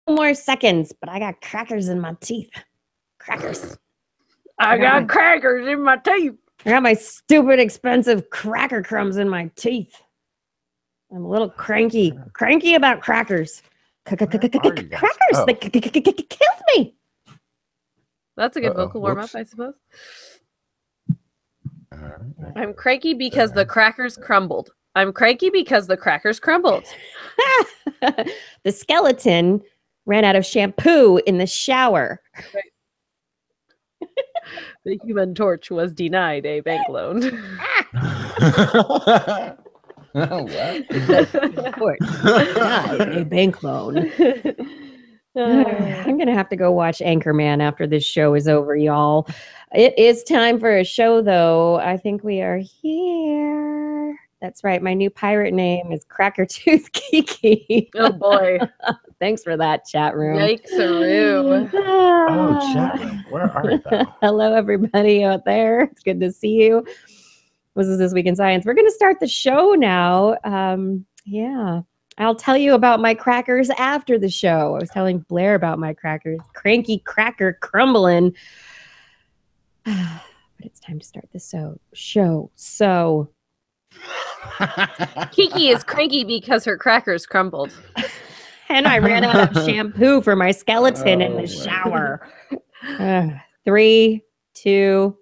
more seconds, but I got crackers in my teeth. Crackers. I got crackers in my teeth. I got my stupid, expensive cracker crumbs in my teeth. I'm a little cranky about crackers. Crackers, they killed me. That's a good vocal warm-up, I suppose. I'm cranky because the crackers crumbled. I'm cranky because the crackers crumbled. The skeleton ran out of shampoo in the shower. Right. The Human Torch was denied a bank loan. A bank loan. I'm gonna have to go watch Anchorman after this show is over, y'all. It is time for a show, though. I think we are here. That's right. My new pirate name is Crackertooth Kiki. Oh boy! Thanks for that, chat room. Yikes-a-roo. Oh, chat room. Where are you? Hello, everybody out there. It's good to see you. This Week in Science. We're going to start the show now. Yeah. I'll tell you about my crackers after the show. I was telling Blair about my crackers. Cranky cracker crumbling. But it's time to start the show. So Kiki is cranky because her crackers crumbled. And I ran out of shampoo for my skeleton in the shower. 3, 2.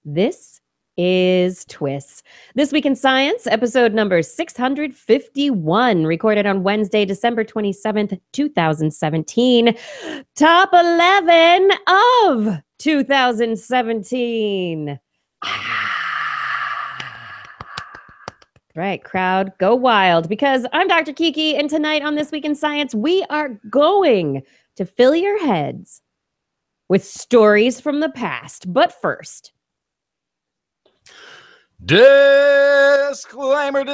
This is TWIS. This Week in Science, episode number 651, recorded on Wednesday, December 27th, 2017. Top 11 of 2017. Right, crowd, go wild, because I'm Dr. Kiki, and tonight on This Week in Science, we are going to fill your heads with stories from the past. But first, disclaimer.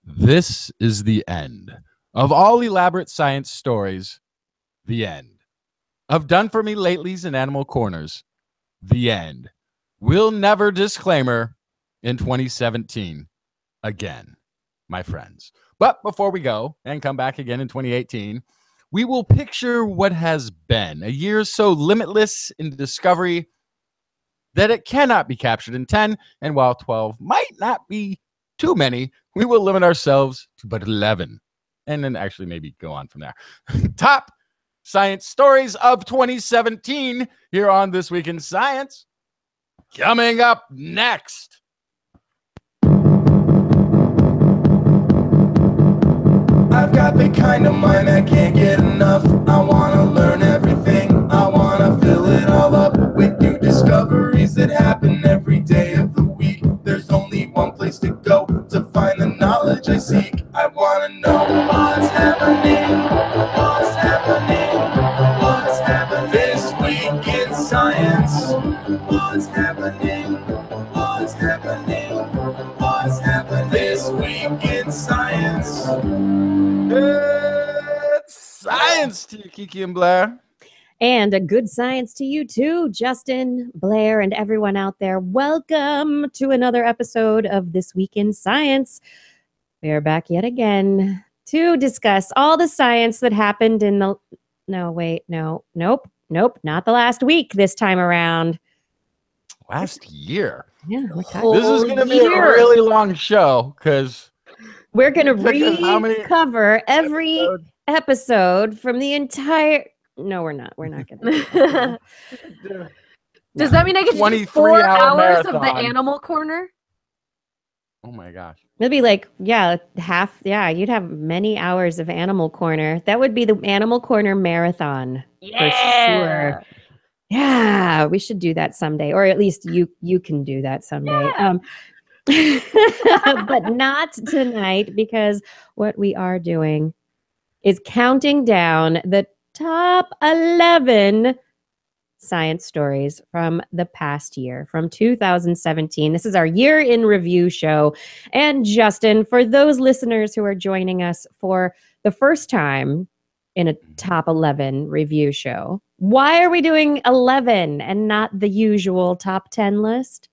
This is the end of all elaborate science stories. The end of done for me latelys and animal corners. The end. We'll never disclaimer in 2017 again, my friends. But before we go and come back again in 2018, we will picture what has been a year so limitless in discovery that it cannot be captured in 10, and while 12 might not be too many, we will limit ourselves to but 11, and then actually maybe go on from there. Top science stories of 2017 here on This Week in Science. Coming up next. I've got the kind of mind I can't get enough. I want to learn everything. I want to fill it all up with new discoveries that happen every day of the week. There's only one place to go to find the knowledge I seek. I want to know what's happening. What's happening? What's happening this week in science? What's happening? What's happening? What's happening this week in science? It's science to you, Kiki and Blair. and a good science to you too, Justin, Blair, and everyone out there. Welcome to another episode of This Week in Science. We are back yet again to discuss all the science that happened in the... Nope, not the last week this time around. Last year. Yeah, This is going to be a really long show because we're going to recover every episode from the entire... No, we're not. We're not going to. Does that mean I get 4 hours of the animal corner? Oh my gosh. It'd be like, half. Yeah, you'd have many hours of Animal Corner. That would be the Animal Corner marathon. Yeah. For sure. Yeah, we should do that someday. Or at least you can do that someday. Yeah. But not tonight, because what we are doing is counting down the top 11 science stories from the past year, from 2017. This is our year in review show. And Justin, for those listeners who are joining us for the first time in a top 11 review show, why are we doing 11 and not the usual top 10 list?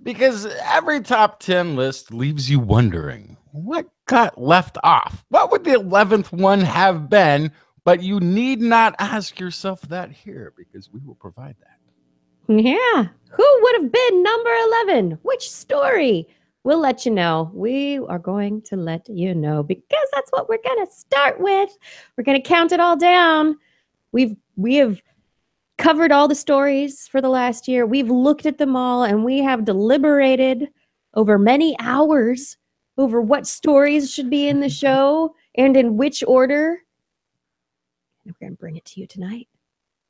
Because every top 10 list leaves you wondering what got left off. What would the 11th one have been? But you need not ask yourself that here because we will provide that. Yeah. Who would have been number 11? Which story? We'll let you know. We are going to let you know because that's what we're going to start with. We're going to count it all down. We have covered all the stories for the last year. We've looked at them all and we have deliberated over many hours over what stories should be in the show and in which order. And we're going to bring it to you tonight.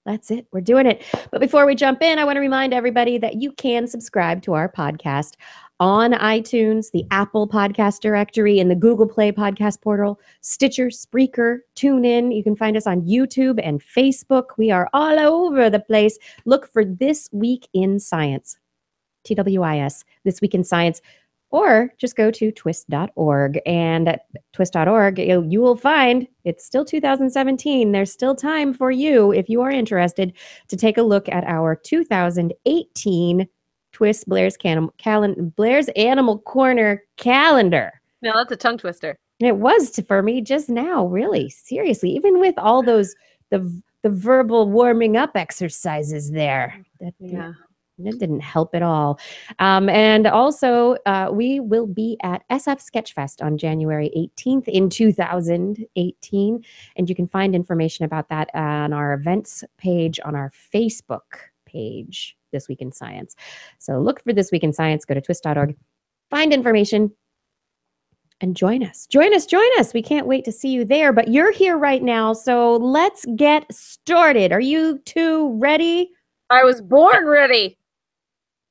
That's it. We're doing it. But before we jump in, I want to remind everybody that you can subscribe to our podcast on iTunes, the Apple Podcast Directory, and the Google Play Podcast Portal, Stitcher, Spreaker, TuneIn. You can find us on YouTube and Facebook. We are all over the place. Look for This Week in Science, TWIS, This Week in Science. Or just go to TWIS.org. And at TWIS.org, you will find it's still 2017. There's still time for you, if you are interested, to take a look at our 2018 TWIS Blair's Animal Corner calendar. No, that's a tongue twister. It was for me just now, really, seriously. Even with all those, the verbal warming up exercises there. It didn't help at all. And also, we will be at SF Sketchfest on January 18th in 2018. And you can find information about that on our events page on our Facebook page, This Week in Science. So look for This Week in Science, go to twist.org, find information, and join us. Join us. We can't wait to see you there. But you're here right now, so let's get started. Are you two ready? I was born ready.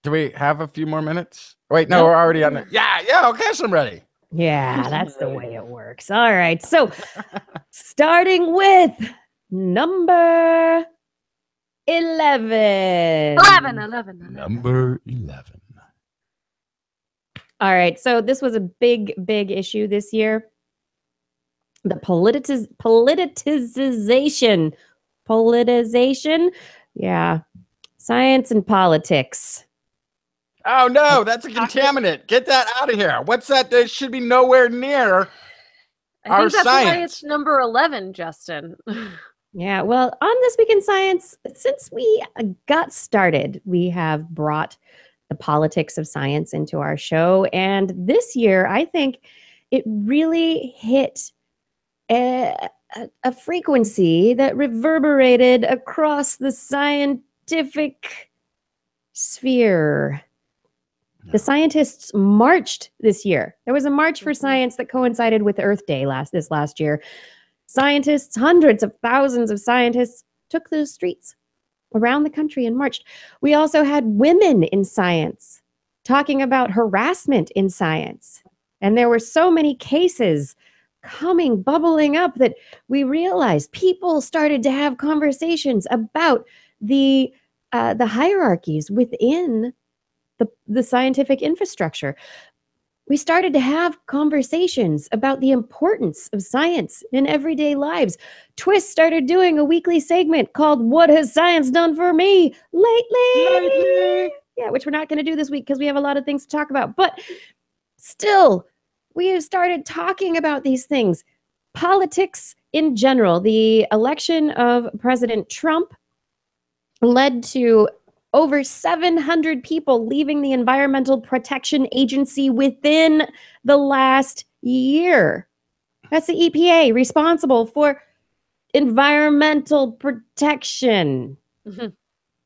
Do we have a few more minutes? Wait, no, we're already on it. Yeah, okay, so I'm ready. Yeah, that's the way it works. All right, so starting with number 11. 11. Number 11. All right, so this was a big issue this year. The politicization. Yeah, science and politics. Oh, no, that's a contaminant. Get that out of here. What's that? That should be nowhere near I think that's science. why it's number 11, Justin. Yeah, well, on This Week in Science, since we got started, we have brought the politics of science into our show. And this year, I think it really hit a frequency that reverberated across the scientific sphere. The scientists marched this year. There was a March for Science that coincided with Earth Day this last year. Scientists, hundreds of thousands of scientists, took the streets around the country and marched. We also had women in science talking about harassment in science. And there were so many cases bubbling up that we realized people started to have conversations about the hierarchies within the scientific infrastructure. We started to have conversations about the importance of science in everyday lives. TWIS started doing a weekly segment called What Has Science Done For Me Lately? Yeah, which we're not going to do this week because we have a lot of things to talk about. But still, we have started talking about these things. Politics in general. The election of President Trump led to over 700 people leaving the Environmental Protection Agency within the last year. That's the EPA, responsible for environmental protection. Mm-hmm.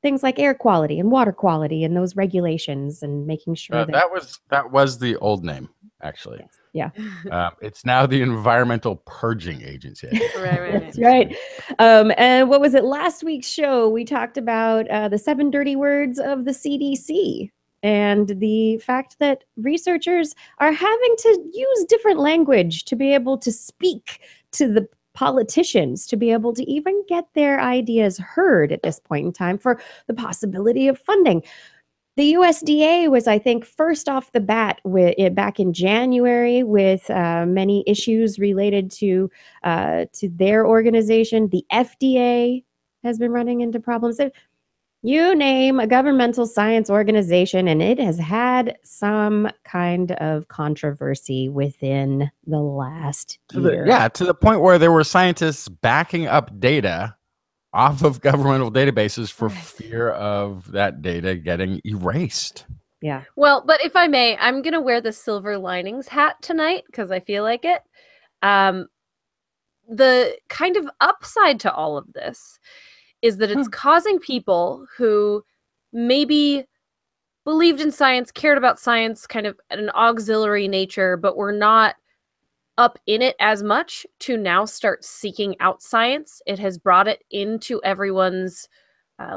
Things like air quality and water quality and those regulations and making sure that was the old name, actually. Yes. Yeah. It's now the Environmental Purging Agency. Right. That's right. And what was it? Last week's show, we talked about the 7 dirty words of the CDC and the fact that researchers are having to use different language to be able to speak to the politicians, to be able to even get their ideas heard at this point in time for the possibility of funding. The USDA was, I think, first off the bat back in January with many issues related to their organization. The FDA has been running into problems. You name a governmental science organization, and it has had some kind of controversy within the last year. To the point where there were scientists backing up data off of governmental databases for fear of that data getting erased. Yeah. Well, but if I may, I'm going to wear the silver linings hat tonight because I feel like it. The kind of upside to all of this is that it's causing people who maybe believed in science, cared about science, kind of at an auxiliary nature, but were not up in it as much to now start seeking out science. It has brought it into everyone's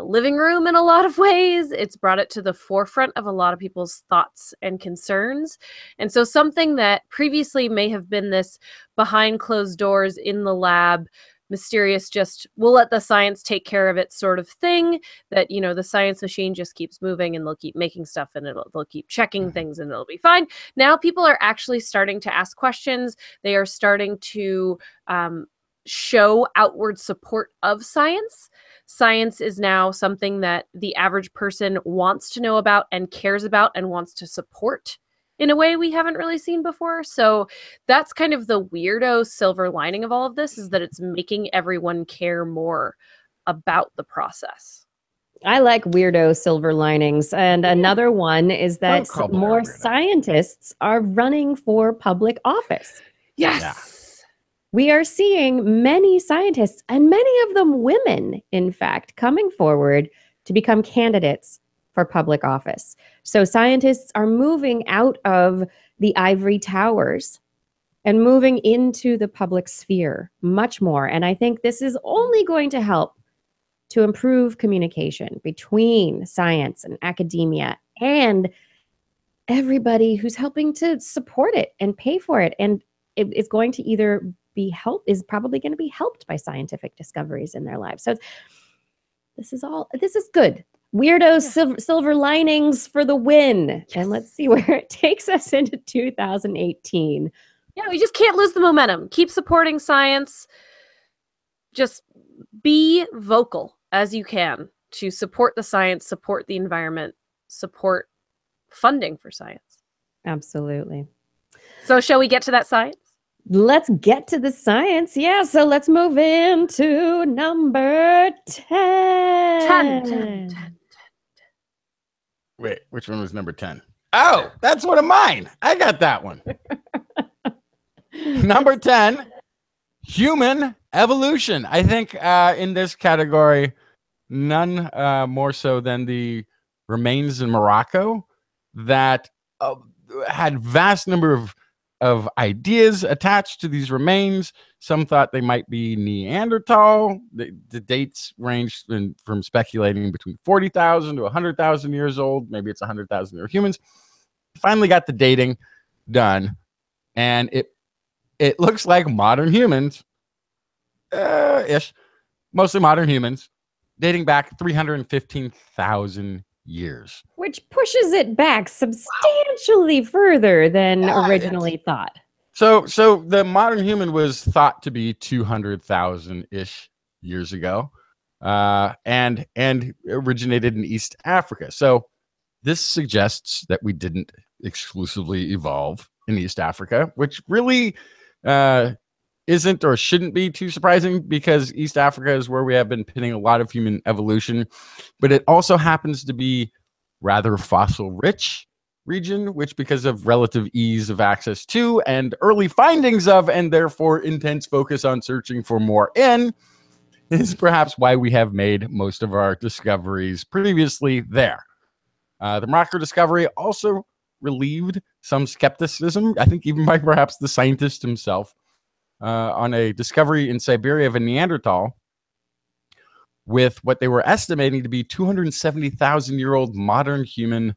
living room in a lot of ways. It's brought it to the forefront of a lot of people's thoughts and concerns. And so something that previously may have been this behind closed doors in the lab, mysterious, just we'll let the science take care of it sort of thing, that, you know, the science machine just keeps moving and they'll keep making stuff and they'll keep checking things and it'll be fine. Now people are actually starting to ask questions. They are starting to show outward support of science. Science is now something that the average person wants to know about and cares about and wants to support in a way we haven't really seen before. So that's kind of the weirdo silver lining of all of this, is that it's making everyone care more about the process. I like weirdo silver linings. And another one is that more scientists are running for public office. Yes. Yeah. We are seeing many scientists, and many of them women, in fact, coming forward to become candidates for public office. So scientists are moving out of the ivory towers and moving into the public sphere much more. And I think this is only going to help to improve communication between science and academia and everybody who's helping to support it and pay for it. And it's going to either is probably going to be helped by scientific discoveries in their lives. So this is good. Weirdo silver linings for the win. Yes. And let's see where it takes us into 2018. Yeah, we just can't lose the momentum. Keep supporting science. Just be vocal as you can to support the science, support the environment, support funding for science. Absolutely. So shall we get to that science? Let's get to the science. Yeah, so let's move into number 10. 10. Wait, which one was number 10? Oh, that's one of mine. I got that one. Number 10, human evolution. I think in this category, none more so than the remains in Morocco that had vast number of ideas attached to these remains. Some thought they might be Neanderthal. The dates ranged from speculating between 40,000 to 100,000 years old. Maybe it's 100,000 year humans. Finally got the dating done, and it looks like modern humans, ish, mostly modern humans, dating back 315,000 years. Which pushes it back substantially further than originally thought. So the modern human was thought to be 200,000-ish years ago, and originated in East Africa. So this suggests that we didn't exclusively evolve in East Africa, which really isn't or shouldn't be too surprising, because East Africa is where we have been pinning a lot of human evolution, but it also happens to be rather fossil rich region, which, because of relative ease of access to and early findings of, and therefore intense focus on searching for more in, is perhaps why we have made most of our discoveries previously there. The Morocco discovery also relieved some skepticism, I think even by perhaps the scientist himself, on a discovery in Siberia of a Neanderthal with what they were estimating to be 270,000-year-old modern human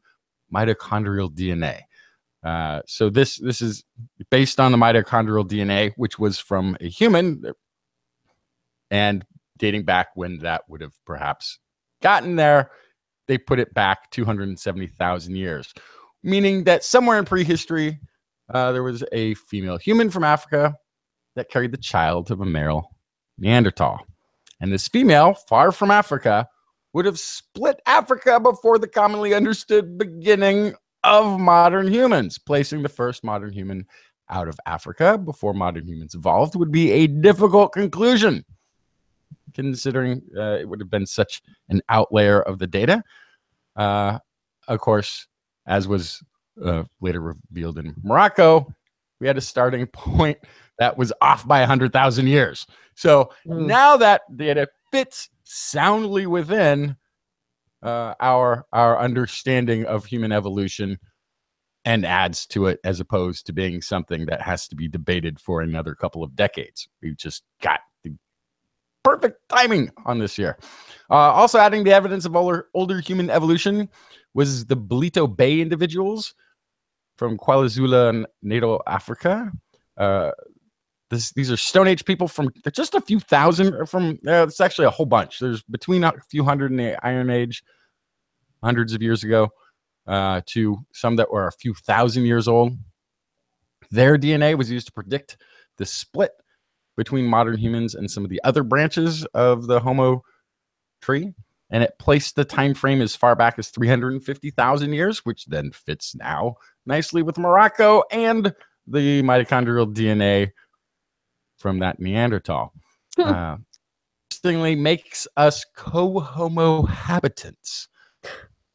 mitochondrial DNA. So this is based on the mitochondrial DNA, which was from a human, and dating back when that would have perhaps gotten there, they put it back 270,000 years, meaning that somewhere in prehistory, there was a female human from Africa that carried the child of a male Neanderthal. And this female, far from Africa, would have split Africa before the commonly understood beginning of modern humans. Placing the first modern human out of Africa before modern humans evolved would be a difficult conclusion, considering it would have been such an outlier of the data. Of course, as was later revealed in Morocco, we had a starting point that was off by 100,000 years. So now that data fits soundly within our understanding of human evolution and adds to it, as opposed to being something that has to be debated for another couple of decades. We've just got the perfect timing on this year. Also adding the evidence of older human evolution was the Belito Bay individuals from KwaZulu Natal, Africa. These are Stone Age people from just a few thousand from, it's actually a whole bunch. There's between a few hundred in the Iron Age, hundreds of years ago, to some that were a few thousand years old. Their DNA was used to predict the split between modern humans and some of the other branches of the Homo tree. And it placed the time frame as far back as 350,000 years, which then fits now nicely with Morocco and the mitochondrial DNA from that Neanderthal. Interestingly, makes us co-homo habitants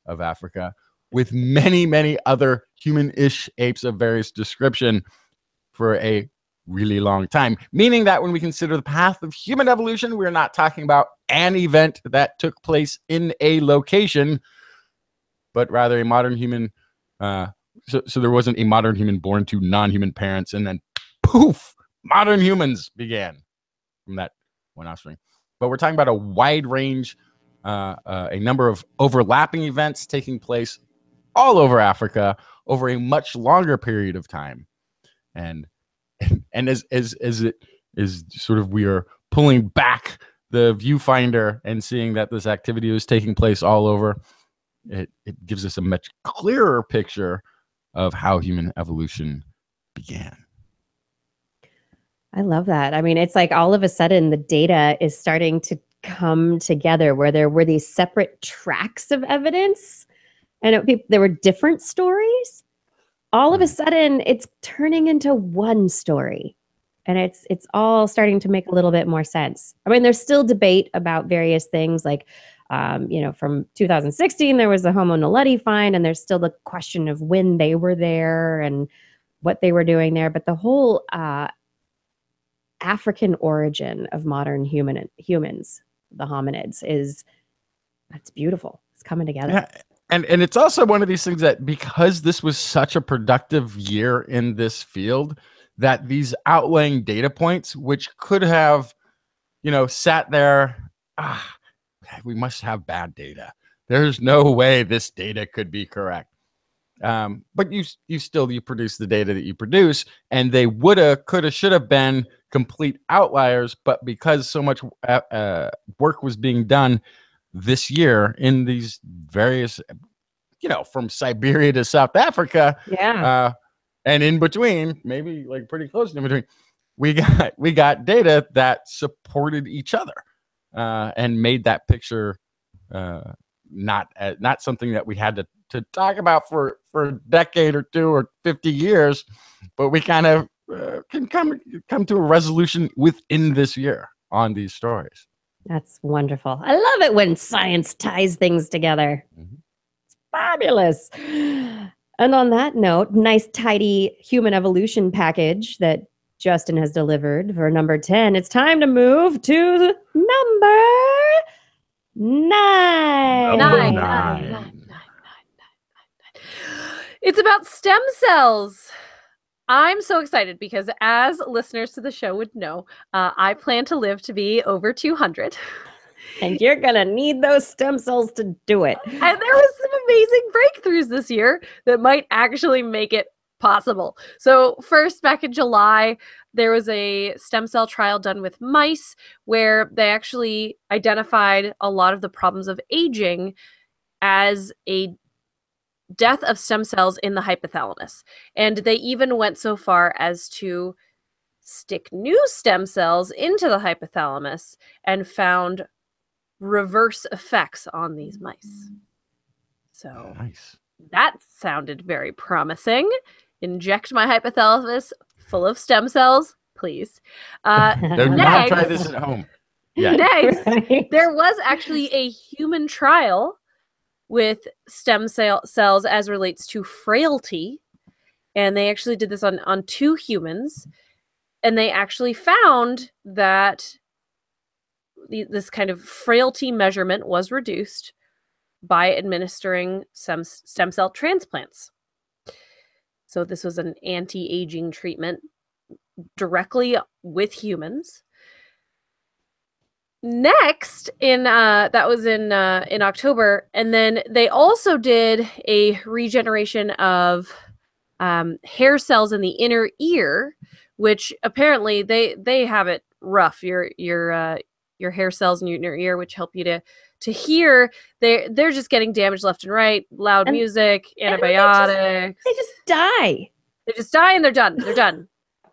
of Africa with many, many other human-ish apes of various description for a really long time, meaning that when we consider the path of human evolution, we're not talking about an event that took place in a location, but rather a modern human. So there wasn't a modern human born to non-human parents, and then poof, modern humans began from that one offspring. But we're talking about a wide range, a number of overlapping events taking place all over Africa over a much longer period of time. And as it is sort of, we are pulling back the viewfinder and seeing that this activity was taking place all over, it gives us a much clearer picture of how human evolution began. I love that. I mean, it's like all of a sudden the data is starting to come together where there were these separate tracks of evidence and there were different stories. All of a sudden it's turning into one story, and it's all starting to make a little bit more sense. I mean, there's still debate about various things, like from 2016 there was the Homo naledi find, and there's still the question of when they were there and what they were doing there. But the whole African origin of modern humans, the hominids, that's beautiful. It's coming together. Yeah. And it's also one of these things that, because this was such a productive year in this field, that these outlying data points, which could have, sat there, we must have bad data. There's no way this data could be correct. But you produce the data that you produce, and they woulda, coulda, shoulda been complete outliers. But because so much work was being done this year in these various, from Siberia to South Africa, and in between, maybe like pretty close in between, we got data that supported each other and made that picture not something that we had to talk about for a decade or two or 50 years, but we kind of can come to a resolution within this year on these stories. That's wonderful. I love it when science ties things together. Mm-hmm. It's fabulous. And on that note, nice, tidy human evolution package that Justin has delivered for number 10. It's time to move to number 9. Nine. It's about stem cells. I'm so excited because, as listeners to the show would know, I plan to live to be over 200. And you're going to need those stem cells to do it. And there was some amazing breakthroughs this year that might actually make it possible. So first, back in July, there was a stem cell trial done with mice where they actually identified a lot of the problems of aging as a death of stem cells in the hypothalamus. And they even went so far as to stick new stem cells into the hypothalamus and found reverse effects on these mice. So Nice. that sounded very promising. Inject my hypothalamus full of stem cells, please. Do not try this at home. Yeah. Next, Right. there was actually a human trial with stem cells as relates to frailty. And they actually did this on 2 humans. And they actually found that this kind of frailty measurement was reduced by administering some stem cell transplants. So this was an anti-aging treatment directly with humans. Next, that was in October, and then they also did a regeneration of hair cells in the inner ear, which apparently they have it rough. Your hair cells in your inner ear, which help you to hear, they're just getting damaged left and right. Loud And- music, and antibiotics. They just die. They just die and they're done. They're done.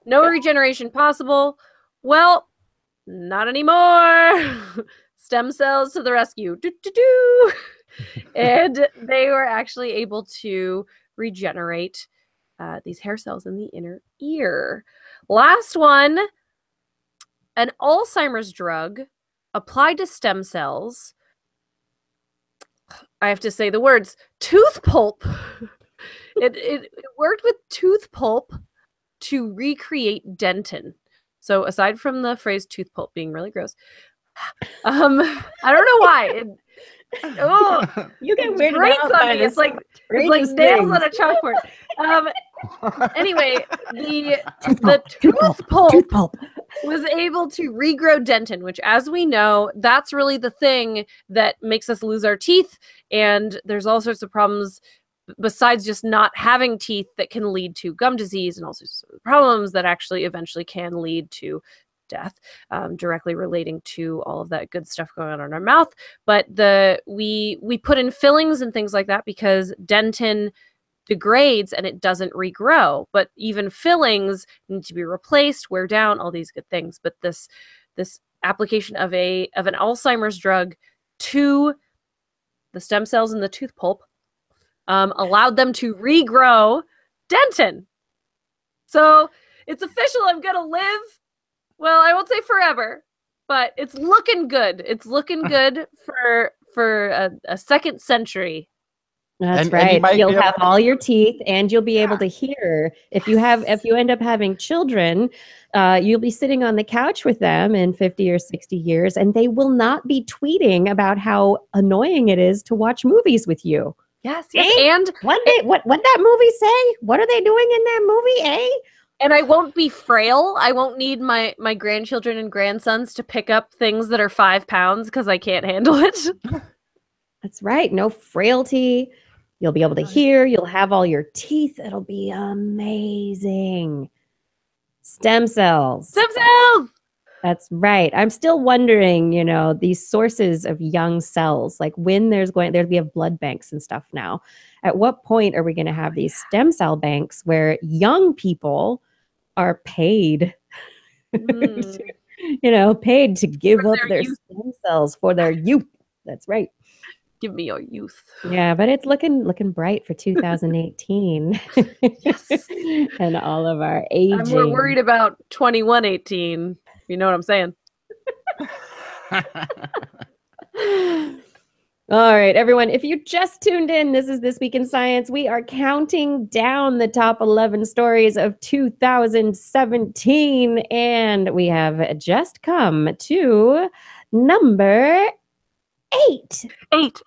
No regeneration possible. Well, not anymore. Stem cells to the rescue. Do. And they were actually able to regenerate these hair cells in the inner ear. Last one, an Alzheimer's drug applied to stem cells. I have to say the words, tooth pulp. It worked with tooth pulp to recreate dentin. So aside from the phrase tooth pulp being really gross, I don't know why. You get It weirded grates out on by me. this It's like strangest nails on things. a chalkboard. Anyway, the tooth pulp Tooth pulp. was able to regrow dentin, which, as we know, that's really the thing that makes us lose our teeth. And there's all sorts of problems besides just not having teeth that can lead to gum disease and all sorts of problems that actually eventually can lead to death, directly relating to all of that good stuff going on in our mouth. But we put in fillings and things like that because dentin degrades and it doesn't regrow. But even fillings need to be replaced, wear down, all these good things. But this application of an Alzheimer's drug to the stem cells in the tooth pulp allowed them to regrow dentin. So it's official. I'm gonna live. Well, I won't say forever, but it's looking good. It's looking good for a second century. That's And right. you might You'll be able- have all your teeth, and you'll be able to hear. If you end up having children, you'll be sitting on the couch with them in 50 or 60 years, and they will not be tweeting about how annoying it is to watch movies with you. Yes. Eh? And What that movie say? What are they doing in that movie? Eh? and I won't be frail. I won't need my grandchildren and grandsons to pick up things that are 5 pounds because I can't handle it. That's right. No frailty. You'll be able to hear. You'll have all your teeth. It'll be amazing. Stem cells. Stem cells. That's right. I'm still wondering, these sources of young cells, like when we have blood banks and stuff now. At what point are we going to have these stem cell banks where young people are paid, paid to give For up their their youth. stem cells for their youth? That's right. Give me your youth. Yeah, but it's looking bright for 2018. Yes. And all of our aging. I'm more worried about 2118. You know what I'm saying? All right, everyone, if you just tuned in, this is This Week in Science. We are counting down the top 11 stories of 2017, and we have just come to number 8. Eight.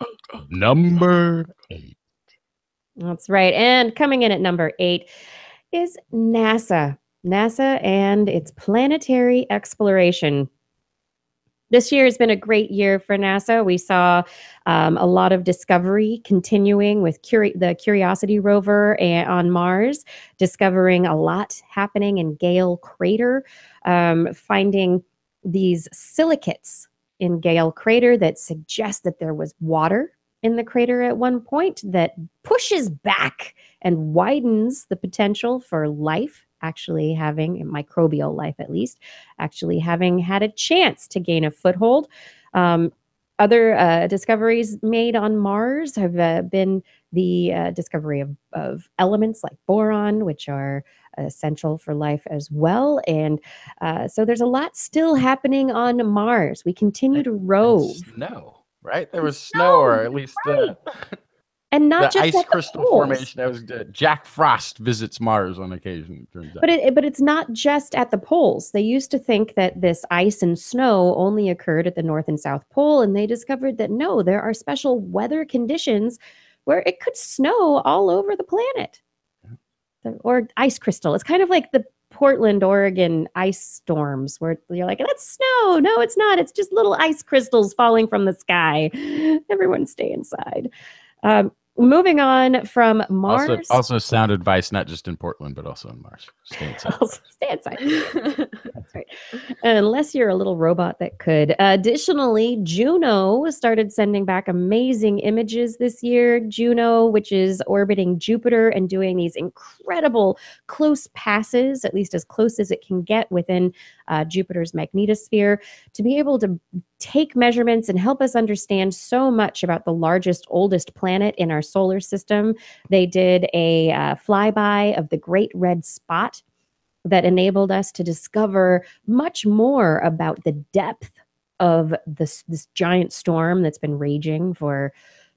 Number 8. That's right. And coming in at number 8 is NASA. NASA and its planetary exploration. This year has been a great year for NASA. We saw a lot of discovery continuing with the Curiosity rover on Mars, discovering a lot happening in Gale Crater, finding these silicates in Gale Crater that suggest that there was water in the crater at one point that pushes back and widens the potential for life, actually having microbial life, at least, actually having had a chance to gain a foothold. Other discoveries made on Mars have been the discovery of elements like boron, which are essential for life as well. And so there's a lot still happening on Mars. We continue to rove. Snow, right? There was snow, or at least And not the just ice at the crystal poles. formation. That was Jack Frost visits Mars on occasion. It turns out. But it's not just at the poles. They used to think that this ice and snow only occurred at the North and South Pole, and they discovered that no, there are special weather conditions where it could snow all over the planet. Or ice crystal. It's kind of like the Portland, Oregon ice storms where you're like, that's snow. No, it's not. It's just little ice crystals falling from the sky. Everyone stay inside. Moving on from Mars. Also sound advice, not just in Portland, but also in Mars. Stay inside. Stay inside. That's right. Unless you're a little robot that could. Additionally, Juno started sending back amazing images this year. Juno, which is orbiting Jupiter and doing these incredible close passes, at least as close as it can get within Jupiter's magnetosphere, to be able to take measurements and help us understand so much about the largest, oldest planet in our solar system. They did a flyby of the Great Red Spot that enabled us to discover much more about the depth of this giant storm that's been raging for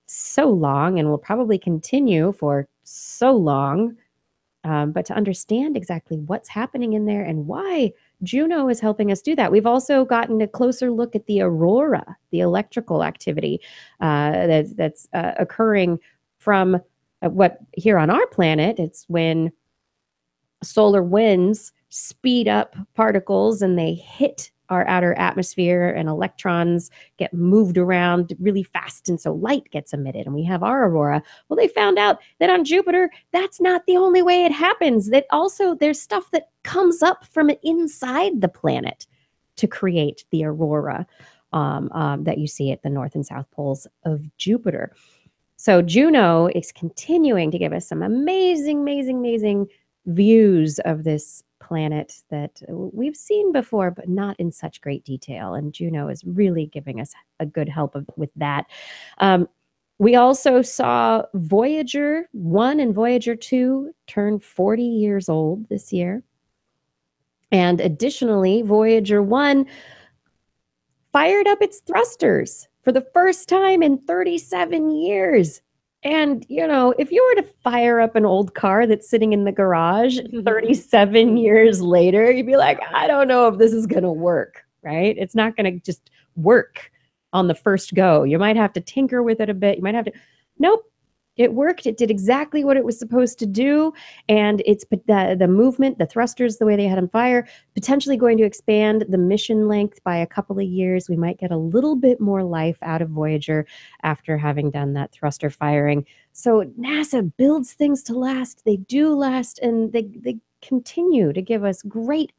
so long and will probably continue for so long. But to understand exactly what's happening in there and why Juno is helping us do that. We've also gotten a closer look at the aurora, the electrical activity that's occurring from what here on our planet, it's when solar winds speed up particles and they hit our outer atmosphere and electrons get moved around really fast. And so light gets emitted and we have our aurora. Well, they found out that on Jupiter, that's not the only way it happens. That also there's stuff that comes up from inside the planet to create the aurora that you see at the north and south poles of Jupiter. So Juno is continuing to give us some amazing views of this planet that we've seen before, but not in such great detail. And Juno is really giving us a good help with that. We also saw Voyager 1 and Voyager 2 turn 40 years old this year. And additionally, Voyager 1 fired up its thrusters for the first time in 37 years. And, you know, if you were to fire up an old car that's sitting in the garage 37 years later, you'd be like, I don't know if this is going to work, right? It's not going to just work on the first go. You might have to tinker with it a bit. You might have to, nope, it worked. It did exactly what it was supposed to do. And it's the movement, the thrusters, the way they had them fire, potentially going to expand the mission length by a couple of years. We might get a little bit more life out of Voyager after having done that thruster firing. So NASA builds things to last. They do last, and they continue to give us great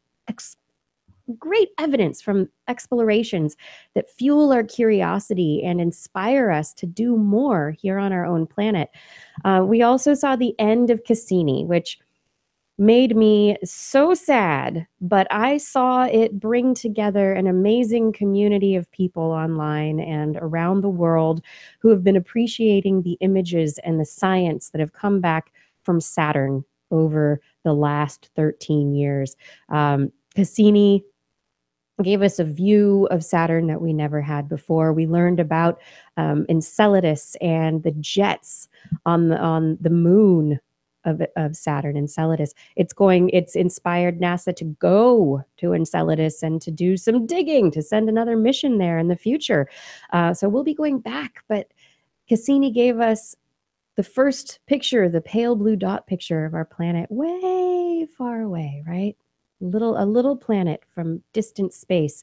evidence from explorations that fuel our curiosity and inspire us to do more here on our own planet. We also saw the end of Cassini, which made me so sad, but I saw it bring together an amazing community of people online and around the world who have been appreciating the images and the science that have come back from Saturn over the last 13 years. Cassini gave us a view of Saturn that we never had before. We learned about Enceladus and the jets on the moon of Saturn, Enceladus. It's inspired NASA to go to Enceladus and to do some digging, to send another mission there in the future. So we'll be going back, but Cassini gave us the first picture, the pale blue dot picture of our planet way far away, right? A little planet from distant space.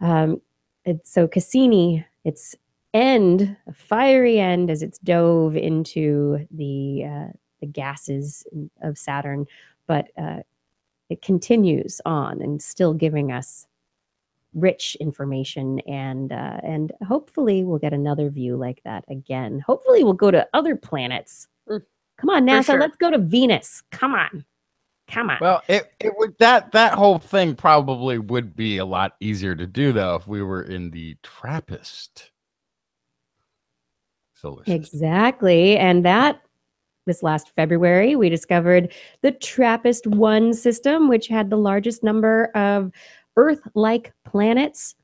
So Cassini, its end, a fiery end as it's dove into the gases of Saturn, but it continues on and still giving us rich information, and hopefully we'll get another view like that again. Hopefully we'll go to other planets. Come on, NASA, sure. Let's go to Venus. Come on. Well, it would that whole thing probably would be a lot easier to do though if we were in the TRAPPIST solar system. Exactly. And this last February, we discovered the TRAPPIST-1 system, which had the largest number of Earth-like planets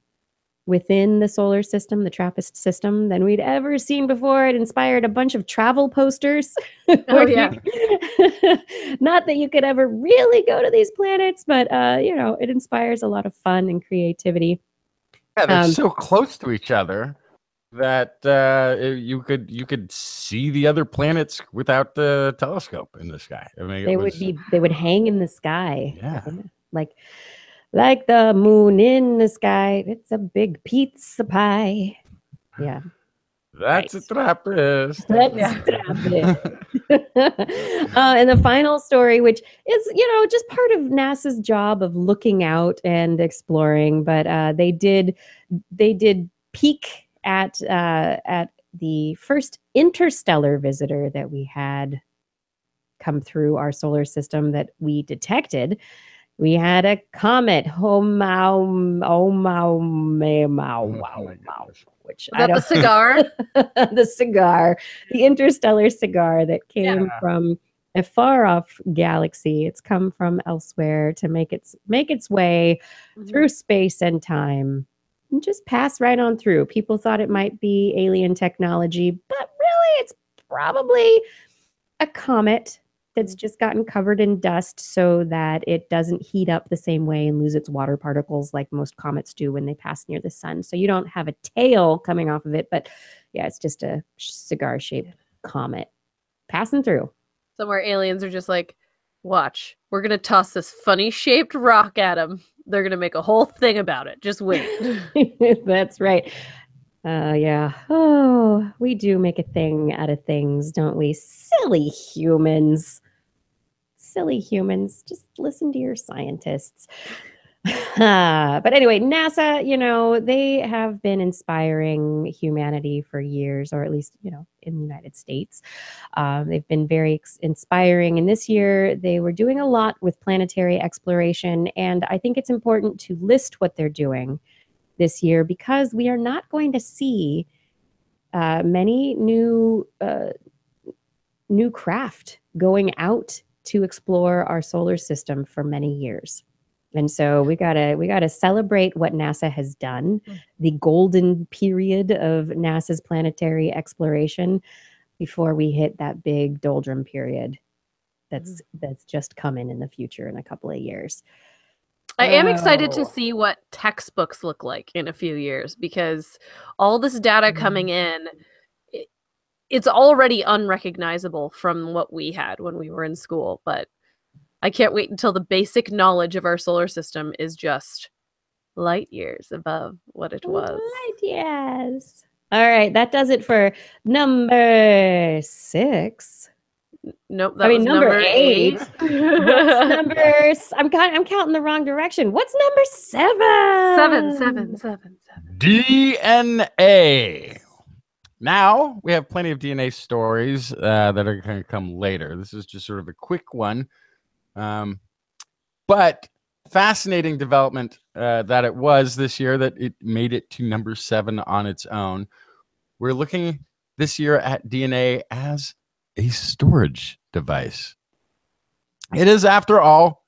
within the solar system, the TRAPPIST system, than we'd ever seen before. It inspired a bunch of travel posters. Oh, yeah. Not that you could ever really go to these planets, but it inspires a lot of fun and creativity. Yeah, they're so close to each other that you could see the other planets without the telescope in the sky. I mean, they would hang in the sky. Yeah. Like the moon in the sky. It's a big pizza pie. Yeah. That's a TRAPPIST. That's TRAPPIST. And the final story, which is, just part of NASA's job of looking out and exploring, but they did peek at the first interstellar visitor that we had come through our solar system that we detected. We had a comet, which Is that the cigar? the cigar, the interstellar cigar that came from a far off galaxy. It's come from elsewhere to make its way through space and time and just pass right on through. People thought it might be alien technology, but really it's probably a comet that's just gotten covered in dust so that it doesn't heat up the same way and lose its water particles like most comets do when they pass near the sun. So you don't have a tail coming off of it, but yeah, it's just a cigar-shaped comet passing through. Somewhere aliens are just like, watch, we're going to toss this funny-shaped rock at them. They're going to make a whole thing about it. Just wait. That's right. Yeah. Oh, we do make a thing out of things, don't we? Silly humans. Silly humans. Just listen to your scientists. But anyway, NASA, they have been inspiring humanity for years, or at least, in the United States. They've been very inspiring. And this year, they were doing a lot with planetary exploration. And I think it's important to list what they're doing this year, because we are not going to see many new craft going out to explore our solar system for many years. And so we gotta celebrate what NASA has done, the golden period of NASA's planetary exploration, before we hit that big doldrum period that's just coming in the future in a couple of years. I am excited to see what textbooks look like in a few years, because all this data coming in, it's already unrecognizable from what we had when we were in school. But I can't wait until the basic knowledge of our solar system is just light years above what it was. Light years. All right, that does it for number 6. Nope, that was number 8. What's number? I'm counting the wrong direction. What's number 7? 7. DNA. Now we have plenty of DNA stories that are going to come later. This is just sort of a quick one, but fascinating development that it was this year that it made it to number 7 on its own. We're looking this year at DNA as a storage device. It is, after all,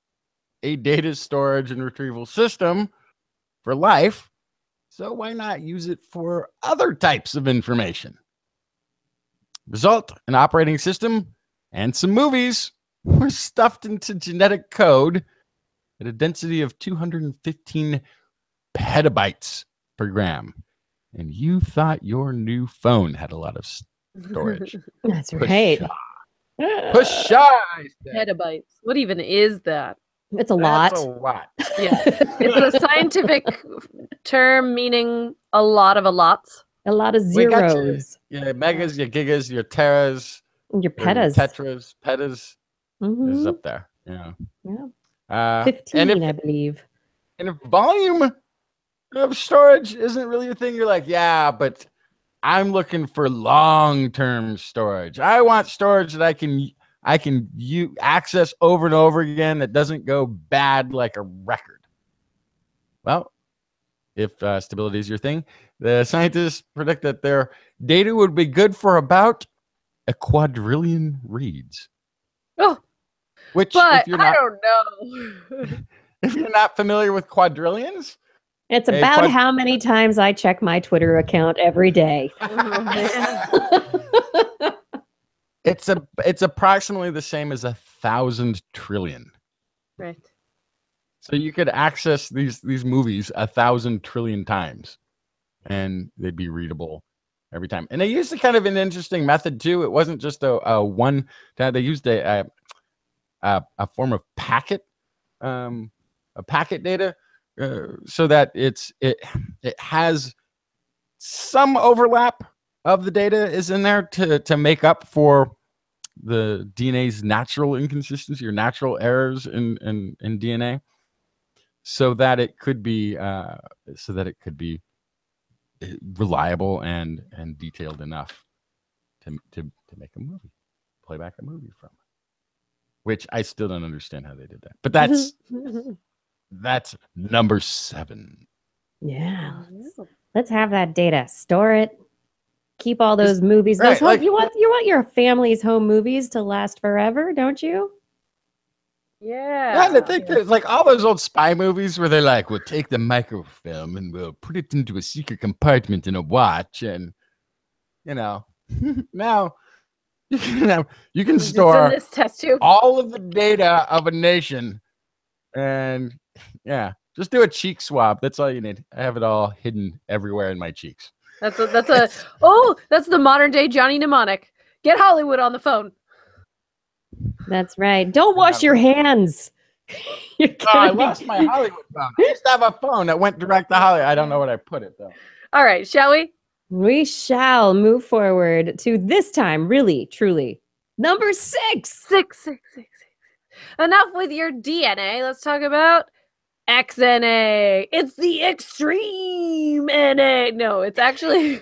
a data storage and retrieval system for life. So why not use it for other types of information? Result, an operating system and some movies were stuffed into genetic code at a density of 215 petabytes per gram. And you thought your new phone had a lot of storage. That's right. Push Petabytes. What even is that? It's a lot. That's a lot. Yeah. It's a scientific term meaning a lot of a lots. A lot of zeros. Your megas, your gigas, your teras, your petas. Tetras, petas is up there. Yeah. 15, I believe. And if volume of storage isn't really a thing, you're like, yeah, but I'm looking for long-term storage. I want storage that I can access over and over again that doesn't go bad like a record. Well, if stability is your thing. The scientists predict that their data would be good for about a quadrillion reads. Oh, Which, but if you're I not, don't know. if you're not familiar with quadrillions, It's a about how many times I check my Twitter account every day. Oh, man. it's approximately the same as 1,000 trillion. Right. So you could access these movies 1,000 trillion times, and they'd be readable every time. And they used a kind of an interesting method too. It wasn't just a one. They used a form of packet, a packet data, so that it has some overlap of the data is in there to make up for the DNA's natural inconsistency or natural errors in DNA, so that it could be reliable and detailed enough to make a movie, play back a movie from. Which I still don't understand how they did that, but that's number 7. Yeah. Let's have that data. Store it. Keep all those movies. Right, You want your family's home movies to last forever, don't you? Yeah. Yeah, I think there's like all those old spy movies where they're like, we'll take the microfilm and we'll put it into a secret compartment in a watch, and now you can It's in store this test tube. all of the data of a nation, and just do a cheek swab. That's all you need. I have it all hidden everywhere in my cheeks. That's the modern day Johnny Mnemonic. Get Hollywood on the phone. That's right. Don't wash your hands. I lost my Hollywood phone. I used to have a phone that went direct to Hollywood. I don't know what I put it though. All right, shall we? We shall move forward to this time, really, truly, number 6. Six. Enough with your DNA. Let's talk about XNA. It's the extreme NA. No, it's actually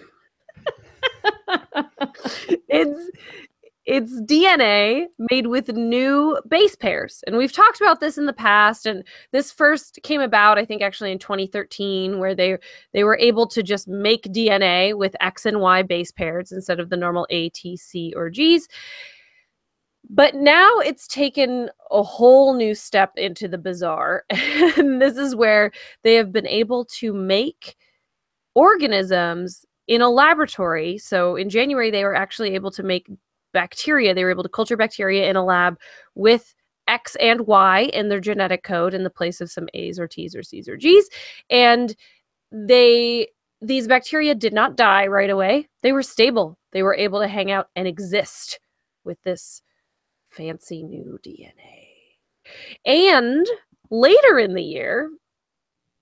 it's DNA made with new base pairs. And we've talked about this in the past, and this first came about, I think, actually in 2013, where they were able to just make DNA with X and Y base pairs instead of the normal A, T, C, or Gs. But now it's taken a whole new step into the bizarre. And this is where they have been able to make organisms in a laboratory. So in January, they were actually able to make bacteria. They were able to culture bacteria in a lab with X and Y in their genetic code in the place of some A's or T's or C's or G's. And these bacteria did not die right away. They were stable. They were able to hang out and exist with this fancy new DNA. And later in the year,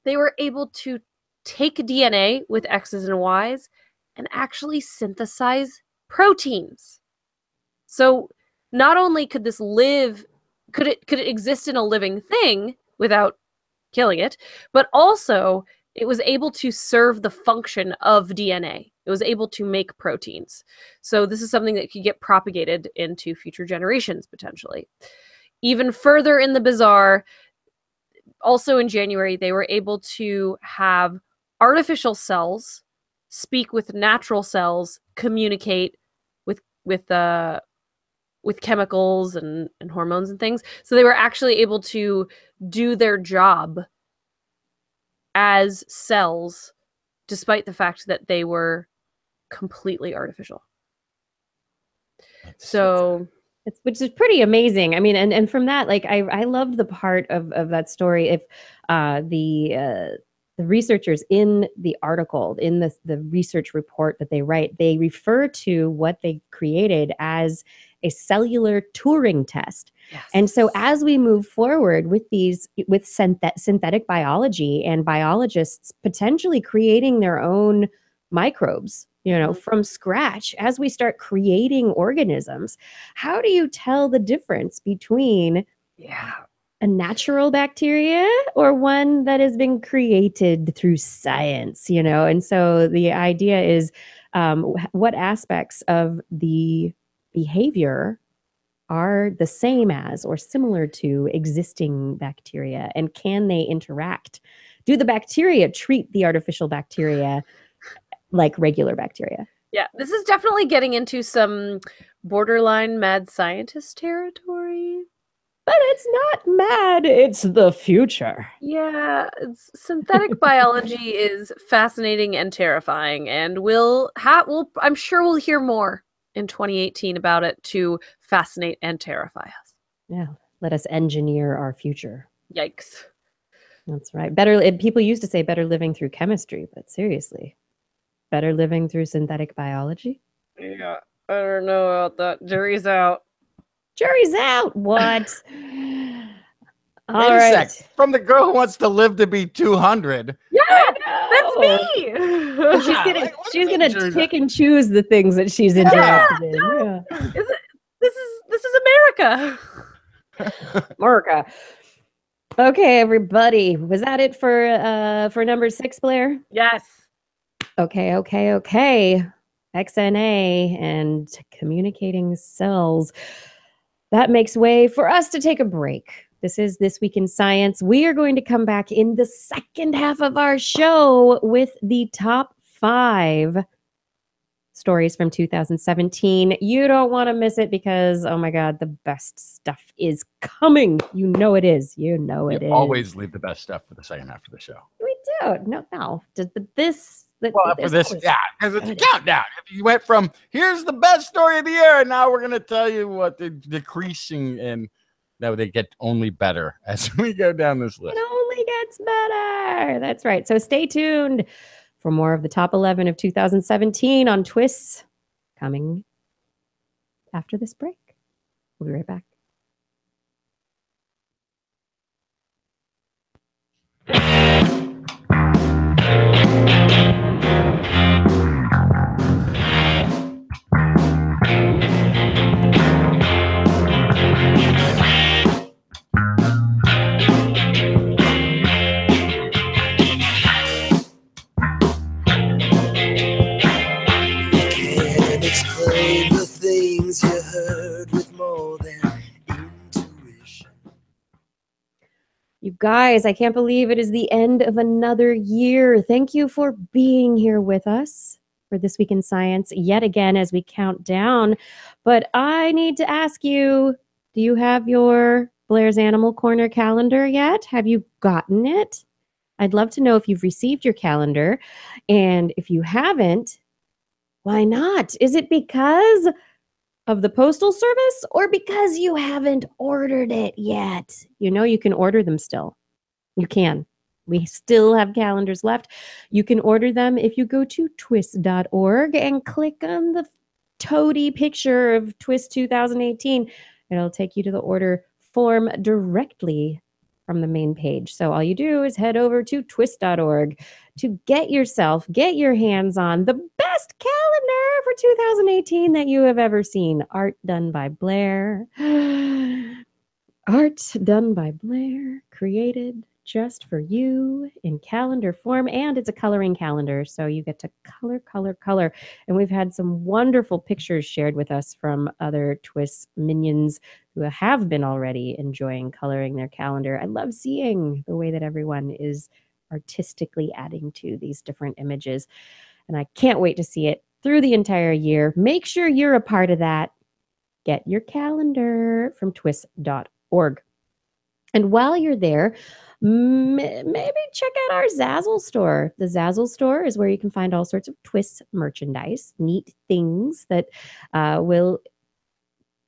they were able to take DNA with X's and Y's and actually synthesize proteins. So not only could this could it exist in a living thing without killing it, but also it was able to serve the function of DNA. It was able to make proteins. So this is something that could get propagated into future generations, potentially. Even further in the bizarre, also in January, they were able to have artificial cells speak with natural cells, communicate with chemicals and hormones and things. So they were actually able to do their job as cells, despite the fact that they were completely artificial. Which is pretty amazing. I mean, and from that, like I loved the part of that story. If the researchers in the article, in the research report that they write, they refer to what they created as a cellular Turing test. Yes. And so as we move forward with synthetic biology and biologists potentially creating their own microbes, from scratch, as we start creating organisms, how do you tell the difference between a natural bacteria or one that has been created through science, And so the idea is what aspects of the behavior are the same as or similar to existing bacteria, and can they interact? Do the bacteria treat the artificial bacteria like regular bacteria? Yeah, this is definitely getting into some borderline mad scientist territory. But it's not mad, it's the future. Yeah, synthetic biology is fascinating and terrifying, and I'm sure we'll hear more in 2018 about it to fascinate and terrify us. Yeah, let us engineer our future. Yikes. That's right. People used to say better living through chemistry, but seriously, better living through synthetic biology? Yeah, I don't know about that. Jury's out. Jury's out. What? All Wait a right. sec. From the girl who wants to live to be 200. Yeah, That's me. She's gonna pick and choose the things that she's interested in. Yeah. This is America. America. Okay, everybody. Was that it for number 6, Blair? Yes. Okay. XNA and communicating cells. That makes way for us to take a break. This is This Week in Science. We are going to come back in the second half of our show with the top 5 stories from 2017. You don't want to miss it because, oh my God, the best stuff is coming. You know it is. You know it is. Always leave the best stuff for the second half of the show. We do. No. Because it's a countdown. If you went from here's the best story of the year, and now we're going to tell you what the decreasing and now they get only better as we go down this list. It only gets better. That's right. So stay tuned for more of the top 11 of 2017 on TWIS coming after this break. We'll be right back. Explain the things you heard with more than intuition. You guys, I can't believe it is the end of another year. Thank you for being here with us for This Week in Science yet again as we count down. But I need to ask you, do you have your Blair's Animal Corner calendar yet? Have you gotten it? I'd love to know if you've received your calendar. And if you haven't, why not? Is it because of the Postal Service or because you haven't ordered it yet? You know, you can order them still. You can. We still have calendars left. You can order them if you go to TWIS.org and click on the toady picture of TWIS 2018. It'll take you to the order form directly from the main page. So all you do is head over to TWIS.org to get your hands on the best calendar for 2018 that you have ever seen. Art done by Blair. Art done by Blair, created just for you in calendar form. And it's a coloring calendar, so you get to color. And we've had some wonderful pictures shared with us from other TWIS minions who have been already enjoying coloring their calendar. I love seeing the way that everyone is artistically adding to these different images. And I can't wait to see it through the entire year. Make sure you're a part of that. Get your calendar from TWIS.org. And while you're there, maybe check out our Zazzle store. The Zazzle store is where you can find all sorts of TWIS merchandise, neat things that will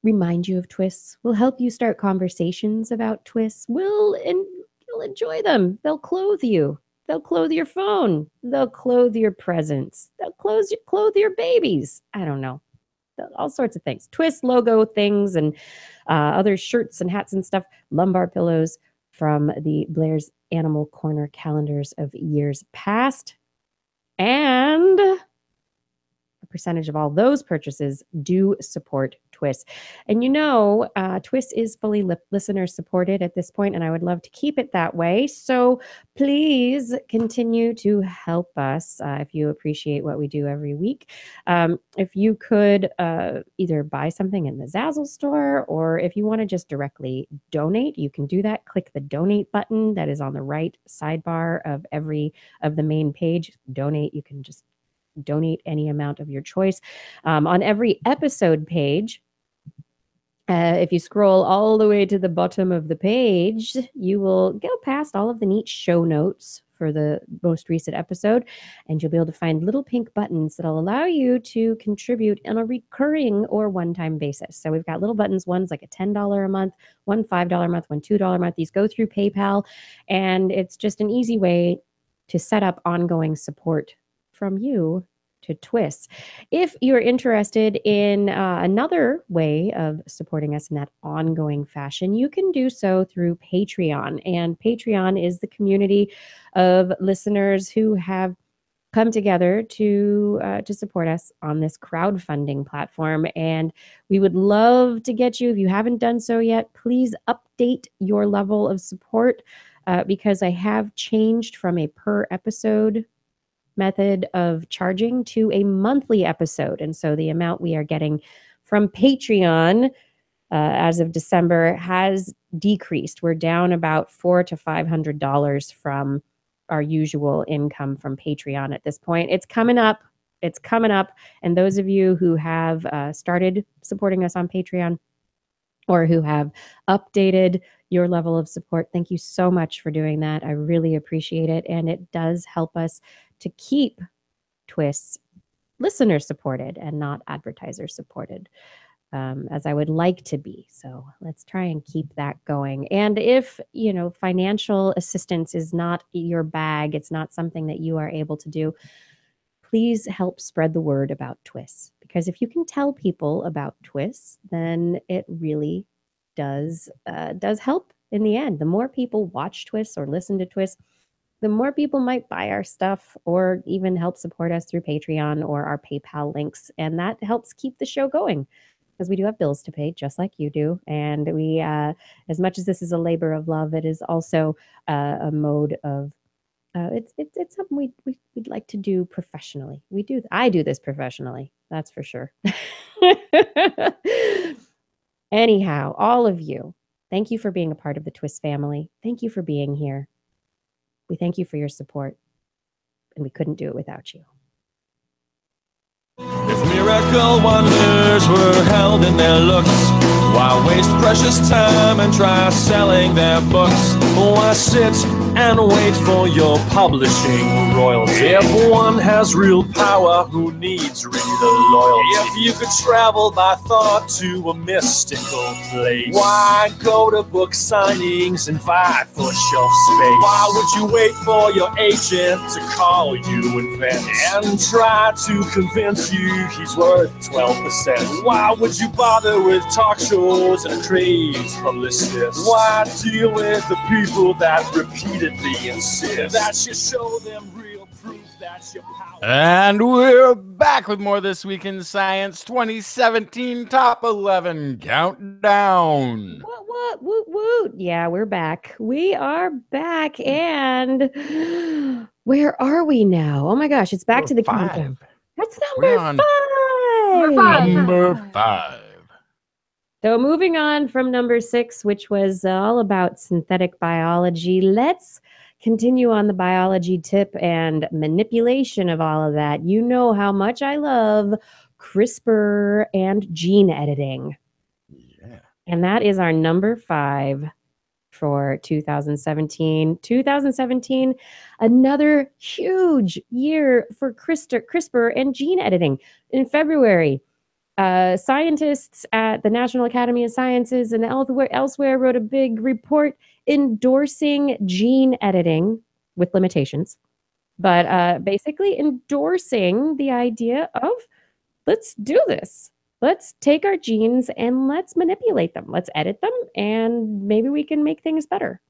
remind you of TWIS, will help you start conversations about TWIS, you'll enjoy them. They'll clothe you. They'll clothe your phone. They'll clothe your presents. They'll clothe your babies. I don't know. All sorts of things. TWIS logo things and other shirts and hats and stuff. Lumbar pillows from the Blair's Animal Corner calendars of years past. And a percentage of all those purchases do support TWIS. And TWIS is fully listener supported at this point, and I would love to keep it that way. So please continue to help us if you appreciate what we do every week. If you could either buy something in the Zazzle store, or if you want to just directly donate, you can do that. Click the donate button that is on the right sidebar of the main page. Donate. You can just donate any amount of your choice. On every episode page, if you scroll all the way to the bottom of the page, you will go past all of the neat show notes for the most recent episode, and you'll be able to find little pink buttons that'll allow you to contribute on a recurring or one-time basis. So we've got little buttons. One's like a $10 a month, one $5 a month, one $2 a month. These go through PayPal, and it's just an easy way to set up ongoing support from you to TWIS. If you're interested in another way of supporting us in that ongoing fashion, you can do so through Patreon. And Patreon is the community of listeners who have come together to support us on this crowdfunding platform. And we would love to get you, if you haven't done so yet, please update your level of support because I have changed from a per episode method of charging to a monthly episode. And so the amount we are getting from Patreon as of December has decreased. We're down about $400 to $500 from our usual income from Patreon at this point. It's coming up. It's coming up. And those of you who have started supporting us on Patreon or who have updated your level of support, thank you so much for doing that. I really appreciate it. And it does help us to keep TWIS listener supported and not advertiser supported, as I would like to be. So let's try and keep that going. And if, financial assistance is not your bag, it's not something that you are able to do, please help spread the word about TWIS. Because if you can tell people about TWIS, then it really does help in the end. The more people watch TWIS or listen to TWIS, the more people might buy our stuff or even help support us through Patreon or our PayPal links. And that helps keep the show going because we do have bills to pay just like you do. And we, as much as this is a labor of love, it is also a mode of, it's something we'd like to do professionally. I do this professionally. That's for sure. Anyhow, all of you, thank you for being a part of the TWIS family. Thank you for being here. We thank you for your support, and we couldn't do it without you. If miracle wonders were held in their looks, why waste precious time and try selling their books? Why sit and wait for your publishing royalty? If one has real power, who needs real loyalty? If you could travel by thought to a mystical place, why go to book signings and fight for shelf space? Why would you wait for your agent to call you and vent and try to convince you he's worth 12%? Why would you bother with talk shows and trades publicists? Why deal with the people that repeatedly insist that you show them real proof that your power? And we're back with more This Week in Science 2017 Top 11 Countdown. What, woot, woot. Yeah, we're back. We are back. And where are we now? Oh my gosh, it's back to the countdown. That's number 5. Number 5. So moving on from number 6, which was all about synthetic biology, let's continue on the biology tip and manipulation of all of that. You know how much I love CRISPR and gene editing. Yeah. And that is our number 5 for 2017. 2017, another huge year for CRISPR and gene editing. In February, scientists at the National Academy of Sciences and elsewhere wrote a big report endorsing gene editing with limitations, but basically endorsing the idea of let's do this. Let's take our genes and let's manipulate them. Let's edit them, and maybe we can make things better.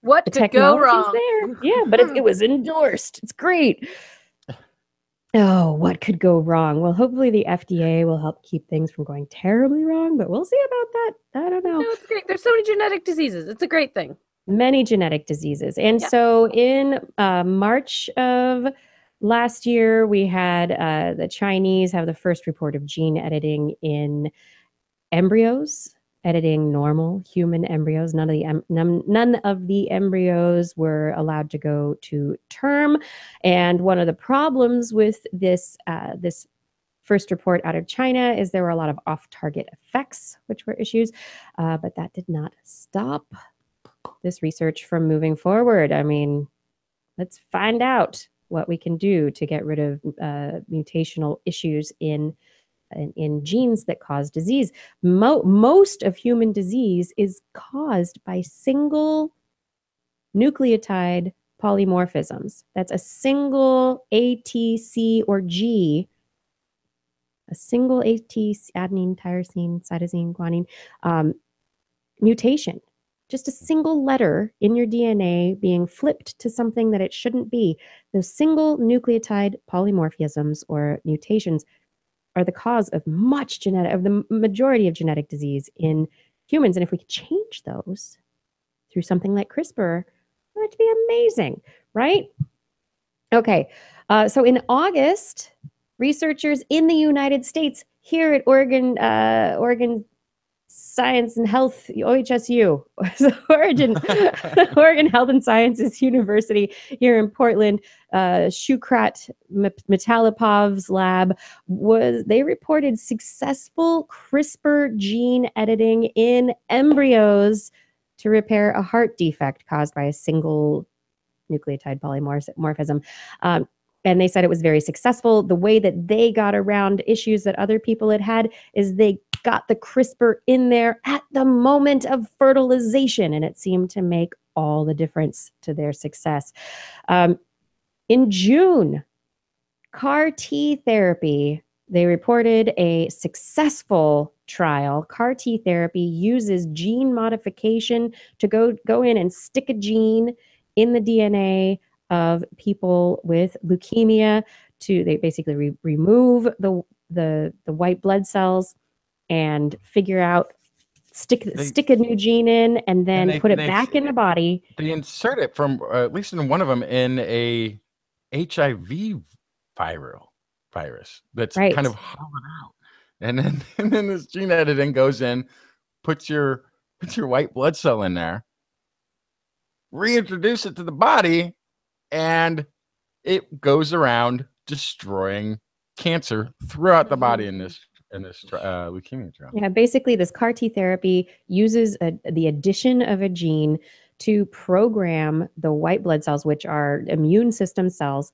What The could go technology's wrong? there. Yeah, but it was endorsed. It's great. Oh, what could go wrong? Well, hopefully the FDA will help keep things from going terribly wrong, but we'll see about that. I don't know. No, it's great. There's so many genetic diseases. It's a great thing. Many genetic diseases. And Yeah. so in March of last year, we had the Chinese have the first report of gene editing in embryos, editing normal human embryos. None of the embryos were allowed to go to term. And one of the problems with this first report out of China is there were a lot of off-target effects, which were issues, but that did not stop this research from moving forward. I mean, let's find out what we can do to get rid of mutational issues in genes that cause disease. Most of human disease is caused by single nucleotide polymorphisms. That's a single A, T, C, or G, a single A, T, adenine, tyrosine, cytosine, guanine mutation. Just a single letter in your DNA being flipped to something that it shouldn't be. Those single nucleotide polymorphisms or mutations are the cause of the majority of genetic disease in humans. And if we could change those through something like CRISPR, that'd be amazing, right? Okay, so in August, researchers in the United States here at Oregon Science and Health, OHSU, Oregon Health and Sciences University here in Portland, Shukrat Metalipov's lab, they reported successful CRISPR gene editing in embryos to repair a heart defect caused by a single nucleotide polymorphism. And they said it was very successful. The way that they got around issues that other people had is they got the CRISPR in there at the moment of fertilization, and it seemed to make all the difference to their success. In June, CAR T therapy, they reported a successful trial. CAR T therapy uses gene modification to go in and stick a gene in the DNA of people with leukemia. They basically remove the white blood cells and figure out stick a new gene in and then put it back in the body. They insert it from at least in one of them in a HIV virus that's kind of hollowed out, and then this gene editing goes in, puts your white blood cell in there, reintroduce it to the body, and it goes around destroying cancer throughout the body in this leukemia trial. Yeah, basically this CAR T therapy uses the addition of a gene to program the white blood cells, which are immune system cells,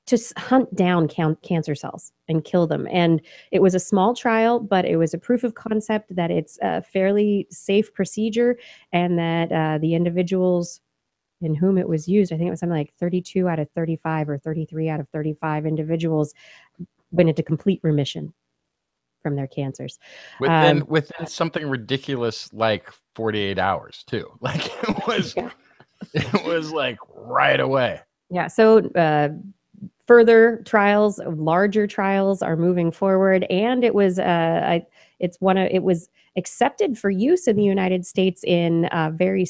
to hunt down cancer cells and kill them. And it was a small trial, but it was a proof of concept that it's a fairly safe procedure, and that the individuals in whom it was used, I think it was something like 32 out of 35 or 33 out of 35 individuals went into complete remission from their cancers. Within something ridiculous like 48 hours too. Like it was like right away. Yeah. So further trials, larger trials are moving forward, and it was it was accepted for use in the United States in a very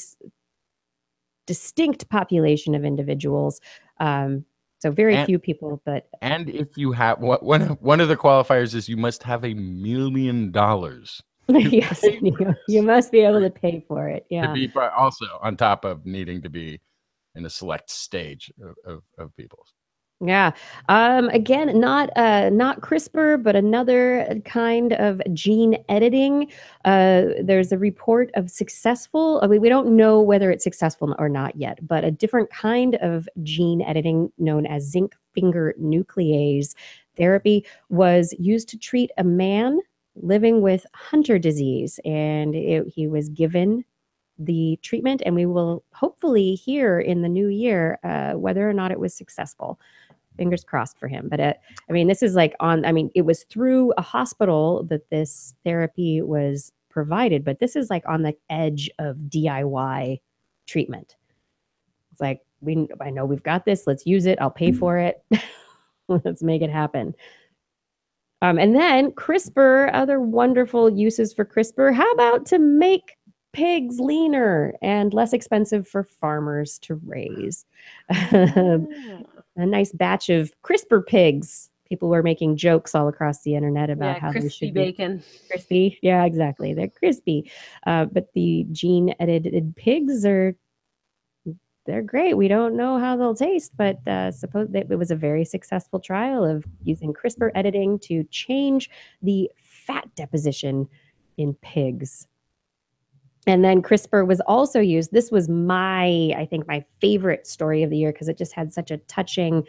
distinct population of individuals. So very few people, but if you have one of the qualifiers is you must have $1 million. Yes, you must be able to pay for it. Yeah. To be also on top of needing to be in a select stage of people. Yeah. Again, not CRISPR, but another kind of gene editing. There's a report of successful, we don't know whether it's successful or not yet, but a different kind of gene editing known as zinc finger nuclease therapy was used to treat a man living with Hunter disease. And he was given the treatment, and we will hopefully hear in the new year whether or not it was successful. Fingers crossed for him. But this is it was through a hospital that this therapy was provided, but this is like on the edge of DIY treatment. It's like, I know we've got this, let's use it, I'll pay for it. Let's make it happen. And then CRISPR, other wonderful uses for CRISPR. How about to make pigs leaner and less expensive for farmers to raise? A nice batch of CRISPR pigs. People were making jokes all across the internet about how they crispy should bacon. be crispy. Yeah, exactly. They're crispy. But the gene-edited pigs they're great. We don't know how they'll taste, but suppose that it was a very successful trial of using CRISPR editing to change the fat deposition in pigs. And then CRISPR was also used. This was I think my favorite story of the year because it just had such a touching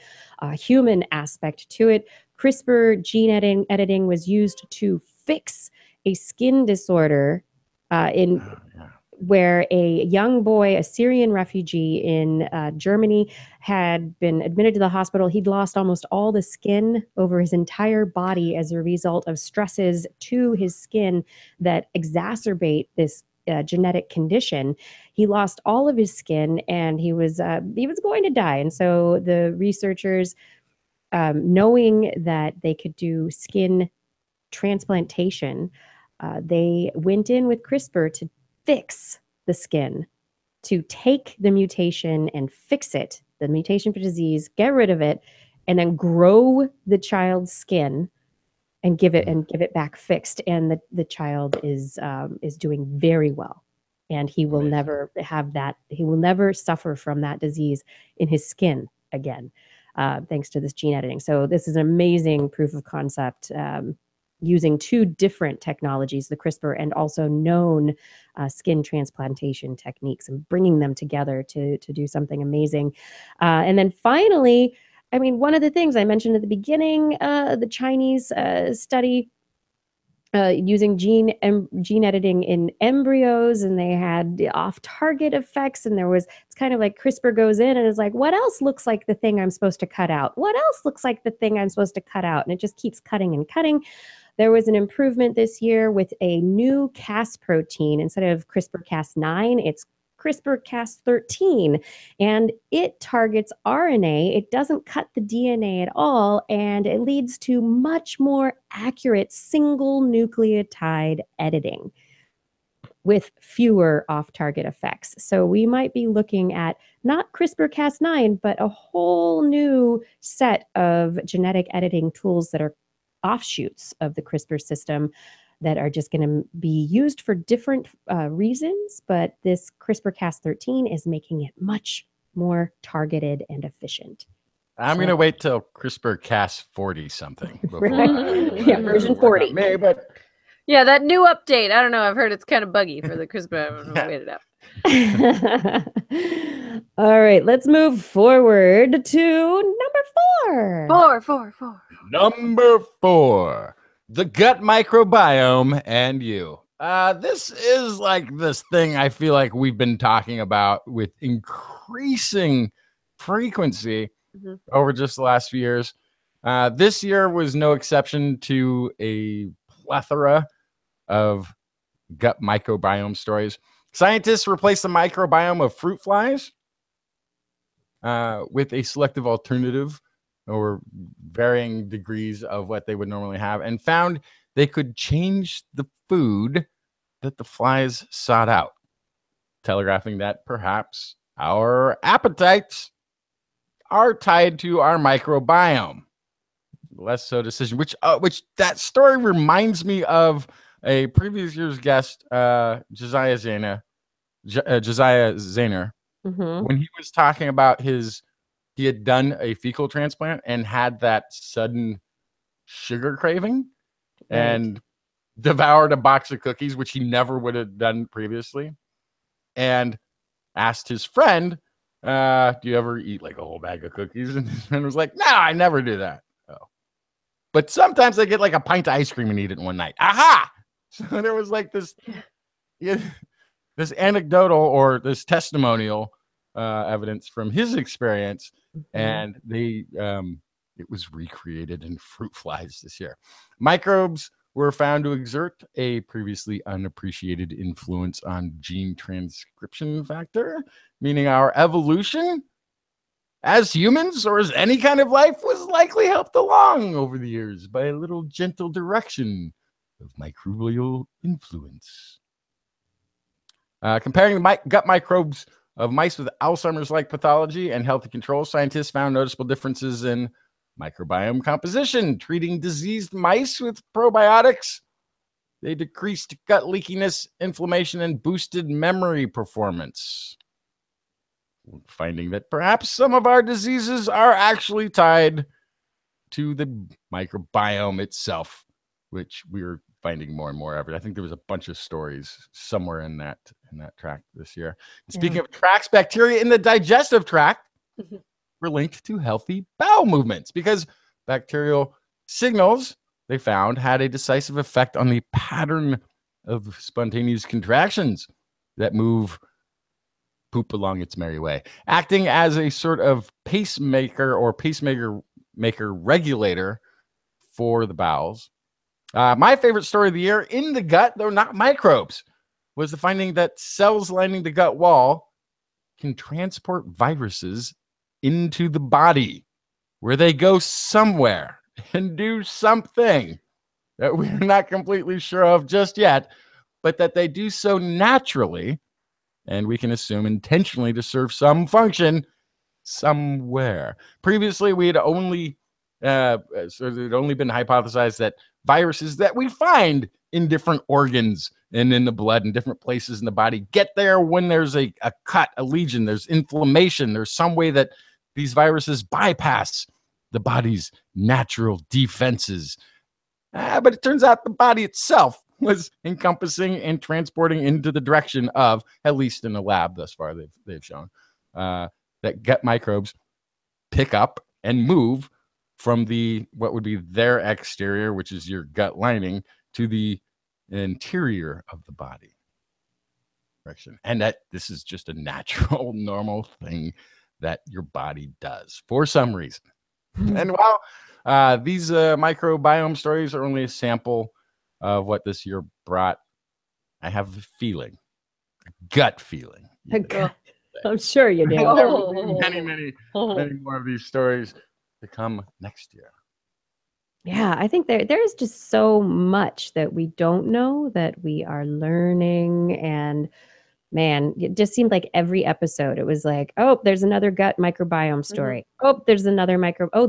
human aspect to it. CRISPR gene editing was used to fix a skin disorder where a young boy, a Syrian refugee in Germany, had been admitted to the hospital. He'd lost almost all the skin over his entire body as a result of stresses to his skin that exacerbate this genetic condition. He lost all of his skin, and he was going to die. And so the researchers, knowing that they could do skin transplantation, they went in with CRISPR to fix the skin, to take the mutation and fix it, the mutation for disease, get rid of it, and then grow the child's skin and give it back fixed. And the child is doing very well, and he will never have that. He will never suffer from that disease in his skin again, thanks to this gene editing. So this is an amazing proof of concept. Using two different technologies, the CRISPR and also known skin transplantation techniques, and bringing them together to do something amazing. And then finally, I mean, one of the things I mentioned at the beginning, the Chinese study using gene editing in embryos, and they had off-target effects, and it's kind of like CRISPR goes in and is like, what else looks like the thing I'm supposed to cut out? What else looks like the thing I'm supposed to cut out? And it just keeps cutting and cutting. There was an improvement this year with a new Cas protein. Instead of CRISPR-Cas9, it's CRISPR-Cas13, and it targets RNA. It doesn't cut the DNA at all, and it leads to much more accurate single nucleotide editing with fewer off-target effects. So we might be looking at not CRISPR-Cas9, but a whole new set of genetic editing tools that are offshoots of the CRISPR system that are just going to be used for different reasons, but this CRISPR-Cas13 is making it much more targeted and efficient. I'm going to wait till CRISPR-Cas40 something before yeah, version 40. Me, but yeah, that new update. I don't know. I've heard it's kind of buggy for the CRISPR. I'm wait it out. All right, let's move forward to number 4. Number 4, the gut microbiome and you. This is like this thing I feel like we've been talking about with increasing frequency over just the last few years. This year was no exception to a plethora of gut microbiome stories. Scientists replaced the microbiome of fruit flies with a selective alternative or varying degrees of what they would normally have, and found they could change the food that the flies sought out, telegraphing that perhaps our appetites are tied to our microbiome. Less so decision, which that story reminds me of a previous year's guest, Josiah Zahner, when he was talking about he had done a fecal transplant and had that sudden sugar craving and devoured a box of cookies, which he never would have done previously, and asked his friend, do you ever eat like a whole bag of cookies? And his friend was like, no, I never do that. Oh, but sometimes I get like a pint of ice cream and eat it in one night. Aha! So there was like this anecdotal or this testimonial evidence from his experience, and it was recreated in fruit flies this year. Microbes were found to exert a previously unappreciated influence on gene transcription factor, meaning our evolution as humans or as any kind of life was likely helped along over the years by a little gentle direction of microbial influence. Comparing the gut microbes of mice with Alzheimer's-like pathology and healthy control, scientists found noticeable differences in microbiome composition. Treating diseased mice with probiotics, they decreased gut leakiness, inflammation, and boosted memory performance. Finding that perhaps some of our diseases are actually tied to the microbiome itself, which we're finding more and more of it. I think there was a bunch of stories somewhere in that tract this year. Speaking of tracts, bacteria in the digestive tract were linked to healthy bowel movements because bacterial signals they found had a decisive effect on the pattern of spontaneous contractions that move poop along its merry way, acting as a sort of pacemaker regulator for the bowels. My favorite story of the year in the gut, though not microbes, was the finding that cells lining the gut wall can transport viruses into the body where they go somewhere and do something that we're not completely sure of just yet, but that they do so naturally, and we can assume intentionally to serve some function somewhere. Previously, we had only been hypothesized that viruses that we find in different organs and in the blood and different places in the body get there when there's a cut, a lesion, there's inflammation, there's some way that these viruses bypass the body's natural defenses. But it turns out the body itself was encompassing and transporting into the direction of, at least in the lab thus far, they've shown, that gut microbes pick up and move from what would be their exterior, which is your gut lining, to the interior of the body. And that this is just a natural, normal thing that your body does for some reason. And while these microbiome stories are only a sample of what this year brought, I have a feeling, a gut feeling. I'm sure you do. There will be many more of these stories to come next year. Yeah, I think there is just so much that we don't know that we are learning. And man, it just seemed like every episode it was like, oh, there's another gut microbiome story. Oh, there's another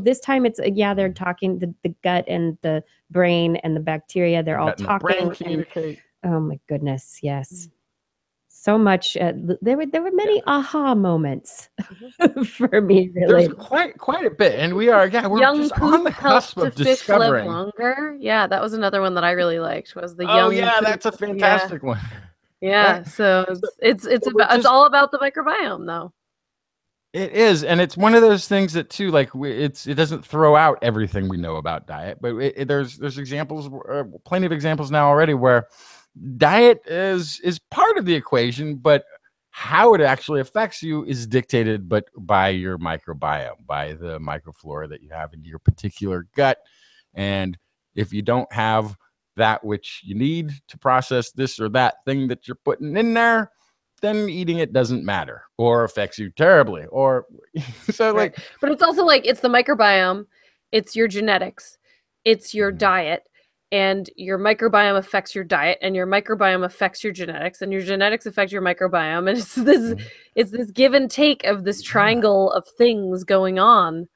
this time it's they're talking the gut and the brain and the bacteria, they're all talking. Oh my goodness, yes. So much. There were many aha moments for me. Really, there's quite a bit, and we're young just on the cusp of discovering. Live longer. Yeah, that was another one that I really liked. Was the young? Oh yeah, that's a fantastic one. Yeah, so it's all about the microbiome, though. It is, and it's one of those things that too, like it doesn't throw out everything we know about diet, but there's examples, plenty of examples now already where diet is part of the equation, but how it actually affects you is dictated by your microbiome, by the microflora that you have in your particular gut. And if you don't have that which you need to process this or that thing that you're putting in there, then eating it doesn't matter or affects you terribly. Or so right. But it's also like it's the microbiome, it's your genetics, it's your diet. And your microbiome affects your diet, and your microbiome affects your genetics, and your genetics affect your microbiome, and it's this give and take of this triangle of things going on.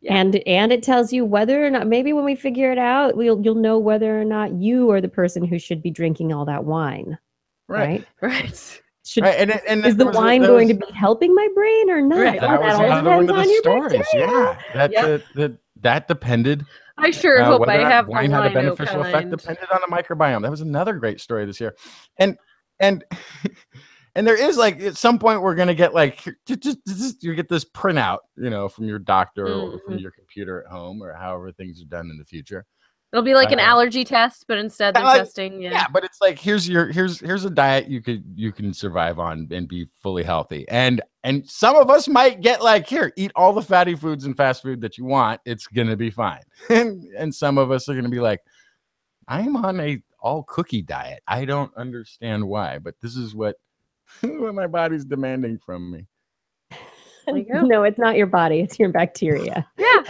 And it tells you whether or not, maybe when we figure it out, you'll know whether or not you are the person who should be drinking all that wine. Right. Is the wine going to be helping my brain or not? Right. That was another one of the stories. Yeah, that depended. I sure hope I have wine had a beneficial effect depended on the microbiome. That was another great story this year. And there is like at some point we're gonna get like you get this printout, from your doctor or from your computer at home or however things are done in the future. It'll be like an allergy test, but instead they're testing. Yeah, but it's like here's a diet you can survive on and be fully healthy. And some of us might get like, here, eat all the fatty foods and fast food that you want. It's gonna be fine. And some of us are gonna be like, I'm on a all cookie diet. I don't understand why, but this is what my body's demanding from me. There you go. No, it's not your body. It's your bacteria. Yeah.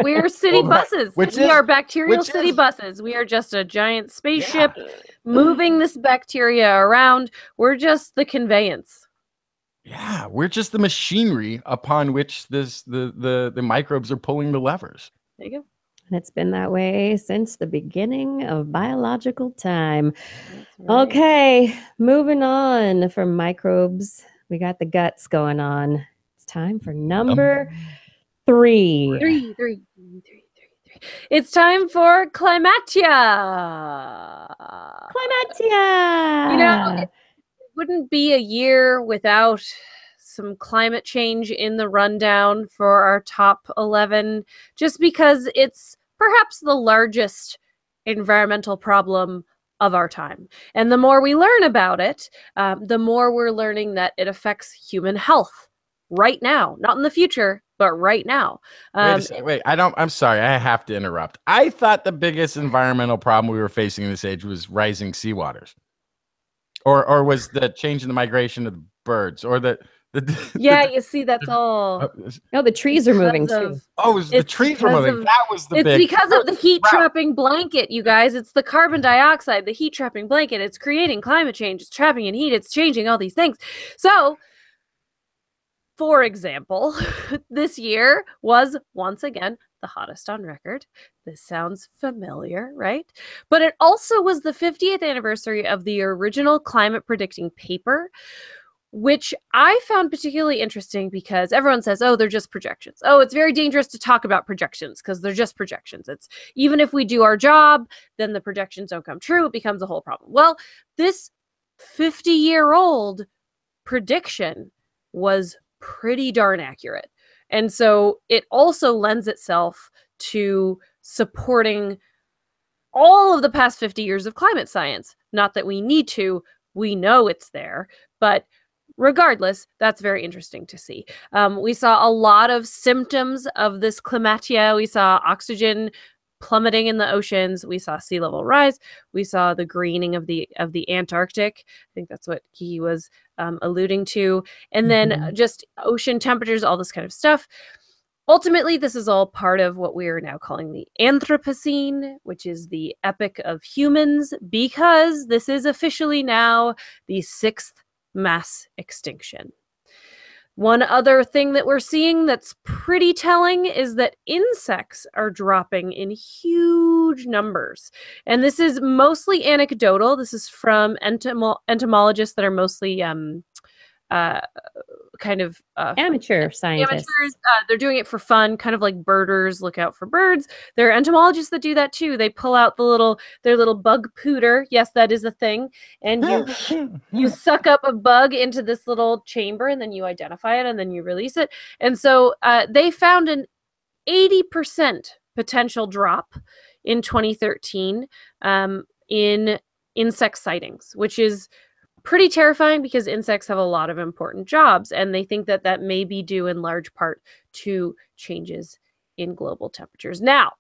We're city Well, right. buses. Which We is- are bacterial which city is- buses. We are just a giant spaceship moving this bacteria around. We're just the conveyance. Yeah, we're just the machinery upon which the microbes are pulling the levers. There you go. And it's been that way since the beginning of biological time. That's right. Okay, moving on from microbes. We got the guts going on. It's time for number 3. Three. It's time for Climatia. Climatia! You know, it wouldn't be a year without some climate change in the rundown for our top 11, just because it's perhaps the largest environmental problem of our time. And the more we learn about it, the more we're learning that it affects human health right now, not in the future, but right now. I'm sorry, I have to interrupt. I thought the biggest environmental problem we were facing in this age was rising seawaters, or was the change in the migration of the birds, or you see, that's all. No, the trees are moving because too. of- Oh, it was the It's trees were because moving. of- That was the It's big. because of the heat trapping blanket, you guys. It's the carbon dioxide, the heat trapping blanket. It's creating climate change. It's trapping in heat. It's changing all these things. So, for example, this year was once again the hottest on record. This sounds familiar, right? But it also was the 50th anniversary of the original climate predicting paper, which I found particularly interesting because everyone says, oh, they're just projections. Oh, it's very dangerous to talk about projections because they're just projections. It's even if we do our job, then the projections don't come true. It becomes a whole problem. Well, this 50-year-old prediction was pretty darn accurate. And so it also lends itself to supporting all of the past 50 years of climate science. Not that we need to, we know it's there, but regardless, that's very interesting to see. We saw a lot of symptoms of this climatia. We saw oxygen plummeting in the oceans. We saw sea level rise. We saw the greening of the Antarctic. I think that's what Kiki was alluding to. And then just ocean temperatures, all this kind of stuff. Ultimately, this is all part of what we are now calling the Anthropocene, which is the epoch of humans, because this is officially now the 6th mass extinction. One other thing that we're seeing that's pretty telling is that insects are dropping in huge numbers. And this is mostly anecdotal. This is from entomologists that are mostly amateur scientists. Amateurs, they're doing it for fun, kind of like birders look out for birds. There are entomologists that do that too. They pull out their little bug pooter. Yes, that is a thing. And you suck up a bug into this little chamber, and then you identify it, and then you release it. And so they found an 80% potential drop in 2013 in insect sightings, which is pretty terrifying because insects have a lot of important jobs, and they think that that may be due in large part to changes in global temperatures. Now,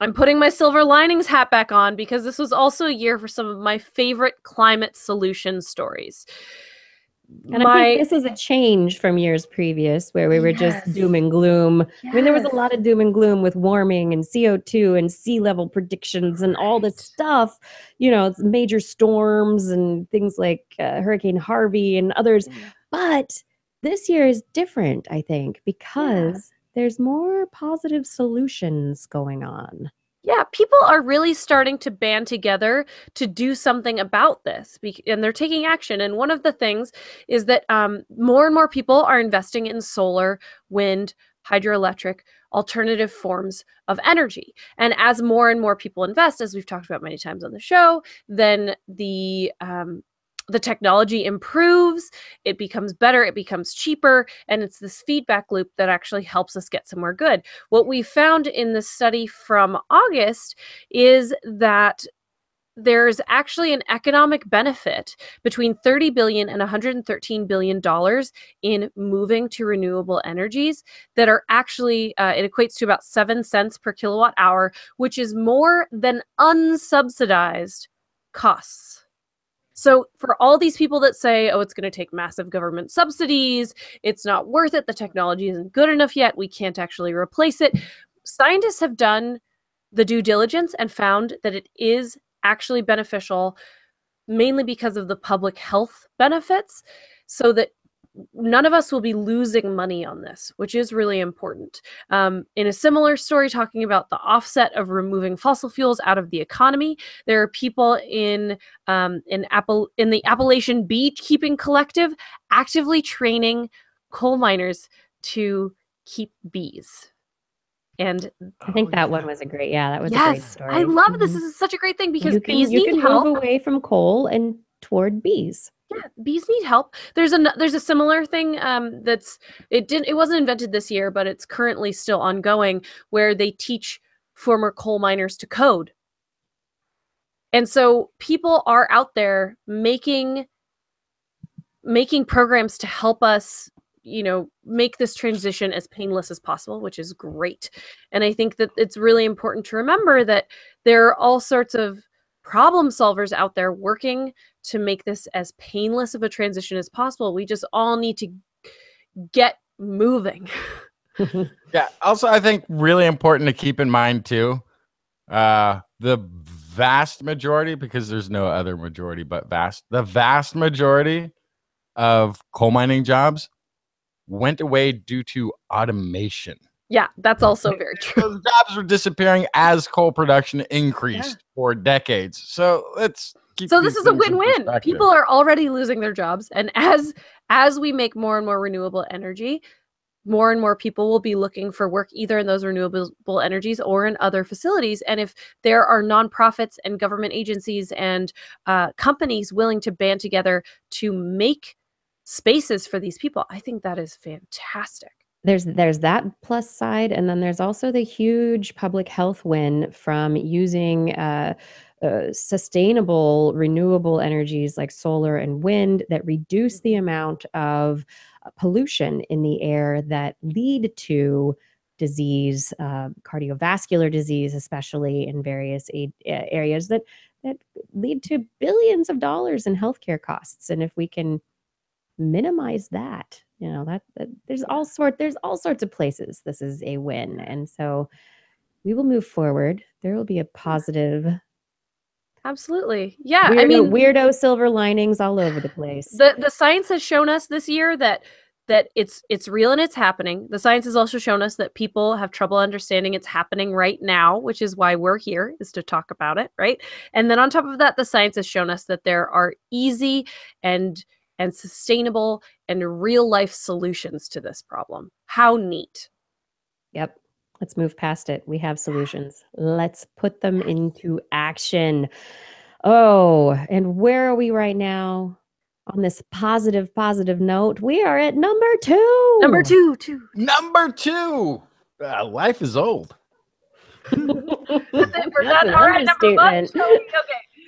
I'm putting my silver linings hat back on because this was also a year for some of my favorite climate solution stories. And I think this is a change from years previous where we were just doom and gloom. I mean, there was a lot of doom and gloom with warming and CO2 and sea level predictions and all this stuff, you know, major storms and things like Hurricane Harvey and others. But this year is different, I think, because there's more positive solutions going on. Yeah, people are really starting to band together to do something about this, and they're taking action. And one of the things is that more and more people are investing in solar, wind, hydroelectric, alternative forms of energy. And as more and more people invest, as we've talked about many times on the show, then the technology improves, it becomes better, it becomes cheaper, and it's this feedback loop that actually helps us get somewhere good. What we found in the study from August is that there's actually an economic benefit between $30 billion and $113 billion in moving to renewable energies that are actually, it equates to about 7 cents per kilowatt hour, which is more than unsubsidized costs. So for all these people that say, oh, it's going to take massive government subsidies, it's not worth it, the technology isn't good enough yet, we can't actually replace it. Scientists have done the due diligence and found that it is actually beneficial, mainly because of the public health benefits, so that none of us will be losing money on this, which is really important. In a similar story talking about the offset of removing fossil fuels out of the economy, there are people in the Appalachian Beekeeping Collective actively training coal miners to keep bees. And I think that one was a great, that was a great story. I love this. This is such a great thing because bees you need can help. move away from coal and toward bees. Yeah, bees need help. There's a similar thing it wasn't invented this year, but it's currently still ongoing, where they teach former coal miners to code. And so people are out there making programs to help us, make this transition as painless as possible, which is great. And I think that it's really important to remember that there are all sorts of problem solvers out there working to make this as painless of a transition as possible. We just all need to get moving. Yeah. Also, I think really important to keep in mind too, the vast majority, because there's no other majority but the vast majority of coal mining jobs went away due to automation. Yeah, that's also very true. Those jobs were disappearing as coal production increased for decades. So let's keep this is a win-win. People are already losing their jobs, and as we make more and more renewable energy, more and more people will be looking for work either in those renewable energies or in other facilities. And if there are nonprofits and government agencies and companies willing to band together to make spaces for these people, I think that is fantastic. There's that plus side, and then there's also the huge public health win from using sustainable renewable energies like solar and wind that reduce the amount of pollution in the air that lead to disease, cardiovascular disease, especially in various areas that lead to billions of dollars in healthcare costs. And if we can minimize that, that there's all sorts of places this is a win. And so we will move forward. There will be a positive. Absolutely. Yeah. Weirdo silver linings all over the place. The science has shown us this year that it's real and it's happening. The science has also shown us that people have trouble understanding it's happening right now, which is why we're here, is to talk about it, right? And then on top of that, the science has shown us that there are easy and sustainable and real life solutions to this problem. How neat. Yep. Let's move past it. We have solutions. Let's put them into action. Oh, and where are we right now on this positive note? We are at number 2. Number two. Number 2. Life is old. We're done. All right, number 1.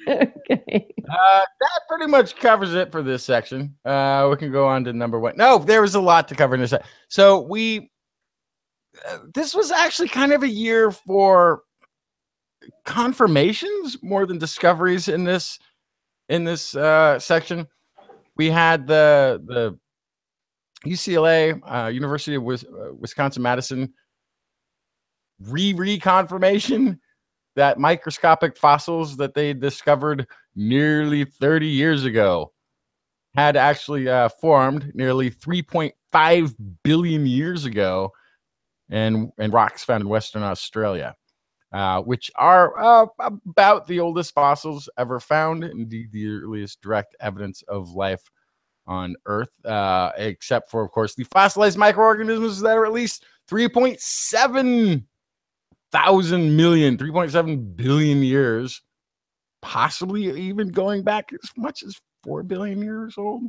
Okay. That pretty much covers it for this section. We can go on to number 1. No, there was a lot to cover in this. So this was actually kind of a year for confirmations more than discoveries in this section. We had the UCLA, University of Wisconsin-Madison reconfirmation that microscopic fossils that they discovered nearly 30 years ago had actually formed nearly 3.5 billion years ago and rocks found in Western Australia, which are about the oldest fossils ever found, indeed the earliest direct evidence of life on Earth, except for, of course, the fossilized microorganisms that are at least 3.7 billion years, possibly even going back as much as 4 billion years old.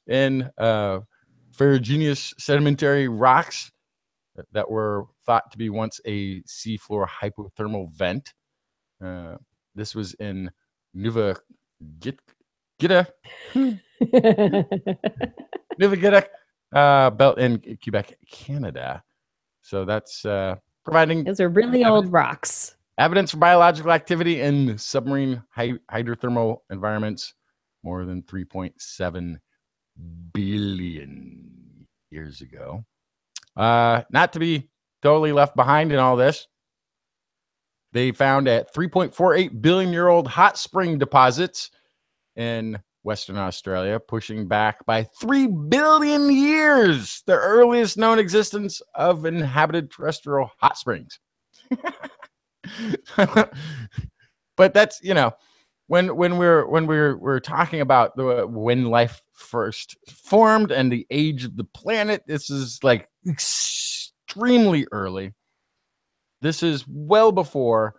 And ferruginous sedimentary rocks that were thought to be once a seafloor hypothermal vent. This was in Nueva Gita belt in Quebec, Canada. So that's providing those are really old rocks. Evidence for biological activity in submarine hydrothermal environments. more than 3.7 billion years ago. Not to be totally left behind in all this, they found at 3.48 billion year old hot spring deposits in Western Australia, pushing back by 3 billion years the earliest known existence of inhabited terrestrial hot springs. But that's, you know, when we're talking about when life first formed and the age of the planet, this is like extremely early. This is well before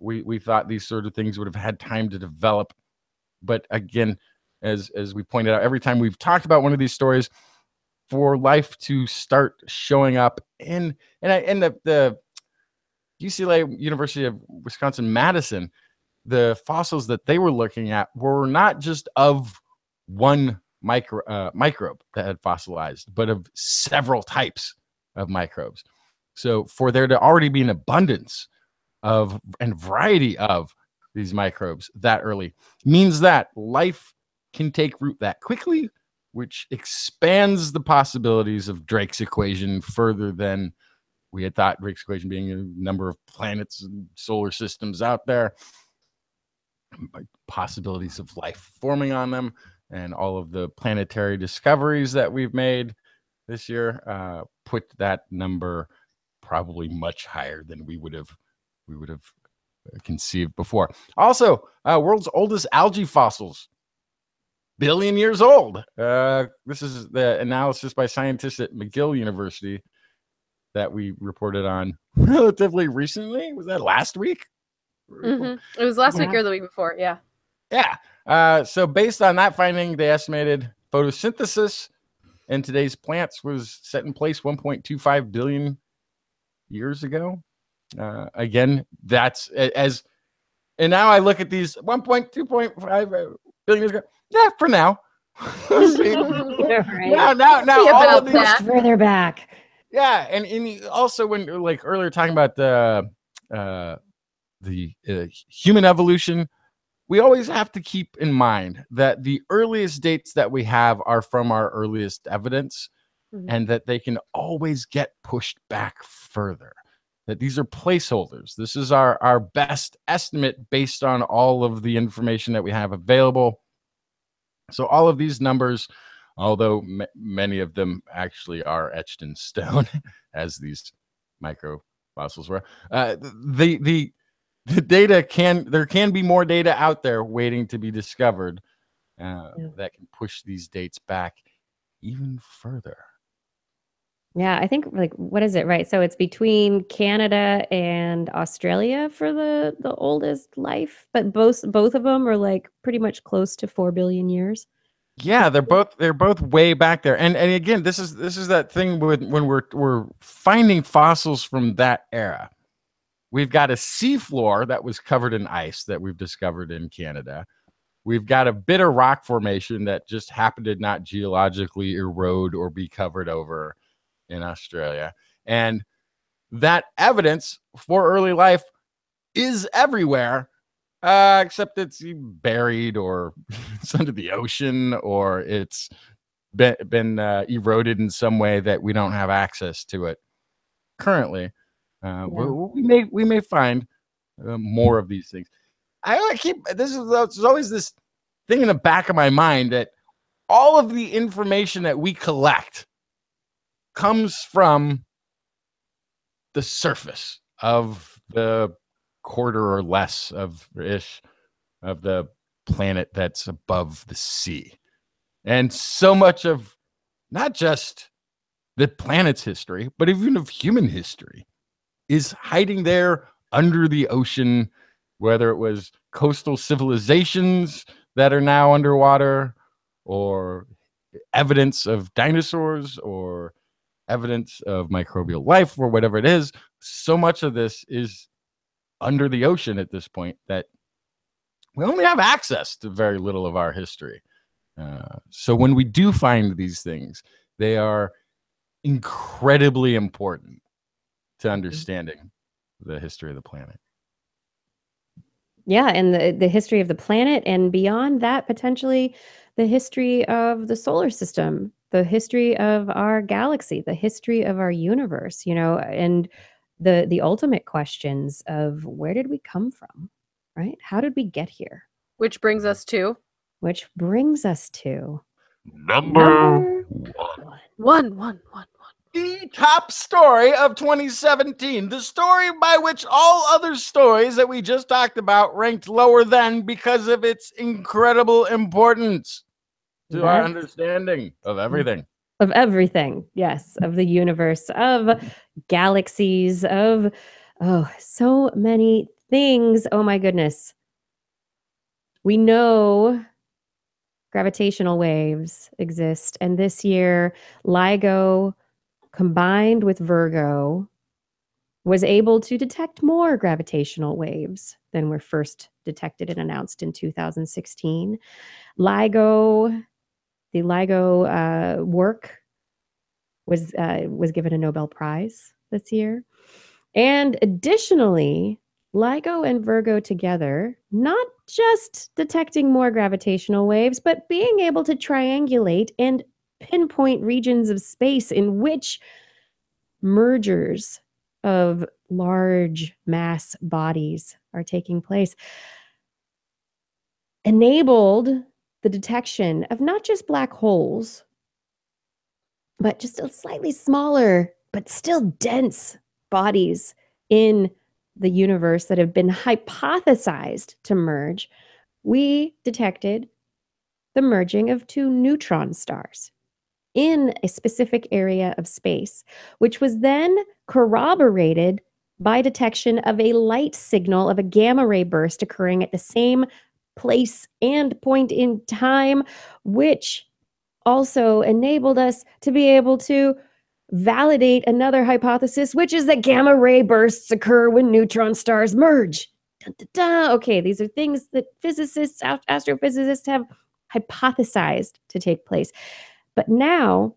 we thought these sort of things would have had time to develop. But again, as we pointed out, every time we've talked about one of these stories, for life to start showing up in the UCLA, University of Wisconsin-Madison, the fossils that they were looking at were not just of one microbe that had fossilized, but of several types of microbes. So for there to already be an abundance of and variety of these microbes that early means that life can take root that quickly, which expands the possibilities of Drake's equation further than we had thought. Drake's equation being a number of planets and solar systems out there, possibilities of life forming on them, and all of the planetary discoveries that we've made this year put that number probably much higher than we would have conceived before. Also, world's oldest algae fossils, billion years old. This is the analysis by scientists at McGill University that we reported on relatively recently. Was that last week? It was last week or the week before. Yeah. So based on that finding, they estimated photosynthesis in today's plants was set in place 1.25 billion years ago. Again, that's and now I look at these 2.5 billion years ago. Yeah, for now. Right. Now all of these further back. Yeah, and also when like earlier talking about the human evolution, we always have to keep in mind that the earliest dates that we have are from our earliest evidence, and that they can always get pushed back further. That these are placeholders. This is our best estimate based on all of the information that we have available. So all of these numbers, although many of them actually are etched in stone, as these microfossils were, the data there can be more data out there waiting to be discovered that can push these dates back even further. Yeah, I think like what is it, right? So it's between Canada and Australia for the oldest life, but both of them are like pretty much close to 4 billion years. Yeah, they're both way back there. And again, this is that thing when we're finding fossils from that era. We've got a seafloor that was covered in ice that we've discovered in Canada. We've got a bit of rock formation that just happened to not geologically erode or be covered over in Australia. And that evidence for early life is everywhere, except it's buried or it's under the ocean, or it's been eroded in some way that we don't have access to it currently. We may find more of these things. There's always this thing in the back of my mind that all of the information that we collect comes from the surface of the quarter or less of the planet that's above the sea. And so much of not just the planet's history, but even of human history is hiding there under the ocean, whether it was coastal civilizations that are now underwater, or evidence of dinosaurs, or evidence of microbial life, or whatever it is. So much of this is under the ocean at this point that we only have access to very little of our history. So when we do find these things, they are incredibly important to understanding the history of the planet. Yeah, and the history of the planet, and beyond that, potentially the history of the solar system, the history of our galaxy, the history of our universe, and the ultimate questions of where did we come from, right? How did we get here? Which brings us to Which brings us to Number one. the top story of 2017, the story by which all other stories that we just talked about ranked lower than because of its incredible importance to our understanding of everything. Of everything, yes, of the universe, of galaxies, of so many things. Oh my goodness. We know gravitational waves exist, and this year LIGO combined with VIRGO was able to detect more gravitational waves than were first detected and announced in 2016. The LIGO work was given a Nobel Prize this year. And additionally, LIGO and VIRGO together, not just detecting more gravitational waves, but being able to triangulate and pinpoint regions of space in which mergers of large mass bodies are taking place, enabled the detection of not just black holes, but just a slightly smaller, but still dense bodies in the universe that have been hypothesized to merge. We detected the merging of two neutron stars in a specific area of space, which was then corroborated by detection of a light signal of a gamma ray burst occurring at the same place and point in time, which also enabled us to be able to validate another hypothesis, which is that gamma ray bursts occur when neutron stars merge. Dun, dun, dun. Okay, these are things that physicists, astrophysicists have hypothesized to take place. But now,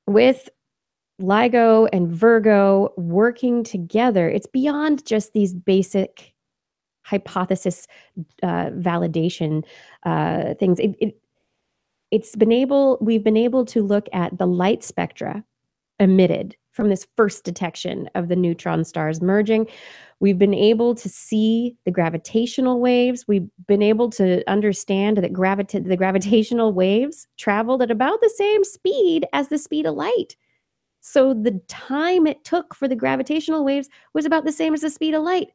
with LIGO and VIRGO working together, it's beyond just these basic hypothesis validation things. We've been able to look at the light spectra emitted from this first detection of the neutron stars merging. We've been able to see the gravitational waves. We've been able to understand that the gravitational waves traveled at about the same speed as the speed of light. So the time it took for the gravitational waves was about the same as the speed of light,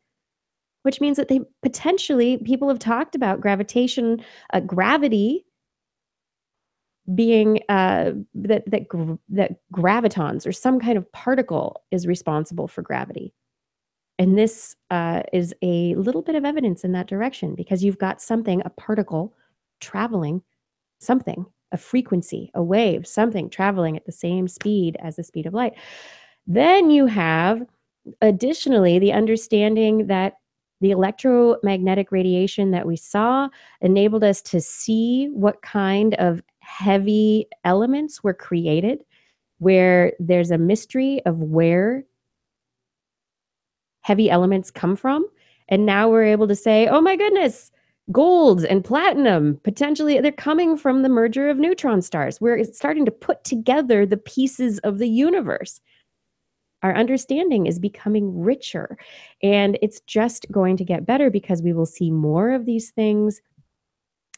which means that people have talked about gravity being that gravitons or some kind of particle is responsible for gravity. And this is a little bit of evidence in that direction, because you've got a particle traveling, a frequency, a wave, something traveling at the same speed as the speed of light. Then you have, additionally, the understanding that the electromagnetic radiation that we saw enabled us to see what kind of heavy elements were created, where there's a mystery of where heavy elements come from. And now we're able to say, oh my goodness, gold and platinum, potentially they're coming from the merger of neutron stars. We're starting to put together the pieces of the universe. Our understanding is becoming richer, and it's just going to get better because we will see more of these things,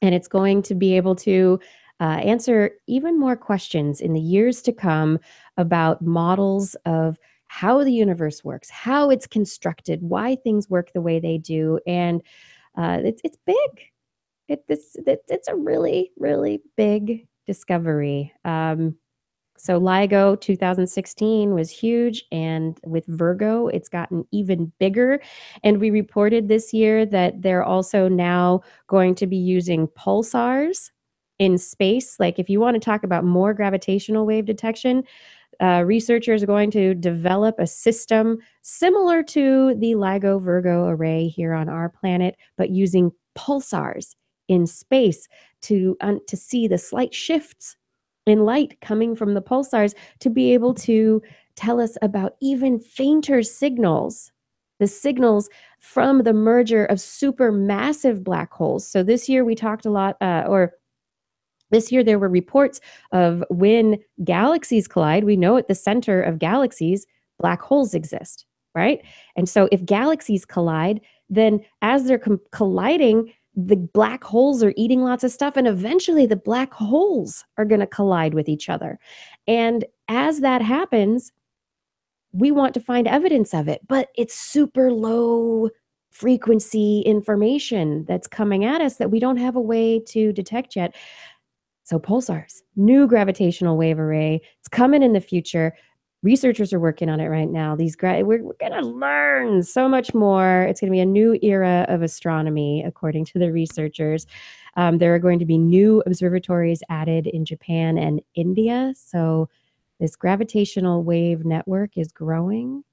and it's going to be able to answer even more questions in the years to come about models of how the universe works, how it's constructed, why things work the way they do. And it's big. It's a really, really big discovery. So LIGO 2016 was huge, and with VIRGO, it's gotten even bigger. And we reported this year that they're also now going to be using pulsars in space. Like, if you want to talk about more gravitational wave detection, researchers are going to develop a system similar to the LIGO VIRGO array here on our planet, but using pulsars in space to see the slight shifts in light coming from the pulsars, to be able to tell us about even fainter signals the signals from the merger of supermassive black holes. So this year we talked a lot, this year there were reports of when galaxies collide. We know at the center of galaxies, black holes exist, right? And so if galaxies collide, then as they're colliding, the black holes are eating lots of stuff, and eventually the black holes are going to collide with each other. And as that happens, we want to find evidence of it, but it's super low frequency information that's coming at us that we don't have a way to detect yet. So pulsars, new gravitational wave array, it's coming in the future. Researchers are working on it right now. We're going to learn so much more. It's going to be a new era of astronomy, according to the researchers. There are going to be new observatories added in Japan and India. So this gravitational wave network is growing.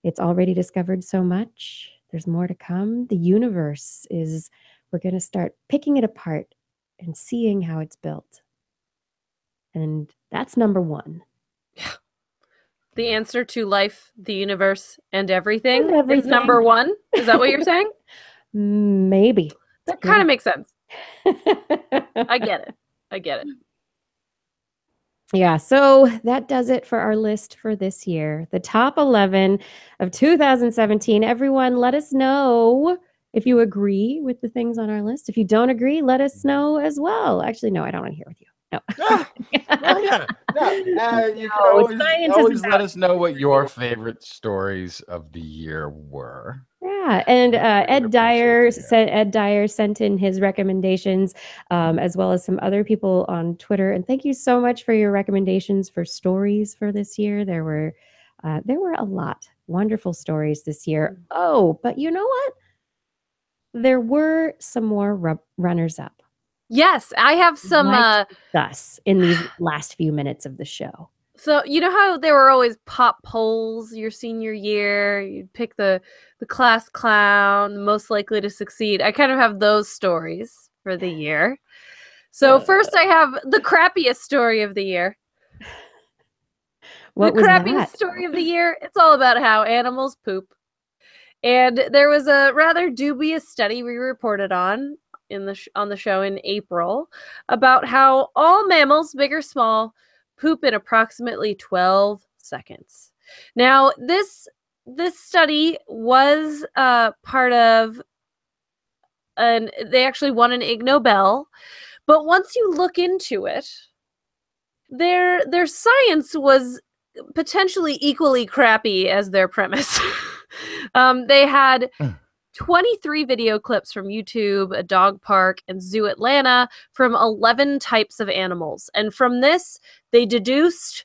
It's already discovered so much. There's more to come. The universe we're going to start picking it apart and seeing how it's built. And that's number one. The answer to life, the universe, and everything, And everything. is number one. Is that what you're saying? Maybe. That kind of makes sense. I get it. Yeah, so that does it for our list for this year. The top 11 of 2017. Everyone, let us know if you agree with the things on our list. If you don't agree, let us know as well. Actually, no, I don't want to hear with you. No. You can always let us know what your favorite stories of the year were. Yeah, and Ed Dyer sent in his recommendations, as well as some other people on Twitter. And thank you so much for your recommendations for stories for this year. There were a lot wonderful stories this year. Oh, but you know what? There were some more runners up. Yes, I have some thus in these last few minutes of the show. So you know how there were always pop polls your senior year? You'd pick the class clown, most likely to succeed. I kind of have those stories for the year. So first I have the crappiest story of the year. What was crappiest story of the year? It's all about how animals poop. And there was a rather dubious study we reported on the show in April about how all mammals, big or small, poop in approximately 12 seconds. Now, this study was part of they actually won an Ig Nobel, but once you look into it, their science was potentially equally crappy as their premise. They had 23 video clips from YouTube, a dog park, and Zoo Atlanta from 11 types of animals. And from this, they deduced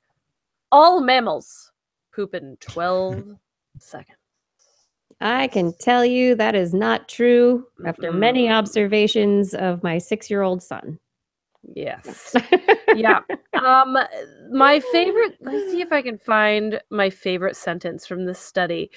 all mammals poop in 12 seconds. I can tell you that is not true after many observations of my 6-year-old son. Yes. Yeah. My favorite, let's see if I can find my favorite sentence from this study.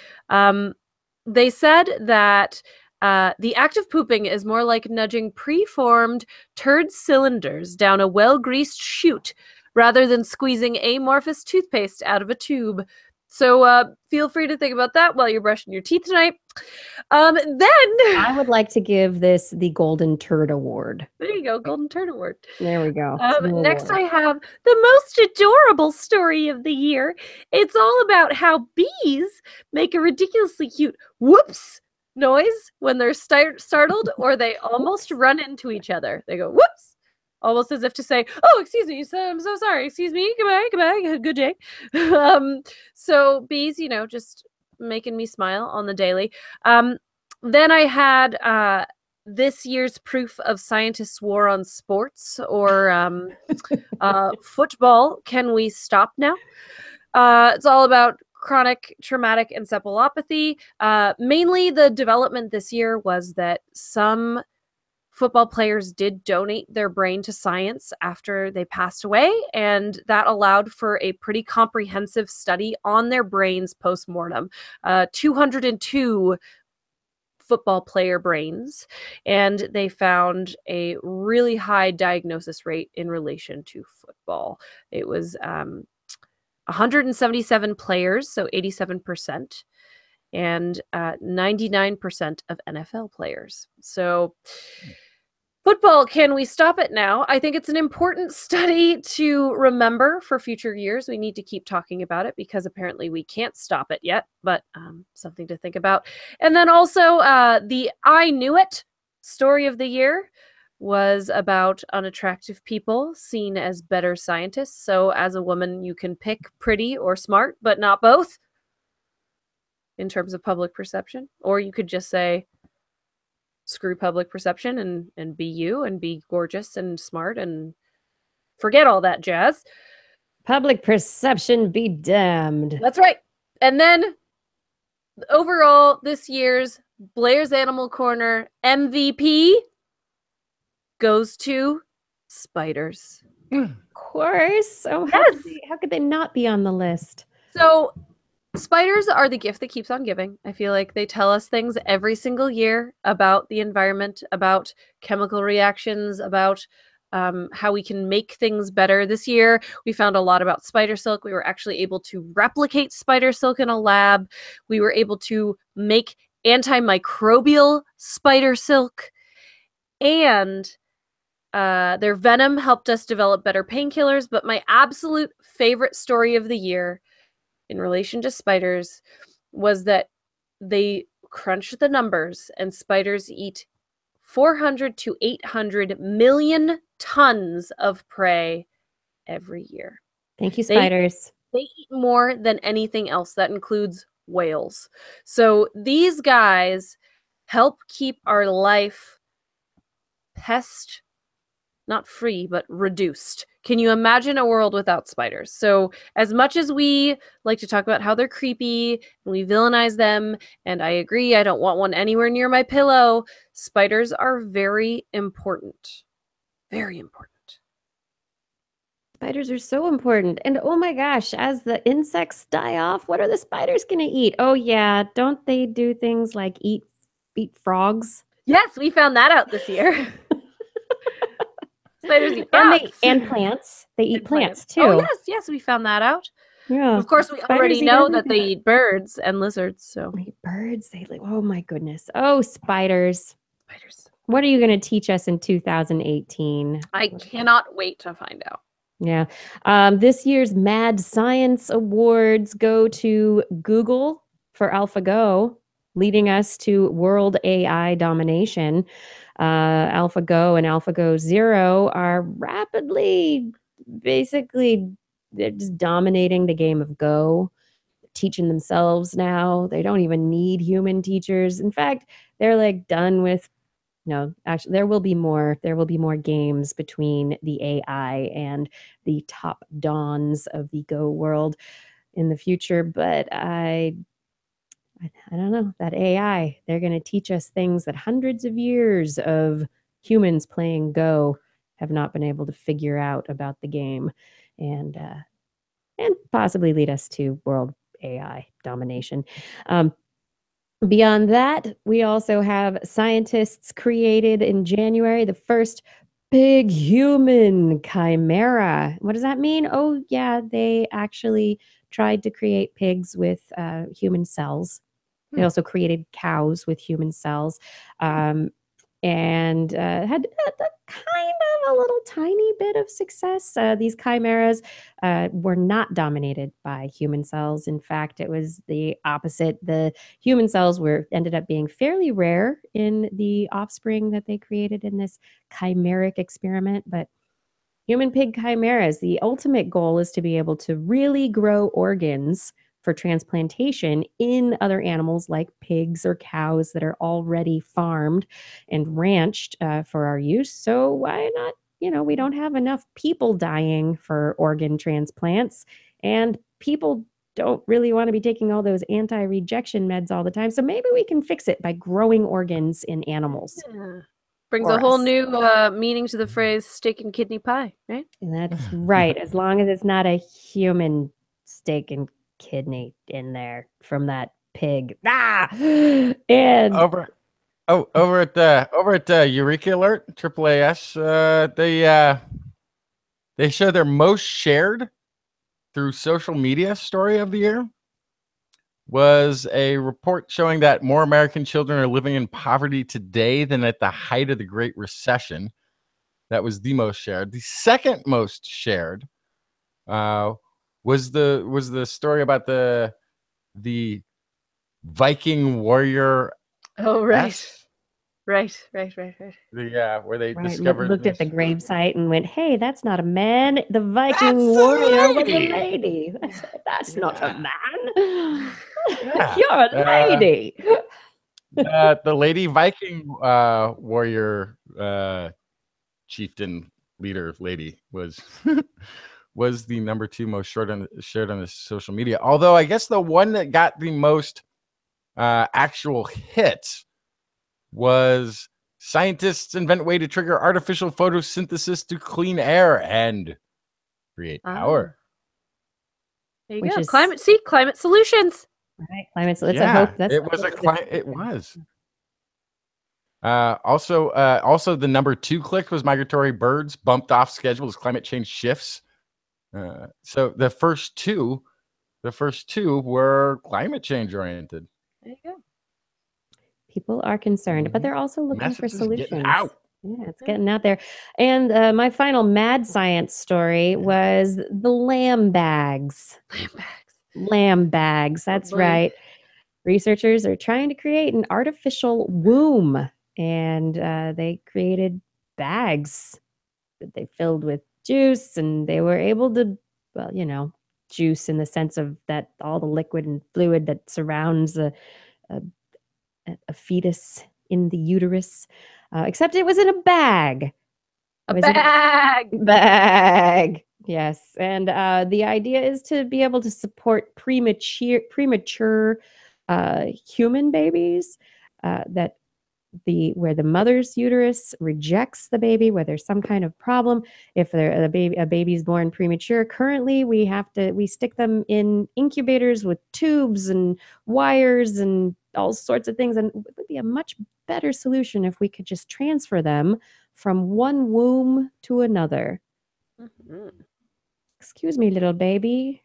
They said that the act of pooping is more like nudging preformed turd cylinders down a well-greased chute rather than squeezing amorphous toothpaste out of a tube. So feel free to think about that while you're brushing your teeth tonight. Then I would like to give this the Golden Turd Award. There you go, Golden Turd Award. There we go. Next I have the most adorable story of the year. It's all about how bees make a ridiculously cute whoops noise when they're startled or they almost run into each other. They go whoops, almost as if to say, oh, excuse me, I'm so sorry, excuse me, goodbye, good day. So bees, just making me smile on the daily. Then I had this year's proof of scientists' war on sports, or football. Can we stop now? It's all about chronic traumatic encephalopathy. Mainly the development this year was that some football players did donate their brain to science after they passed away, and that allowed for a pretty comprehensive study on their brains post-mortem. 202 football player brains, and they found a really high diagnosis rate in relation to football. It was 177 players, so 87%. and 99% of NFL players. So football, can we stop it now? I think it's an important study to remember for future years. We need to keep talking about it because apparently we can't stop it yet, but something to think about. And then also the I Knew It story of the year was about unattractive people seen as better scientists. So as a woman, you can pick pretty or smart, but not both in terms of public perception. Or you could just say, screw public perception and be you and be gorgeous and smart and forget all that jazz. Public perception be damned. That's right. And then overall, this year's Blair's Animal Corner MVP goes to spiders. Of course. Oh, Yes. How could they not be on the list? So spiders are the gift that keeps on giving. I feel like they tell us things every single year about the environment, about chemical reactions, about how we can make things better. This year, we found a lot about spider silk. We were actually able to replicate spider silk in a lab. We were able to make antimicrobial spider silk. And their venom helped us develop better painkillers. But my absolute favorite story of the year in relation to spiders was that they crunched the numbers and spiders eat 400 to 800 million tons of prey every year. Thank you, spiders. They eat more than anything else. That includes whales. So these guys help keep our life pest, not free, but reduced. Can you imagine a world without spiders? So as much as we like to talk about how they're creepy and we villainize them, and I agree, I don't want one anywhere near my pillow, spiders are very important. Very important. Spiders are so important. And oh my gosh, as the insects die off, what are the spiders going to eat? Oh yeah, don't they do things like eat frogs? Yes, we found that out this year. Spiders eat frogs. And plants. They eat plants too. Oh yes, we found that out. Yeah. Of course, we already know that they eat birds and lizards. So they eat birds. Oh my goodness. Oh, spiders. Spiders. What are you going to teach us in 2018? I cannot wait to find out. Yeah. This year's Mad Science Awards go to Google for AlphaGo, leading us to world AI domination. AlphaGo and AlphaGo Zero are rapidly, basically, they're just dominating the game of Go, teaching themselves now. They don't even need human teachers. In fact, they're like done with. No, actually, there will be more games between the AI and the top dons of the Go world in the future. But I don't know, that AI, they're going to teach us things that hundreds of years of humans playing Go have not been able to figure out about the game, and possibly lead us to world AI domination. Beyond that, we also have scientists created in January the first big human chimera. What does that mean? Oh, yeah, they actually tried to create pigs with human cells. They also created cows with human cells, and had kind of a little tiny bit of success. These chimeras were not dominated by human cells. In fact, it was the opposite. The human cells ended up being fairly rare in the offspring that they created in this chimeric experiment. But human pig chimeras, the ultimate goal is to be able to really grow organs for transplantation in other animals like pigs or cows that are already farmed and ranched for our use. So why not? We don't have enough people dying for organ transplants, and people don't really want to be taking all those anti-rejection meds all the time. So maybe we can fix it by growing organs in animals. Yeah. Brings a whole new meaning to the phrase steak and kidney pie, right? That's right. As long as it's not a human steak and kidney in there from that pig. And over at Eureka Alert AAAS, they show their most shared through social media story of the year. was a report showing that more American children are living in poverty today than at the height of the Great Recession. That was the most shared. The second most shared was the story about the Viking warrior. Oh, right. S? Right. Yeah, where they Right. discovered Looked at the this. gravesite and went, "Hey, that's not a man. The Viking That's a warrior was a lady." lady. That's not a Yeah. man. Yeah. You're a lady." The lady Viking warrior chieftain leader lady was was the number 2 most shared on the social media. Although I guess the one that got the most actual hits was scientists invent way to trigger artificial photosynthesis to clean air and create power. There you Which go. is- Climate solutions. Right. Climate. So let's Yeah, hope that's it was it was. Also, the number 2 click was migratory birds bumped off schedule as climate change shifts. So the first two were climate change oriented. There you go. people are concerned, but they're also looking for Message is getting solutions. out. Yeah, it's getting out there. And my final mad science story was the lamb bags. Lamb bags. That's boy. right. Researchers are trying to create an artificial womb, and they created bags that they filled with juice, and they were able to, well, juice in the sense of that all the liquid and fluid that surrounds a fetus in the uterus, except it was in a bag. A bag. Bag. Yes. And the idea is to be able to support premature human babies where the mother's uterus rejects the baby, where there's some kind of problem. If a baby's born premature, currently we stick them in incubators with tubes and wires and all sorts of things. And it would be a much better solution if we could just transfer them from one womb to another. Mm-hmm. Excuse me, little baby.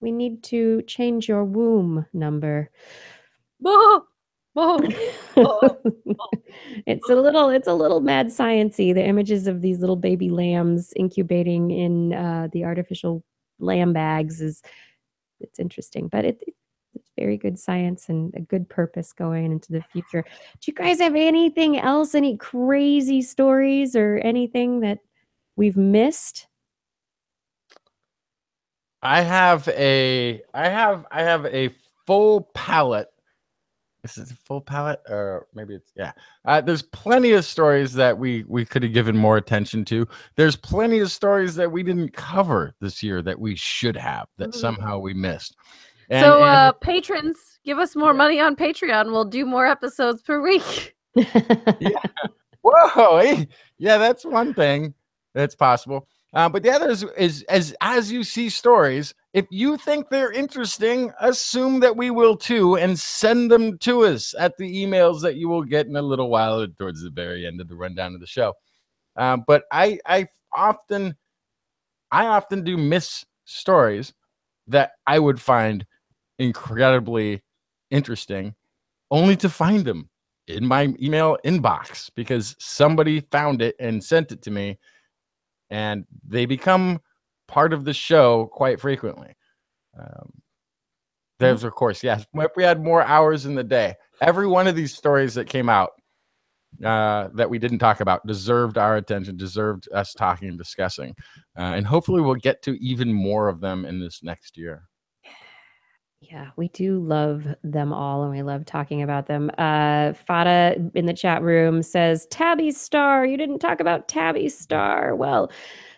We need to change your womb number. Whoa. It's a little mad sciencey. The images of these little baby lambs incubating in the artificial lamb bags it's interesting, but it's very good science and a good purpose going into the future. Do you guys have anything else? Any crazy stories or anything that we've missed? I have a full palette. Is it a full palette, or maybe it's there's plenty of stories that we could have given more attention to. There's plenty of stories that we didn't cover this year that we should have, that somehow we missed. And patrons, give us more money on Patreon. We'll do more episodes per week. Yeah. Whoa. Yeah, that's one thing that's possible. But the other is as you see stories, if you think they're interesting, assume that we will too, and send them to us at the emails that you will get in a little while towards the very end of the rundown of the show. But I often do miss stories that I would find incredibly interesting, only to find them in my email inbox because somebody found it and sent it to me. And they become part of the show quite frequently. There's, of course, yes, if we had more hours in the day, every one of these stories that came out that we didn't talk about deserved our attention, deserved us talking and discussing. And hopefully we'll get to even more of them in this next year. Yeah, we do love them all, and we love talking about them. Fada in the chat room says, Tabby Star, you didn't talk about Tabby Star. Well,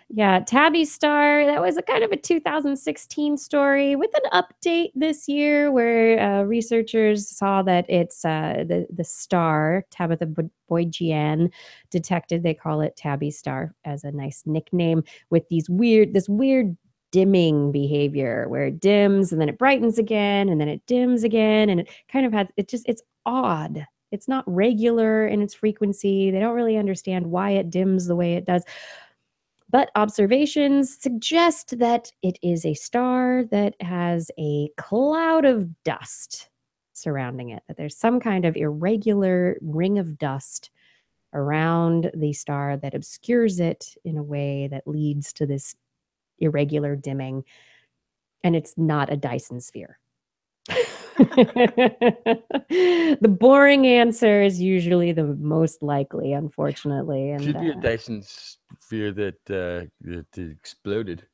yeah, Tabby Star, that was a kind of a 2016 story with an update this year where researchers saw that it's the star, Tabitha Boydjian, detected, they call it Tabby Star as a nice nickname, with this weird dimming behavior where it dims and then it brightens again and then it dims again, and it kind of it's odd. It's not regular in its frequency. They don't really understand why it dims the way it does. But observations suggest that it is a star that has a cloud of dust surrounding it, that there's some kind of irregular ring of dust around the star that obscures it in a way that leads to this irregular dimming. And it's not a Dyson sphere. The boring answer is usually the most likely, unfortunately. And Could be a Dyson sphere that exploded.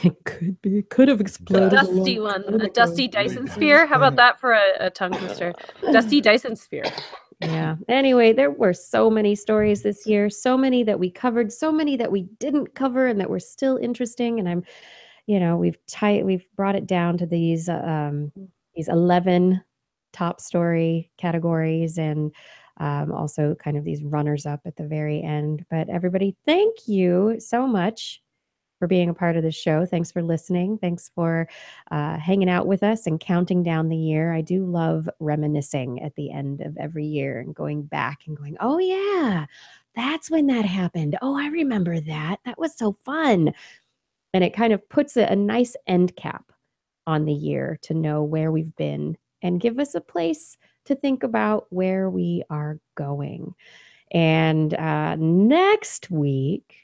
it could be. It could have exploded. a Dusty long one, time a ago. dusty Dyson sphere. How about that for a tongue twister? Dusty Dyson sphere. Yeah. Anyway, there were so many stories this year, so many that we covered, so many that we didn't cover and that were still interesting. And we've brought it down to these 11 top story categories and also kind of these runners up at the very end. But everybody, thank you so much for being a part of the show. Thanks for listening. Thanks for hanging out with us and counting down the year. I do love reminiscing at the end of every year and going back and going, oh yeah, that's when that happened. Oh, I remember that. That was so fun. And it kind of puts a nice end cap on the year to know where we've been and give us a place to think about where we are going. And next week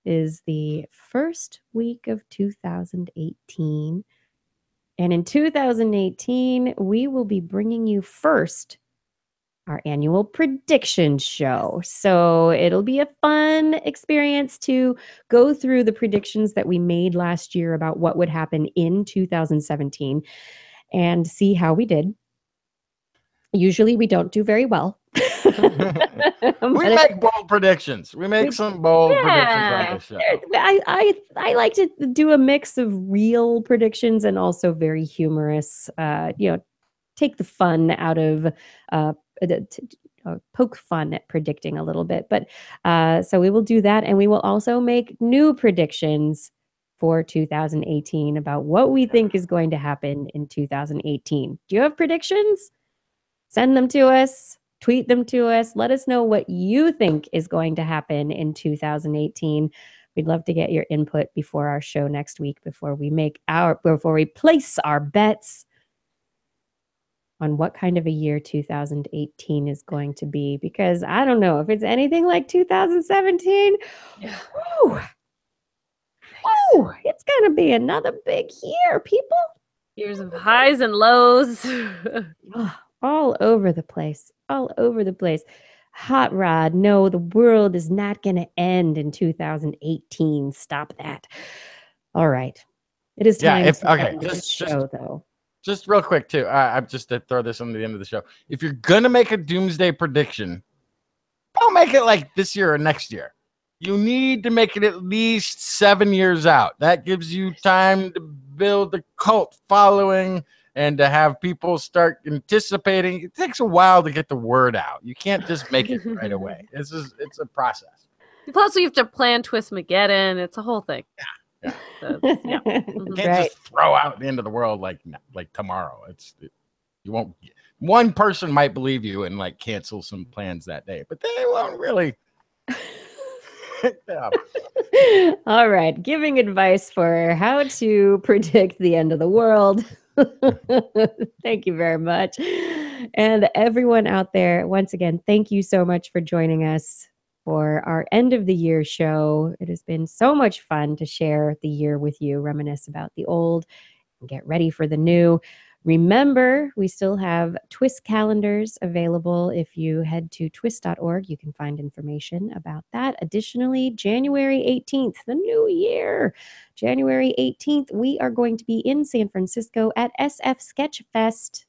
is the first week of 2018. And in 2018, we will be bringing you first our annual prediction show. So it'll be a fun experience to go through the predictions that we made last year about what would happen in 2017 and see how we did. Usually we don't do very well. We make bold predictions. We make some bold predictions on this show. I like to do a mix of real predictions and also very humorous, take the fun out of poke fun at predicting a little bit. But so we will do that. And we will also make new predictions for 2018 about what we think is going to happen in 2018. Do you have predictions? Send them to us. Tweet them to us. Let us know what you think is going to happen in 2018. We'd love to get your input before our show next week, before we place our bets on what kind of a year 2018 is going to be, because I don't know if it's anything like 2017. Yeah. Woo, it's going to be another big year, people. Years of highs and lows. All over the place. All over the place. Hot Rod, no, the world is not going to end in 2018. Stop that. All right. It is time to end this show, though. Just real quick, too. I'm just to throw this on the end of the show. If you're going to make a doomsday prediction, don't make it like this year or next year. You need to make it at least 7 years out. That gives you time to build a cult following and to have people start anticipating. It takes a while to get the word out. You can't just make it right away. It's a process. Plus, you have to plan Twistmageddon. It's a whole thing. Yeah. So, yeah. You can't just throw out the end of the world like tomorrow. You won't. One person might believe you and like cancel some plans that day, but they won't really. Yeah. All right. Giving advice for how to predict the end of the world. Thank you very much. And everyone out there, once again, thank you so much for joining us for our end of the year show. It has been so much fun to share the year with you, reminisce about the old, and get ready for the new. Remember, we still have TWIS calendars available. If you head to twis.org, you can find information about that. Additionally, January 18th, the new year, January 18th, we are going to be in San Francisco at SF Sketch Fest,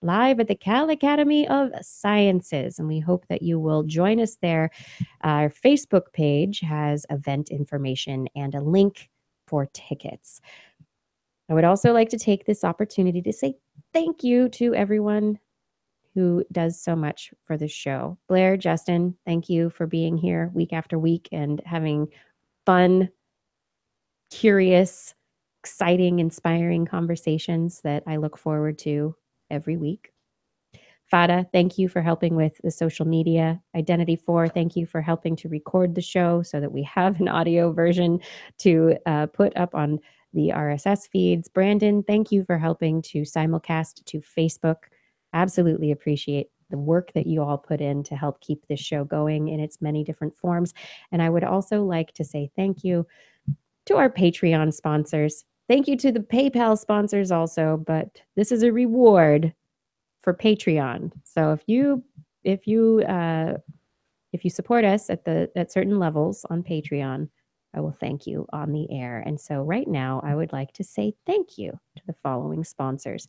live at the Cal Academy of Sciences. And we hope that you will join us there. Our Facebook page has event information and a link for tickets. I would also like to take this opportunity to say thank you to everyone who does so much for the show. Blair, Justin, thank you for being here week after week and having fun, curious, exciting, inspiring conversations that I look forward to every week. Fada, thank you for helping with the social media. Identity 4, thank you for helping to record the show so that we have an audio version to put up on the RSS feeds. Brandon, thank you for helping to simulcast to Facebook. Absolutely appreciate the work that you all put in to help keep this show going in its many different forms. And I would also like to say thank you to our Patreon sponsors. Thank you to the PayPal sponsors also, but this is a reward for Patreon. So if you support us at certain levels on Patreon, I will thank you on the air. And so right now I would like to say thank you to the following sponsors.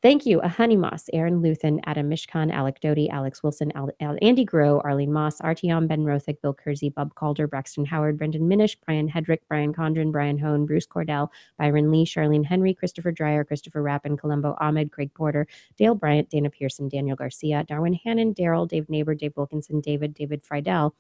Thank you, Honey Moss, Aaron Luthen, Adam Mishkan, Alec Doty, Alex Wilson, Andy Groh, Arlene Moss, Artyom Ben Rothik, Bill Kersey, Bob Calder, Braxton Howard, Brendan Minish, Brian Hedrick, Brian Condren, Brian Hone, Bruce Cordell, Byron Lee, Charlene Henry, Christopher Dreyer, Christopher Rappin, Colombo Ahmed, Craig Porter, Dale Bryant, Dana Pearson, Daniel Garcia, Darwin Hannon, Daryl, Dave Neighbor, Dave Wilkinson, David Friedel,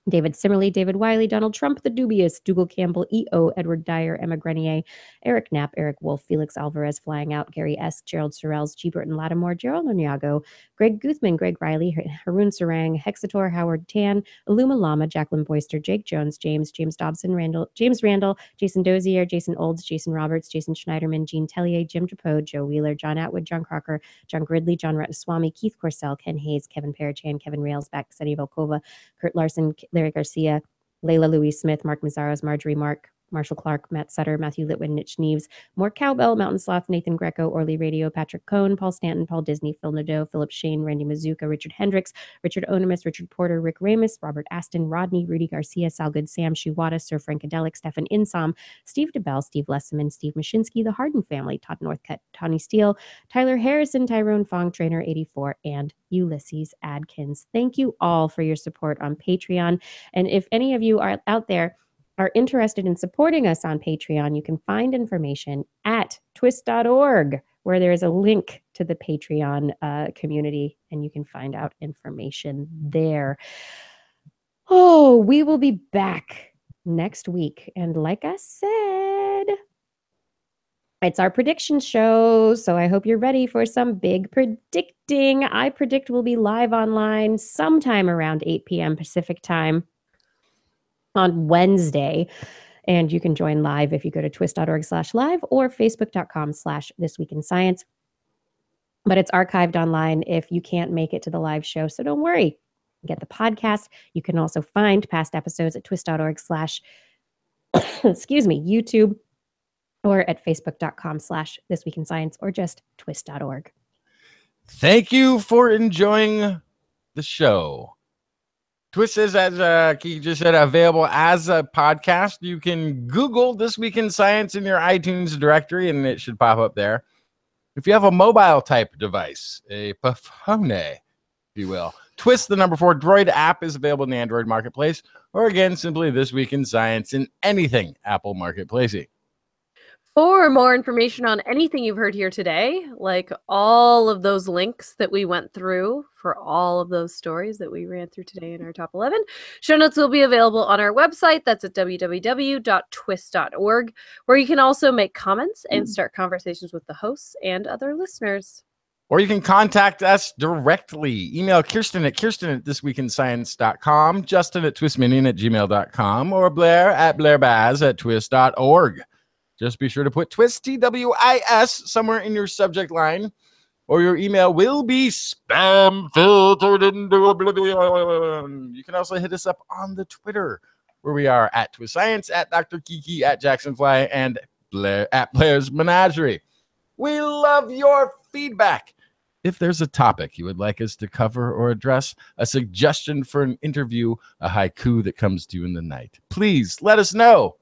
David Simmerly, David Wiley, Donald Trump, The Dubious, Dougal Campbell, E.O., Edward Dyer, Emma Grenier, Eric Knapp, Eric Wolf, Felix Alvarez, Flying Out, Gary S., Gerald Sorrells, G. Burton Lattimore, Gerald Oniago, Greg Guthman, Greg Riley, Haroon Sarang, Hexator, Howard Tan, Illuma Lama, Jacqueline Boyster, Jake Jones, James Dobson, James Randall, Jason Dozier, Jason Olds, Jason Roberts, Jason Schneiderman, Gene Tellier, Jim Depot, Joe Wheeler, John Atwood, John Crocker, John Gridley, John Ratnaswamy, Keith Corsell, Ken Hayes, Kevin Parachan, Kevin Railsback, Sunny Volkova, Kurt Larson, Larry Garcia, Layla Louise Smith, Mark Mazzaros, Marjorie Mark, Marshall Clark, Matt Sutter, Matthew Litwin, Mitch Neves, More Cowbell, Mountain Sloth, Nathan Greco, Orly Radio, Patrick Cohn, Paul Stanton, Paul Disney, Phil Nadeau, Philip Shane, Randy Mazuka, Richard Hendricks, Richard Onimus, Richard Porter, Rick Ramus, Robert Aston, Rodney, Rudy Garcia, Sal Good, Sam Shuwata, Sir Frankadelic, Stefan Insom, Steve DeBell, Steve Lesseman, Steve Mashinsky, The Harden Family, Todd Northcutt, Tawny Steele, Tyler Harrison, Tyrone Fong, Trainer 84, and Ulysses Adkins. Thank you all for your support on Patreon. And if any of you are out there are interested in supporting us on Patreon, you can find information at TWIS.org, where there is a link to the Patreon community, and you can find out information there. Oh, we will be back next week. And like I said, it's our prediction show, so I hope you're ready for some big predicting. I predict we'll be live online sometime around 8 p.m. Pacific time on Wednesday. And you can join live if you go to twis.org/live or facebook.com/thisweekinscience. But it's archived online if you can't make it to the live show, so don't worry. Get the podcast. You can also find past episodes at twis.org/YouTube or at facebook.com/thisweekinscience or just twis.org. Thank you for enjoying the show. TWIS is, as Kiki just said, available as a podcast. You can Google This Week in Science in your iTunes directory, and it should pop up there. If you have a mobile type device, a phone, if you will, TWIS, the number 4 Droid app is available in the Android marketplace, or again, simply This Week in Science in anything Apple marketplacey. For more information on anything you've heard here today, like all of those links that we went through for all of those stories that we ran through today in our top 11, show notes will be available on our website. That's at www.twis.org, where you can also make comments and start conversations with the hosts and other listeners. Or you can contact us directly. Email Kirsten at thisweekinscience.com, Justin at twistminion@gmail.com, or Blair at blairbaz@twis.org. Just be sure to put TWIS, TWIS, somewhere in your subject line, or your email will be spam filtered into oblivion. You can also hit us up on the Twitter, where we are at TWIScience, at Dr. Kiki, at Jacksonfly, and Blair, at Blair's Menagerie. We love your feedback. If there's a topic you would like us to cover or address, a suggestion for an interview, a haiku that comes to you in the night, please let us know.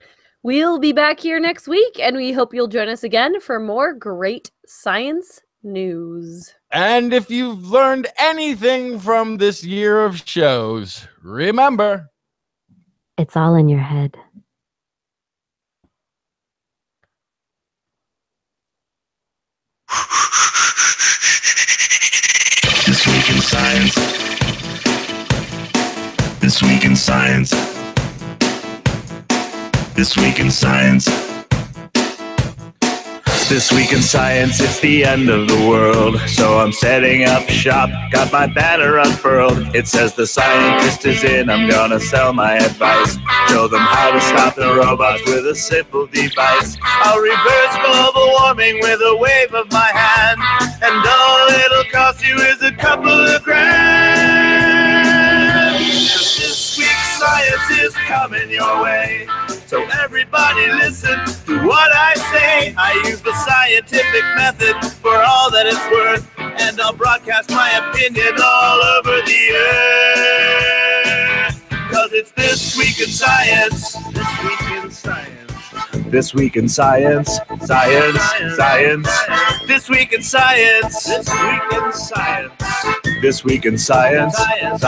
We'll be back here next week, and we hope you'll join us again for more great science news. And if you've learned anything from this year of shows, remember, it's all in your head. This Week in Science. This Week in Science. This Week in Science. This week in science, it's the end of the world. So I'm setting up shop, got my banner unfurled. It says the scientist is in, I'm gonna sell my advice. Show them how to stop the robots with a simple device. I'll reverse global warming with a wave of my hand. And all it'll cost you is a couple of grand. 'Cause this week's science is coming your way. So everybody listen to what I say. I use the scientific method for all that it's worth, and I'll broadcast my opinion all over the earth. 'Cause it's This Week in Science. This Week in Science. This Week in Science. Science. Science. This Week in Science. This Week in Science. This Week in Science. Science.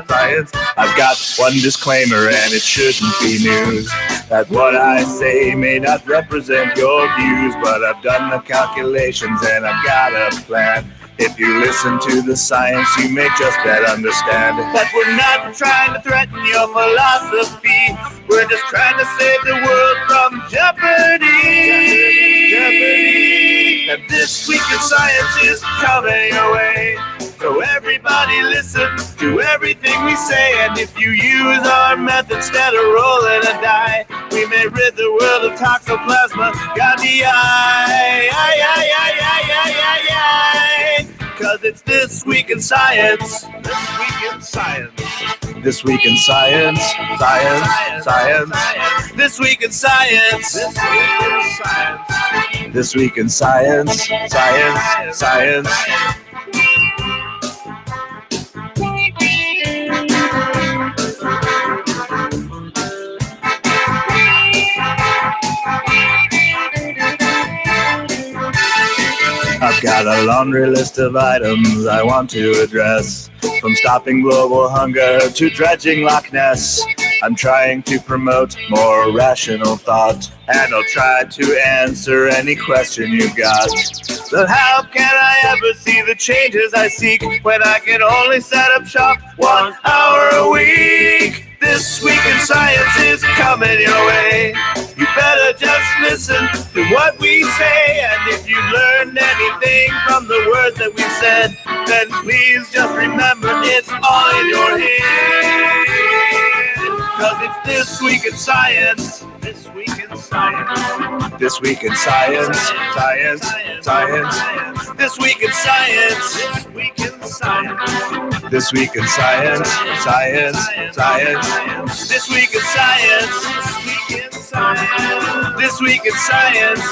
Science. I've got one disclaimer, and it shouldn't be news, that what I say may not represent your views, but I've done the calculations and I've got a plan. If you listen to the science, you may just better understand that we're not trying to threaten your philosophy. We're just trying to save the world from jeopardy. Jeopardy. And This Week in Science is coming your way. So everybody listen to everything we say. And if you use our method instead of rolling a die, we may rid the world of toxoplasma gondii. 'Cause it's This Week in Science. This Week in Science. This Week in Science. Science. Science. This Week in Science. This Week in Science. This Week in Science. Science. Science. I've got a laundry list of items I want to address, from stopping global hunger to dredging Loch Ness. I'm trying to promote more rational thought, and I'll try to answer any question you've got. But how can I ever see the changes I seek when I can only set up shop 1 hour a week? This Week in Science is coming your way. You better just listen to what we say, and if you learned anything from the words that we said, then please just remember it's all in your head. 'Cause it's This Week in Science. This Week in Science. This Week in Science. Science. Science. This Week in Science. This Week in Science. This Week in Science. Science. Science. This Week in Science. This Week in Science. This Week in Science.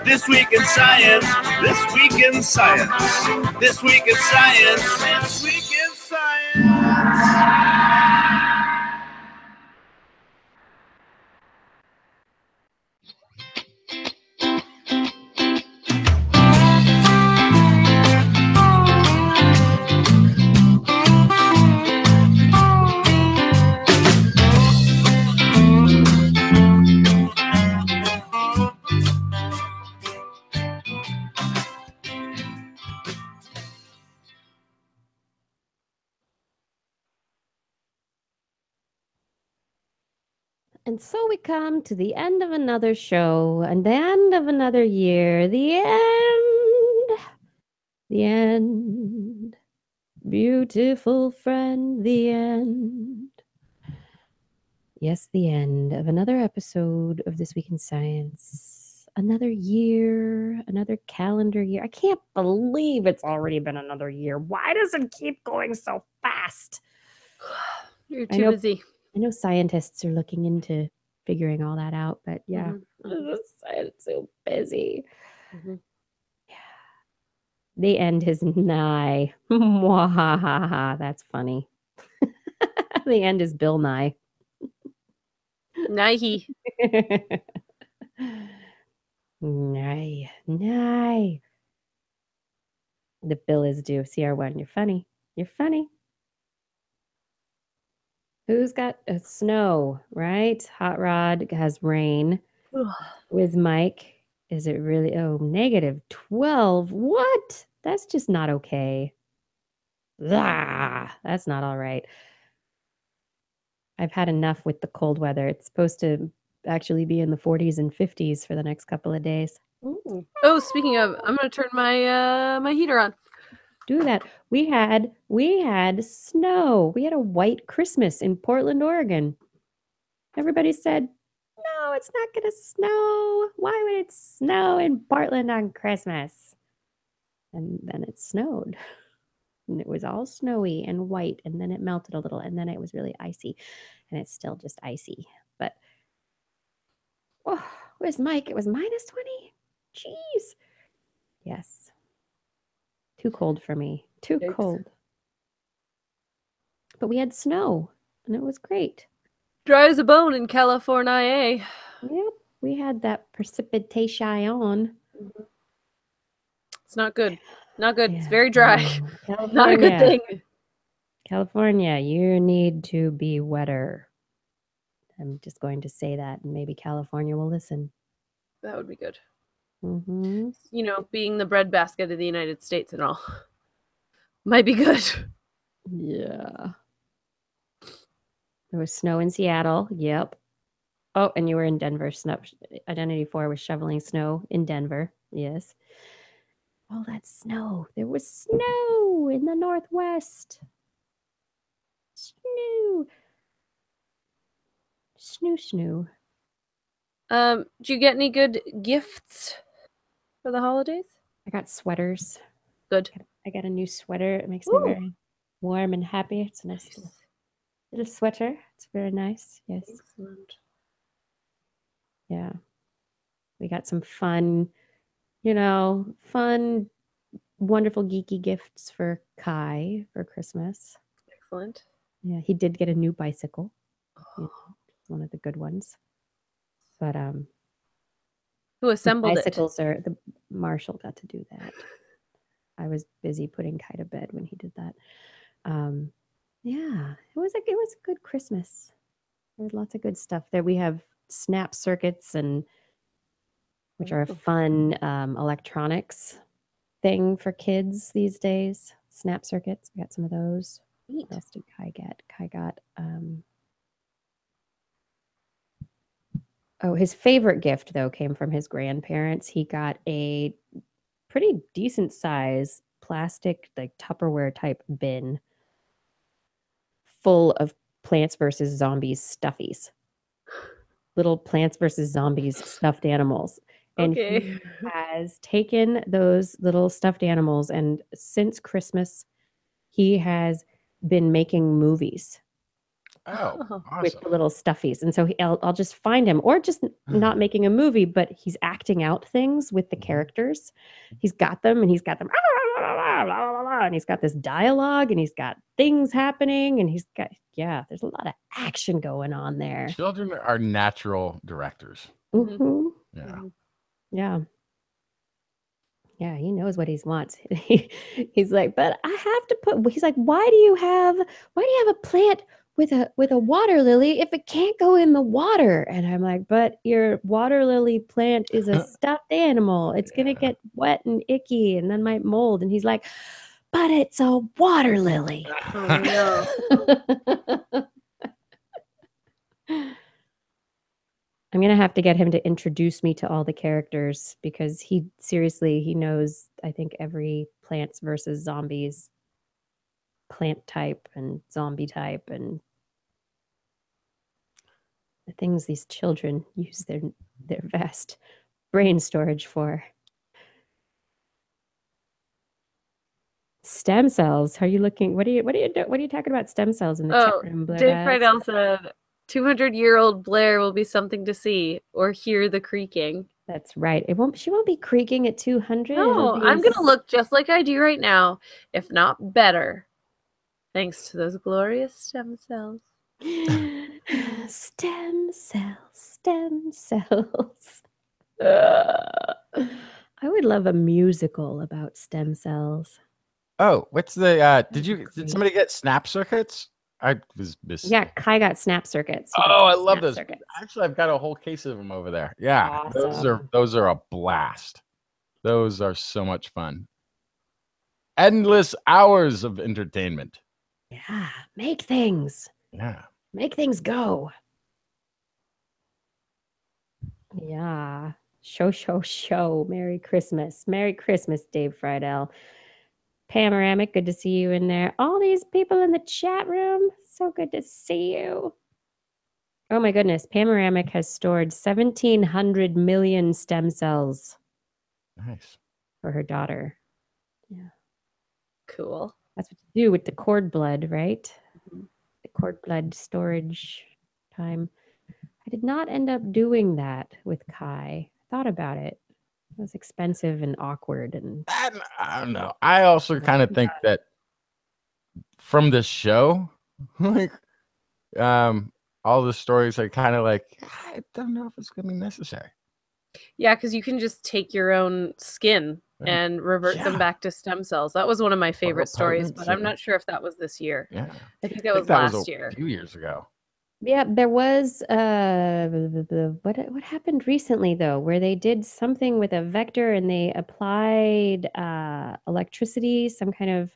This Week in Science. This Week in Science. This Week in Science. This Week in Science. And so we come to the end of another show and the end of another year. The end. The end. Beautiful friend, the end. Yes, the end of another episode of This Week in Science. Another year, another calendar year. I can't believe it's already been another year. Why does it keep going so fast? You're too busy. I know scientists are looking into figuring all that out, but yeah, it's so busy. Mm-hmm. Yeah. The end is nigh. Mwahaha. That's funny. The end is Bill Nye. Nigh. Nigh. Nigh. The bill is due. CR1, you're funny. You're funny. Who's got snow, right? Hot Rod has rain. With Mike, is it really? Oh, -12. What? That's just not okay. That's not all right. I've had enough with the cold weather. It's supposed to actually be in the 40s and 50s for the next couple of days. Ooh. Oh, speaking of, I'm gonna turn my my heater on. Do that. We had snow. We had a white Christmas in Portland, Oregon. Everybody said, "No, it's not going to snow. Why would it snow in Portland on Christmas?" And then it snowed. And it was all snowy and white, and then it melted a little, and then it was really icy, and it's still just icy. But oh, where's Mike? It was -20. Jeez. Yes. Too cold for me. Too Yikes. cold. But we had snow, and it was great. Dry as a bone in California, eh? Yep, we had that precipitation. It's not good. Not good. It's Yeah, very dry. no. Not a good California. thing. California, you need to be wetter. I'm just going to say that, and maybe California will listen. That would be good. Mm-hmm. You know, being the breadbasket of the United States and all. Might be good. Yeah. There was snow in Seattle. Yep. Oh, and you were in Denver. Identity 4 was shoveling snow in Denver. Yes. All that snow. There was snow in the Northwest. Snoo. Snoo. Do you get any good gifts for the holidays? I got sweaters. Good. I got a new sweater. It makes me very warm and happy. It's a nice little sweater. It's very nice. Yes. Excellent. Yeah. We got some fun, wonderful geeky gifts for Kai for Christmas. Excellent. Yeah, he did get a new bicycle. One of the good ones. But who assembled bicycles it? The Marshall got to do that. I was busy putting Kai to bed when he did that. Yeah, it was a good Christmas. There was lots of good stuff there. We have snap circuits which are a fun electronics thing for kids these days. Snap circuits. We got some of those. Neat. What else did Kai get? Kai got his favorite gift though came from his grandparents. He got a pretty decent size plastic, like Tupperware type bin full of Plants vs. Zombies stuffies. Little Plants vs. Zombies stuffed animals. And he has taken those little stuffed animals, and since Christmas, he has been making movies. Oh, with awesome. the little stuffies. And so I'll just find him, or just not making a movie, but he's acting out things with the characters. He's got them, and he's got and he's got this dialogue, and he's got things happening, and he's got, there's a lot of action going on there. Children are natural directors. Mm-hmm. Yeah. Yeah, he knows what he wants. He's like, but I have to he's like, why do you have a plant with a water lily if it can't go in the water? And I'm like, but your water lily plant is a stuffed animal. It's going to get wet and icky and then might mold. And he's like, but it's a water lily. Oh, no. I'm going to have to get him to introduce me to all the characters, because he knows, I think, every Plants vs. Zombies plant type and zombie type and the things these children use their vast brain storage for. Stem cells. Are you looking? What are you talking about stem cells in the chat room, Blair? Dave Friedel said 200-year-old Blair will be something to see or hear the creaking. That's right. She won't be creaking at 200. No, I'm going to look just like I do right now, if not better, thanks to those glorious stem cells. Stem cells. I would love a musical about stem cells. Oh, what's the did somebody get snap circuits? I was missing. Yeah, Kai got snap circuits. Oh, I love those. Circuits. Actually, I've got a whole case of them over there. Yeah, awesome. those are a blast. Those are so much fun. Endless hours of entertainment. Yeah, make things. Yeah. Make things go. Yeah. Show. Merry Christmas. Merry Christmas, Dave Friedel. Panoramic, good to see you in there. All these people in the chat room, so good to see you. Oh my goodness, Panoramic has stored 1,700 million stem cells Nice. for her daughter. Yeah, Cool. that's what you do with the cord blood, right? Mhm. The cord blood storage time. I did not end up doing that with Kai. I thought about it. It was expensive and awkward, and I don't know. I also kind of think that from the show, like, all the stories are kind of like, I don't know if it's gonna be necessary. Yeah, because you can just take your own skin and revert them Yeah. back to stem cells. That was one of my favorite stories, but I'm potency. not sure if that was this year. Yeah, I think that was last year. a few years ago. yeah, there was what happened recently though, where they did something with a vector and they applied electricity, some kind of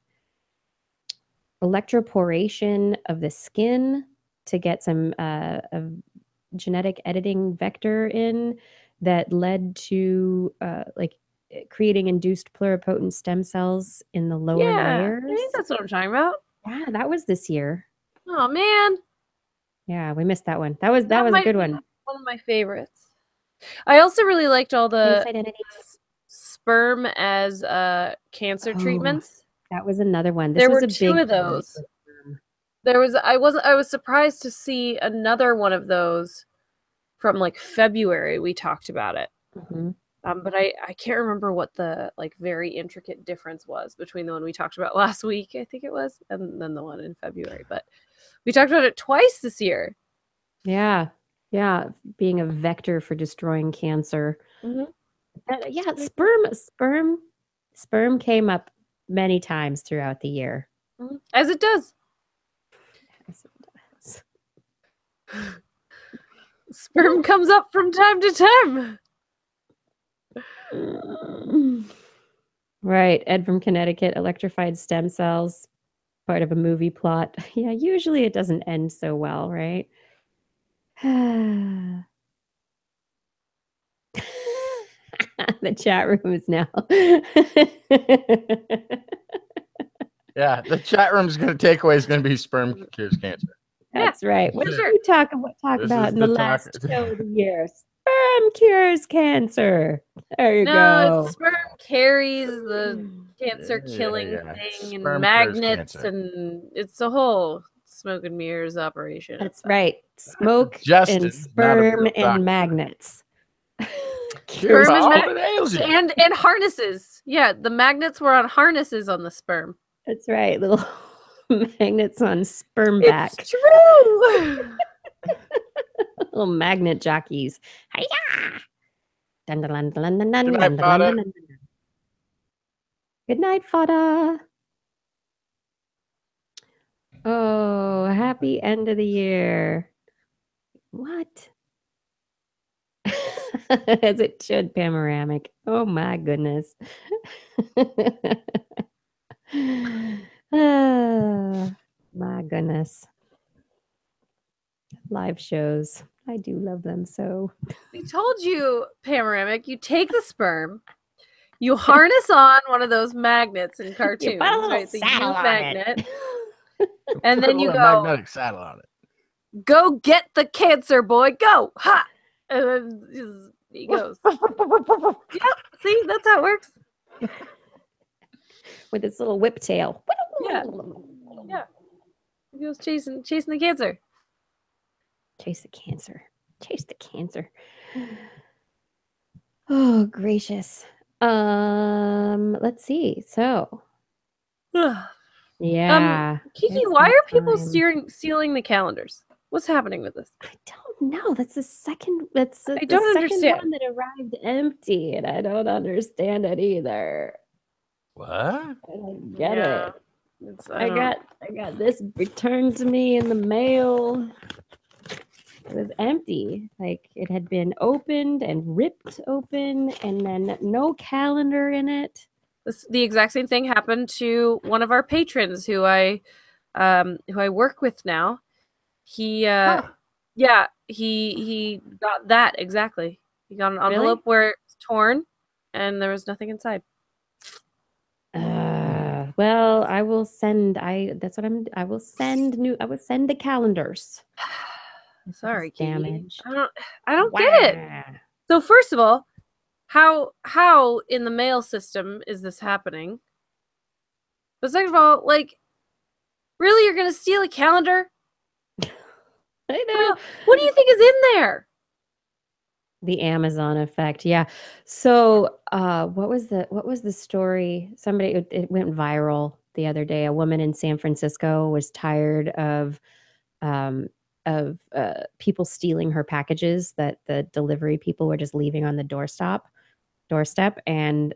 electroporation of the skin to get some of genetic editing vector in that led to creating induced pluripotent stem cells in the lower Yeah, I layers. think that's what I'm talking about. Yeah, that was this year. Oh man, Yeah, we missed that one. That was a might good be one. one of my favorites. I also really liked all the Face identity. sperm as cancer Oh, treatments. That was another one. This There was were a two big of those. I was surprised to see another one of those from like February. We talked about it. Mhm. But I can't remember what the like very intricate difference was between the one we talked about last week, I think it was, and then the one in February. But we talked about it twice this year. Yeah, being a vector for destroying cancer. Mhm. Yeah, sperm came up many times throughout the year. As it does. Yes, it does. Sperm comes up from time to time. Right, Ed from Connecticut, electrified stem cells, part of a movie plot. Yeah, usually it doesn't end so well, right? The chat room is now. Yeah, the chat room's gonna takeaway is gonna be sperm cures cancer. That's right. What did sure. we talk This about is in the the last talk- show of the year? Sperm cures cancer. There you No, go. it's sperm carries the cancer killing Yeah. thing Sperm and cures magnets, cancer. and it's a whole smoke and mirrors operation. That's right. Smoke Justin, and not a sperm real doctor. and magnets. Cures Sperm and all that ails you. and harnesses. Yeah, the magnets were on harnesses on the sperm. That's right. Little magnets on sperm back. It's true. Little magnet jockeys. Hiya! Dun, dun, dun, dun, dun, dun, Good dun, night, dun, Fada. dun, dun, dun. Good night, Fada. Oh, happy end of the year. What? As it should, panoramic. Oh my goodness. Ah, my goodness. Live shows. I do love them so. We told you, panoramic. You take the sperm, you harness on one of those magnets in cartoons, You put a little right? The saddle U on magnet, it. and then you Put a go, magnetic saddle on it. "Go get the cancer, boy! Go ha!" And then he goes. Yeah, see, that's how it works. With its little whip tail. Yeah. Yeah, he goes chasing the cancer. Chase the cancer. Chase the cancer. Oh, gracious. Let's see. So, yeah. Kiki, it's why that are people time. stealing the calendars? What's happening with this? I don't know. That's the second. That's the, I the don't second understand. one that arrived empty, and I don't understand it either. What? I don't get Yeah. it. I got this returned to me in the mail. It was empty. Like it had been opened and ripped open, and then no calendar in it. The exact same thing happened to one of our patrons who I work with now. He he got that exactly. You got an Really? envelope where it's torn, and there was nothing inside. Well, I will send. That's what I'm. I will send the calendars. If Sorry, it's Kiki. damaged. I don't get it. Wah. So first of all, how in the mail system is this happening? But second of all, like, really, you're gonna steal a calendar? I know. What do you think is in there? The Amazon effect. Yeah. So, what was the story? Somebody, it went viral the other day. A woman in San Francisco was tired of people stealing her packages that the delivery people were just leaving on the doorstep, and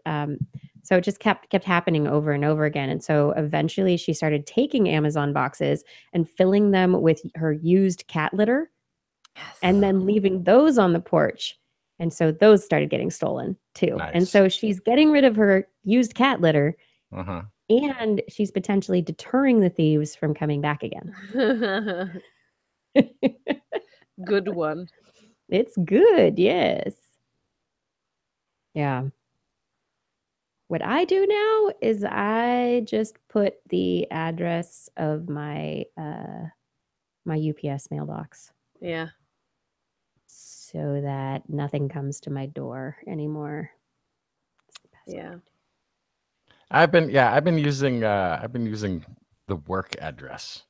so it just kept happening over and over again. And so eventually she started taking Amazon boxes and filling them with her used cat litter, and then leaving those on the porch. And so those started getting stolen too. Nice. And so she's getting rid of her used cat litter, Uh-huh. and she's potentially deterring the thieves from coming back again. Good one. It's good, yes. Yeah. What I do now is I just put the address of my my UPS mailbox Yeah. so that nothing comes to my door anymore. It's the best way. Yeah. I've been using the work address.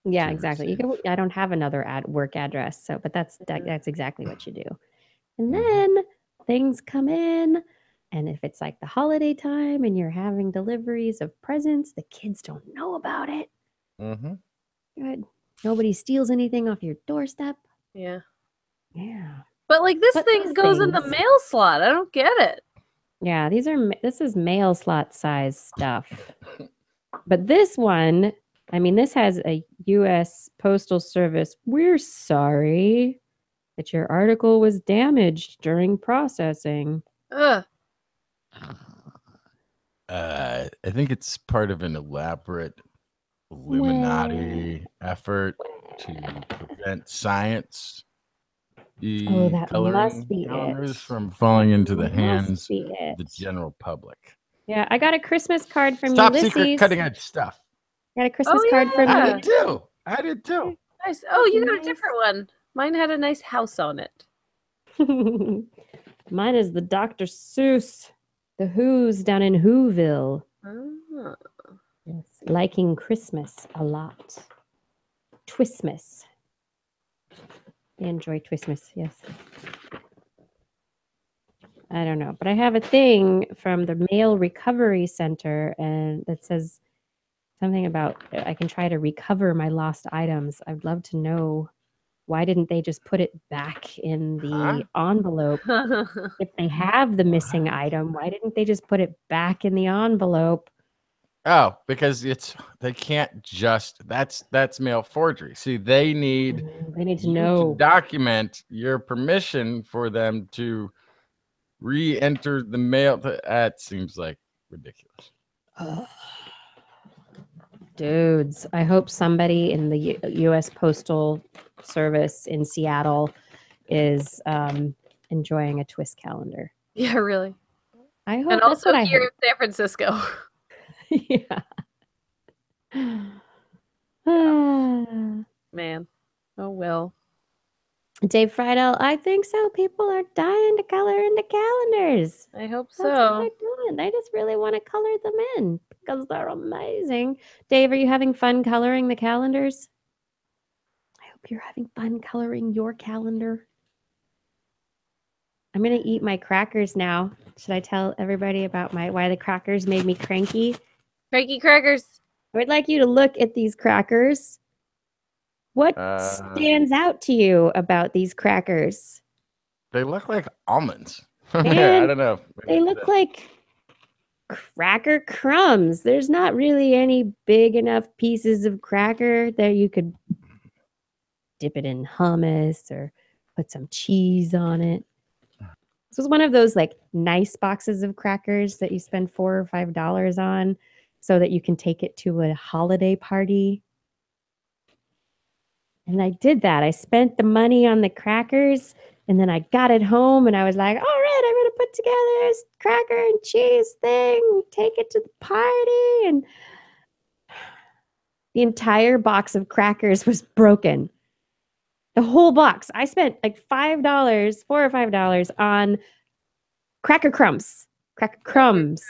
Yeah, to exactly. receive. I don't have another work address, so but that's exactly what you do. And Mhm. then things come in, and if it's like the holiday time and you're having deliveries of presents, the kids don't know about it. Mm-hmm. Good. Nobody steals anything off your doorstep. Yeah. Yeah. But like this But thing these goes in the things- mail slot. I don't get it. Yeah, this is mail slot size stuff. But this one, I mean, this has a US Postal Service. We're sorry that your article was damaged during processing. Ugh. I think it's part of an elaborate Illuminati effort to prevent science Oh, that coloring must be calendars it. from falling into the Must hands be of the it. general public. Yeah, I got a Christmas card from Top Ulysses. secret cutting edge stuff. Got a Christmas Oh, card from yeah. I you. did too. I did too. Nice. Oh, you got a Nice. different one. Mine had a nice house on it. Mine is the Dr. Seuss, the Who's down in Whoville. Oh. Yes, liking Christmas a lot. TWISmas. I enjoy TWISmas, yes. I don't know, but I have a thing from the Mail Recovery Center, and that says something about I can try to recover my lost items. I'd love to know, why didn't they just put it back in the envelope? If they have the missing item, why didn't they just put it back in the envelope? Oh, because they can't just that's mail forgery. See, they need They need to you know. to document your permission for them to re-enter the mail. That seems like ridiculous. Ugh. Dudes, I hope somebody in the U.S. Postal Service in Seattle is enjoying a TWIS calendar. Yeah, really. I hope And that's also what I here hope. in San Francisco. Yeah. Ah. Man. Oh well. Dave Friedel, I think so. People are dying to color into calendars. I hope That's what so. they're doing. They just really want to color them in because they're amazing. Dave, are you having fun coloring the calendars? I hope you're having fun coloring your calendar. I'm gonna eat my crackers now. Should I tell everybody about why the crackers made me cranky? Cranky crackers. I would like you to look at these crackers. What stands out to you about these crackers? They look like almonds. I And don't know. they look like cracker crumbs. There's not really any big enough pieces of cracker that you could dip it in hummus or put some cheese on it. This was one of those like nice boxes of crackers that you spend $4 or $5 on so that you can take it to a holiday party. And I did that. I spent the money on the crackers And then I got it home and I was like, all right, I'm going to put together this cracker and cheese thing, take it to the party. And the entire box of crackers was broken. The whole box. I spent like $5, $4 or $5 on cracker crumbs. Cracker crumbs.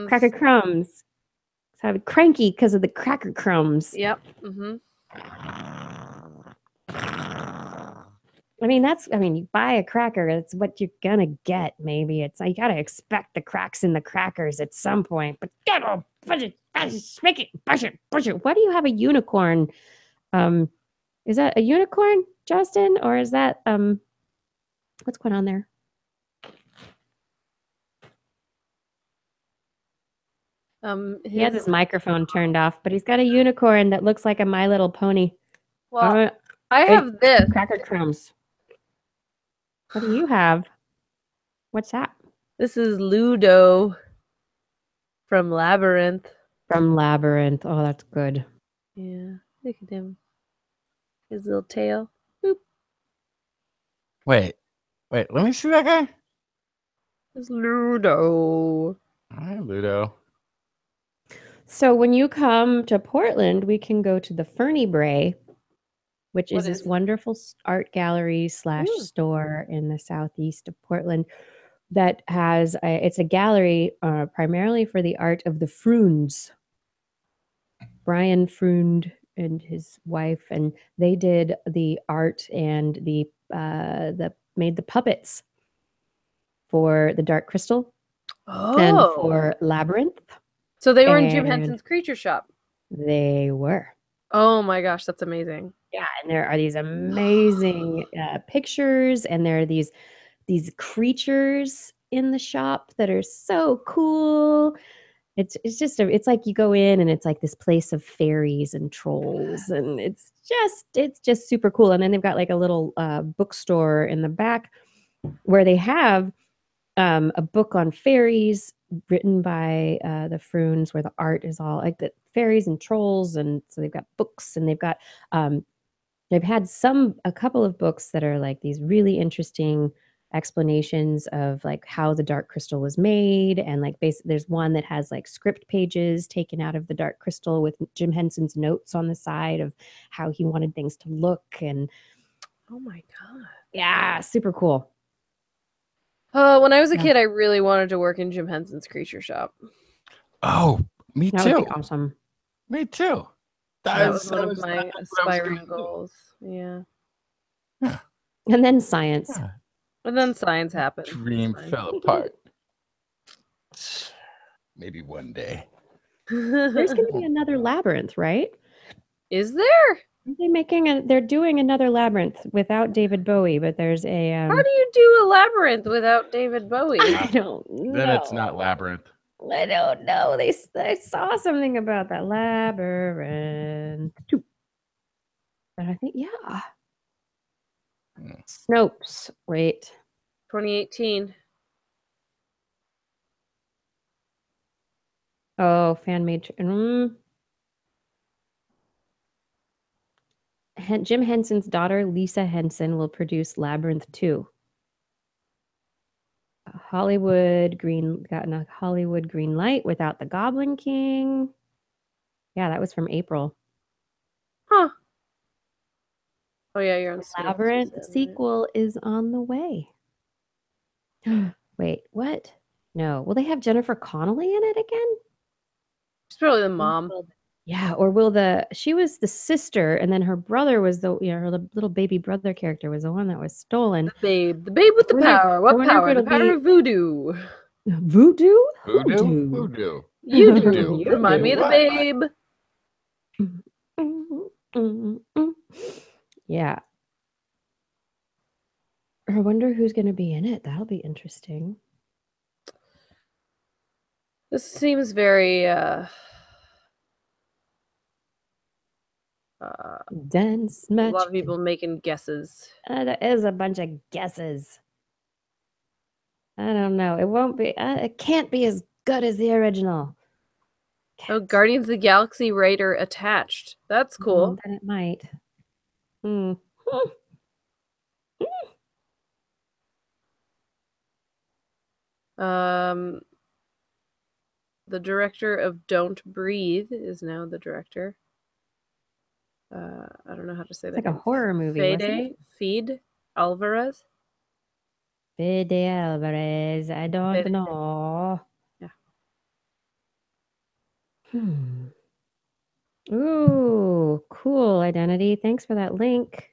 Cracker crumbs. So I was cranky because of the cracker crumbs. Yep. Mm-hmm. I mean, you buy a cracker, it's what you're gonna get, maybe. It's you gotta expect the cracks in the crackers at some point. But push it, make it, push it. Why do you have a unicorn? Is that a unicorn, Justin? Or is that what's going on there? He has his microphone turned off, but he's got a unicorn that looks like a My Little Pony. Well, I have this. Cracker crumbs. What do you have? What's that? This is Ludo from Labyrinth. From Labyrinth. Oh, that's good. Yeah, look at him. His little tail. Boop. Wait, let me see that guy. It's Ludo. Hi, Ludo. So when you come to Portland, we can go to the Fernie Bray, which is this wonderful art gallery / store in the southeast of Portland that has it's a gallery primarily for the art of the Froons. Brian Froond and his wife, and they did the art and made the puppets for the Dark Crystal and for Labyrinth. So they were in Jim Henson's Creature Shop. They were. Oh my gosh, that's amazing. Yeah, and there are these amazing pictures, and there are these creatures in the shop that are so cool. It's it's like you go in and it's like this place of fairies and trolls, and it's just super cool. And then they've got like a little bookstore in the back where they have a book on fairies written by the Froons, where the art is all like the fairies and trolls, and so they've got books, and they've got they've had a couple of books that are like these really interesting explanations of like how the Dark Crystal was made, and like there's one that has like script pages taken out of the Dark Crystal with Jim Henson's notes on the side of how he wanted things to look. And oh my god, yeah, super cool. When I was a kid, I really wanted to work in Jim Henson's Creature Shop. Oh, me That too. would be awesome. Me too. That was one of my aspiring goals. Yeah. And then science. Yeah. And then science happened. Dream fell apart. Maybe one day. There's going to be another Labyrinth, right? Is there? They're doing another Labyrinth without David Bowie, but there's a How do you do a Labyrinth without David Bowie? I don't know. Then it's not Labyrinth. I don't know. I saw something about that Labyrinth 2. But I think Snopes. Wait. 2018. Oh, fan-made. Jim Henson's daughter, Lisa Henson, will produce Labyrinth 2. Gotten a Hollywood green light without the Goblin King. Yeah, that was from April. Huh. Oh yeah, you're on Labyrinth sequel is on the way. Wait, what? No. Will they have Jennifer Connelly in it again? She's probably the mom. Yeah, or she was the sister, and then her brother was her little baby brother character was the one that was stolen. The babe with the power. What power? The power of voodoo. Voodoo? Voodoo. You do. Remind me of the babe. Yeah. I wonder who's going to be in it. That'll be interesting. This seems very dense. A lot of people making guesses. There is a bunch of guesses. I don't know. It won't be. It can't be as good as the original. Oh, Guardians of the Galaxy Raider attached. That's cool. Then it might. The director of Don't Breathe is now the director. I don't know how to say It's that. like a horror movie, wasn't Feed Alvarez. Fede Alvarez. I don't Fede. know. Yeah. Ooh, cool identity. Thanks for that link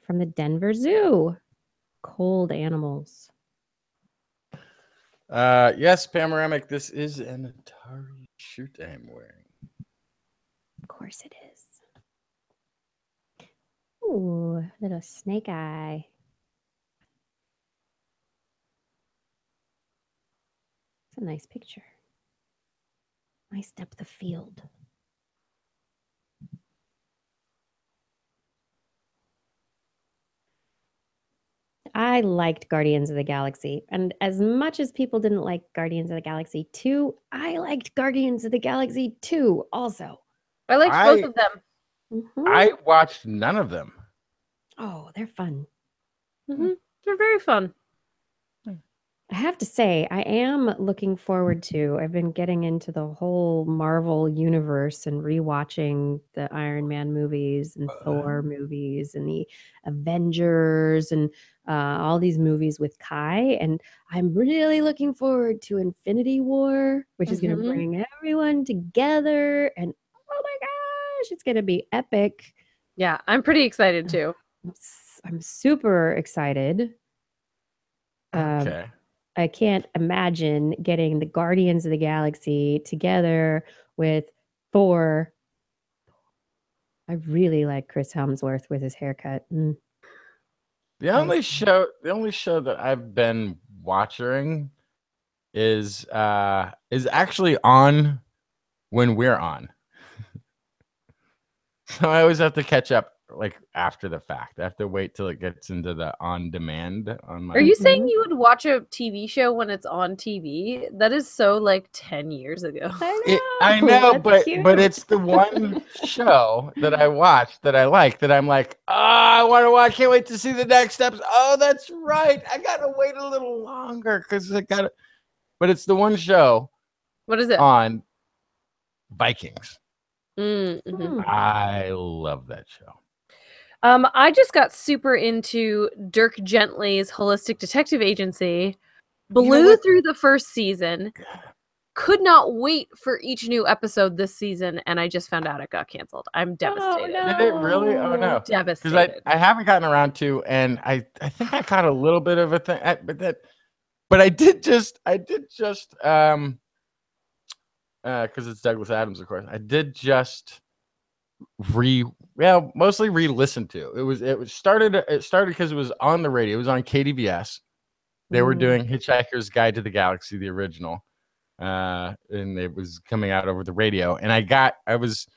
from the Denver Zoo. Cold animals. Yes, Panoramic. This is an Atari shirt I'm wearing. Of course it is. Ooh, little snake eye. It's a nice picture. Nice depth of field. I liked Guardians of the Galaxy. And as much as people didn't like Guardians of the Galaxy 2, I liked Guardians of the Galaxy 2 also. I liked both of them. Mhm. I watched none of them. Oh, they're fun. They're very fun. I have to say, I am looking forward to. I've been getting into the whole Marvel universe and rewatching the Iron Man movies and Thor movies and the Avengers and all these movies with Kai. And I'm really looking forward to Infinity War, which is going to bring everyone together. And oh my gosh, it's going to be epic. Yeah, I'm pretty excited too. I'm super excited. Okay. I can't imagine getting the Guardians of the Galaxy together with Thor. I really like Chris Hemsworth with his haircut. The only show that I've been watching is actually on when we're on. So I always have to catch up like after the fact. I have to wait till it gets into the on demand on my. Are you saying you would watch a TV show when it's on TV? That is so like 10 years ago. I know, but it's the one show that I watch that I like that I'm like, oh, I want to watch. Can't wait to see the next episode. Oh, that's right. I gotta wait a little longer because I gotta. But it's the one show. What is it? On Vikings. Mm-hmm. I love that show. I just got super into Dirk Gently's Holistic Detective Agency. Blew through the first season. Could not wait for each new episode this season, and I just found out it got canceled. I'm devastated. Oh, no. Did it really? Oh no, devastated. Because I haven't gotten around to, and I think I caught a little bit of a thing, but I did just because it's Douglas Adams, of course. I did just mostly re-listen to. It started because it was on the radio. It was on KDVS. They were doing Hitchhiker's Guide to the Galaxy, the original, and it was coming out over the radio. And I was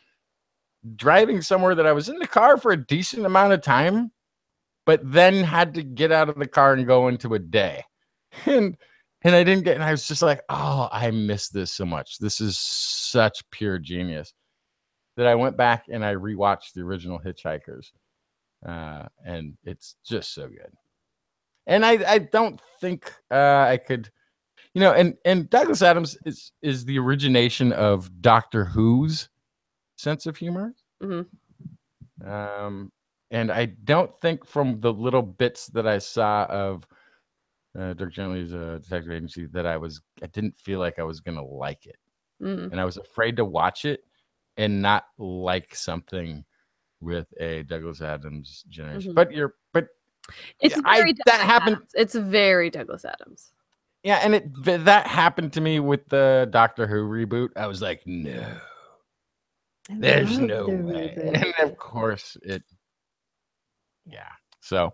driving somewhere that I was in the car for a decent amount of time, but then had to get out of the car and go into a day, and I didn't get. And I was just like, oh, I miss this so much. This is such pure genius. That I went back and I rewatched the original Hitchhikers, and it's just so good. And I don't think I could, and Douglas Adams is the origination of Doctor Who's sense of humor. And I don't think from the little bits that I saw of Dirk Gently's Detective Agency that I didn't feel like I was gonna like it, and I was afraid to watch it and not like something with a Douglas Adams generation. But it's very that happened. Adams. It's very Douglas Adams. Yeah, and that happened to me with the Doctor Who reboot. I was like, no, there's no way. And of course it. Yeah. So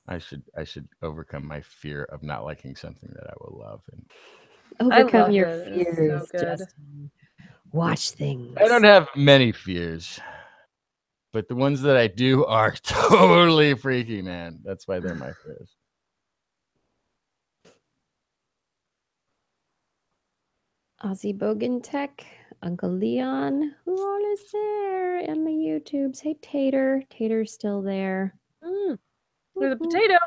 I should overcome my fear of not liking something that I will love and overcome your fears. So Justin. Watch things. I don't have many fears, but the ones that I do are totally freaky, man. That's why they're my fears. Aussie Bogan Tech, Uncle Leon, who all is there in the YouTubes? Hey, Tater. Tater's still there. There's a potato.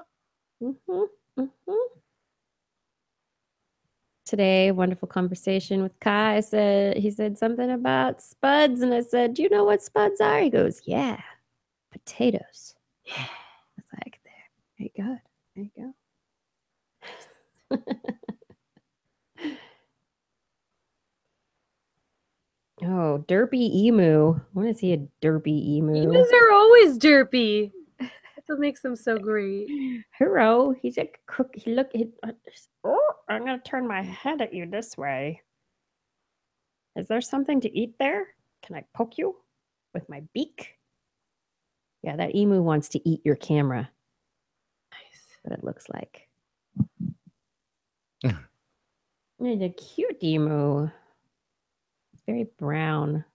today. Wonderful conversation with Kai. He said something about spuds, and I said, "Do you know what spuds are?" He goes, "Yeah, potatoes." Yeah. I was like, there you go. There you go. Oh, derpy emu. I want to see a derpy emu. Emus are always derpy. That's what makes them so great. Hero, he's a cook. Oh, I'm gonna turn my head at you this way. Is there something to eat there? Can I poke you with my beak? Yeah, that emu wants to eat your camera. Nice. What it looks like. It's a cute emu. It's very brown.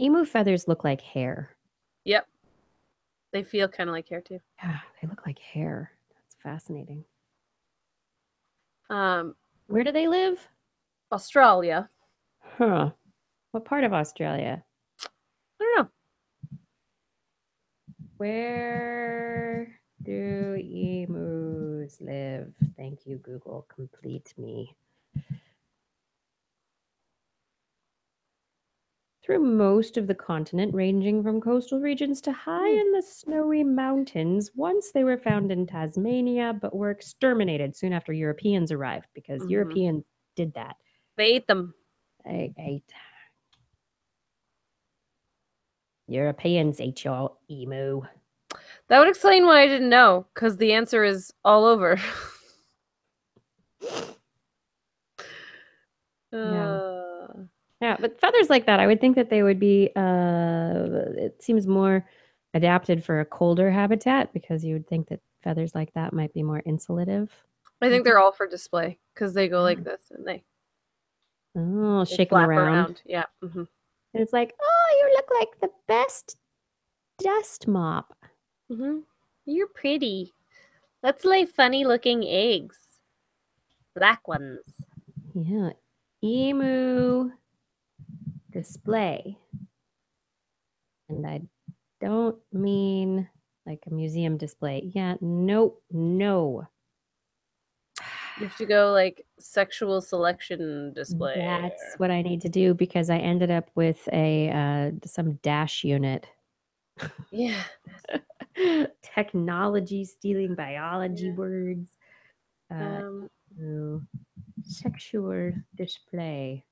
Emu feathers look like hair. Yep. They feel kind of like hair too. Yeah, they look like hair. That's fascinating. Where do they live? Australia. Huh. What part of Australia? I don't know. Where do emus live? Thank you, Google. Complete me. Through most of the continent, ranging from coastal regions to high in the snowy mountains. Once they were found in Tasmania, but were exterminated soon after Europeans arrived because Europeans did that. They ate them. They ate. Europeans ate your emu. That would explain why I didn't know, because the answer is all over. Yeah, but feathers like that, I would think that they would be, it seems more adapted for a colder habitat because you would think that feathers like that might be more insulative. I think they're all for display because they go like this and they shake them flap around. Yeah. And it's like, oh, you look like the best dust mop. You're pretty. Let's lay funny looking eggs. Black ones. Yeah. Emu display. And I don't mean like a museum display. Yeah, no. You have to go like sexual selection display. That's what I need to do because I ended up with a some dash unit. Yeah. Technology stealing biology words. Sexual display.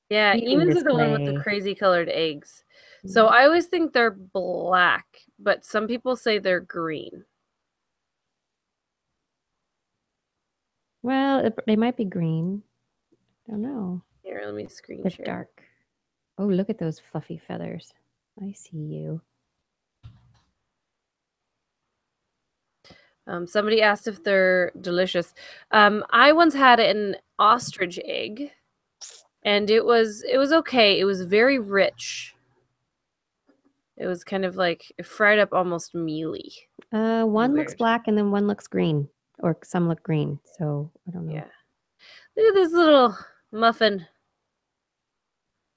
Yeah, emus are the one with the crazy colored eggs. So I always think they're black, but some people say they're green. Well, they might be green. I don't know. Here, let me screen They're share. dark. Oh, look at those fluffy feathers. I see you. Somebody asked if they're delicious. I once had an ostrich egg, and it was okay. It was very rich. It was kind of like fried up, almost mealy. One looks black and then one looks green, or some look green. So I don't know. Yeah. Look at this little muffin.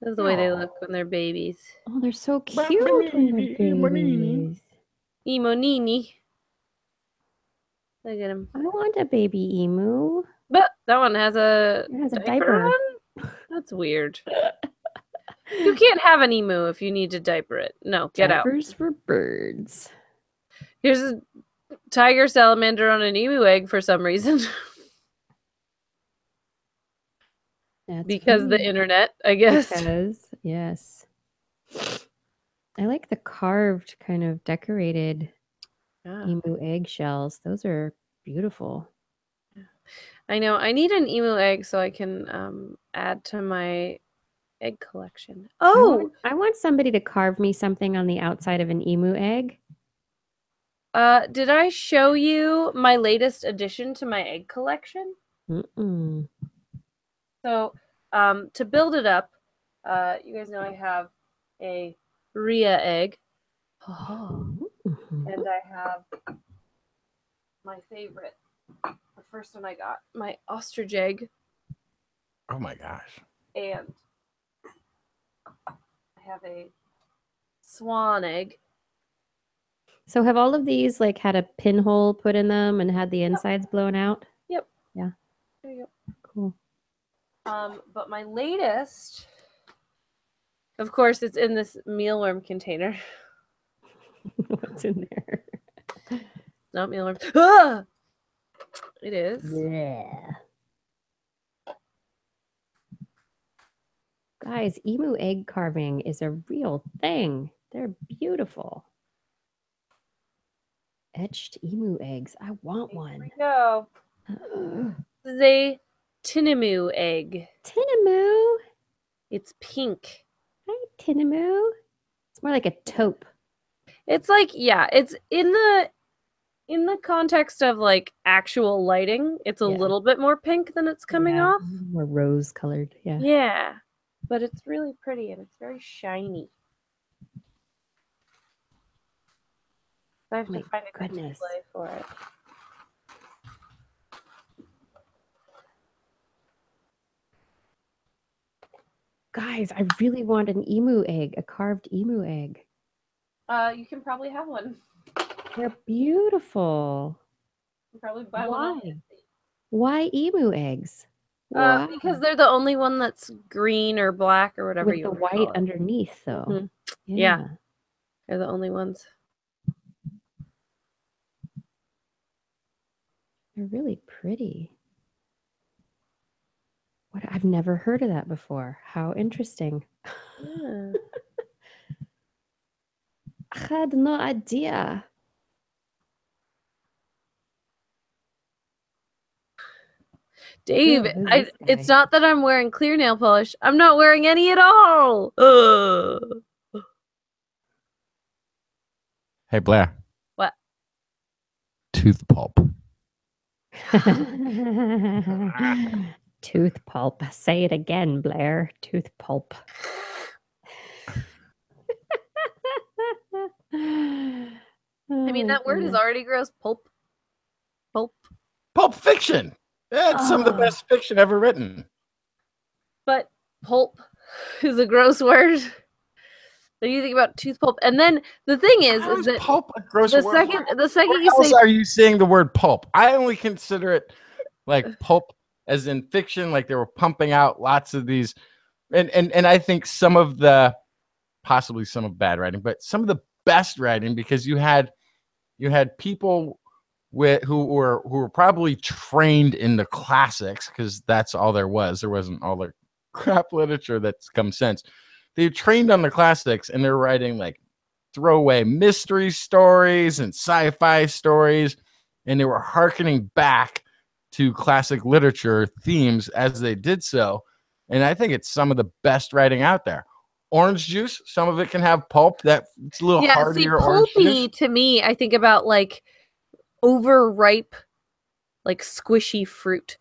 This is the way they look when they're babies. Oh, they're so cute when they're babies. Emonini. Look at him. I want a baby emu. But that one has a diaper on? That's weird. You can't have an emu if you need to diaper it. No, get out. Diapers for birds. Here's a tiger salamander on an emu egg for some reason. Because funny. The internet, I guess. Because, yes. I like the carved kind of decorated emu eggshells. Those are beautiful. I know. I need an emu egg so I can add to my egg collection. Oh! I want somebody to carve me something on the outside of an emu egg. Did I show you my latest addition to my egg collection? Mm-mm. So, to build it up, you guys know I have a Rhea egg. And I have my favorite, the first one I got, my ostrich egg. Oh my gosh. And I have a swan egg. So have all of these like had a pinhole put in them and had the insides blown out? Yep. Yeah. There you Cool. go. But my latest, of course, it's in this mealworm container. What's in there? Not mealworm. Ah! It is. Yeah. Guys, emu egg carving is a real thing. They're beautiful. Etched emu eggs. I want Here one. we go. This is a Tinamou egg. Tinamou. It's pink. Hi, Tinamou. It's more like a taupe. It's like, yeah, it's in the context of like actual lighting, it's a Yeah. little bit more pink than it's coming Yeah, off. more rose colored. Yeah. Yeah. But it's really pretty and it's very shiny. I have Oh my to find a good goodness. display for it. Guys, I really want an emu egg, a carved emu egg. You can probably have one. They're beautiful. You can probably buy one on Why? Etsy. Why emu eggs? Why? Because they're the only one that's green or black or whatever With you the wanna white call it. underneath, though. Mhm. Yeah. They're the only ones. They're really pretty. What? I've never heard of that before. How interesting. Yeah. I had no idea. Dave, Who's this it's guy? not that I'm wearing clear nail polish. I'm not wearing any at all. Ugh. Hey, Blair. What? Tooth pulp. Tooth pulp. Say it again, Blair. Tooth pulp. I mean, that word is already gross. Pulp. Pulp. Pulp fiction. That's some of the Oh. best fiction ever written. But pulp is a gross word. What do you think about tooth pulp? And then the thing How is is that pulp a gross the word? second Where you else say are you seeing the word pulp? I only consider it like pulp as in fiction, like they were pumping out lots of these, and I think some of the possibly some of bad writing, but some of the best writing because you had people who were probably trained in the classics because that's all there was. There wasn't all the crap literature that's come since. They trained on the classics and they're writing like throwaway mystery stories and sci-fi stories, and they were hearkening back to classic literature themes as they did so. And I think it's some of the best writing out there. Orange juice, some of it can have pulp. That's a little hardier. Orange pulpy juice. to me, I think about like overripe, like squishy fruit.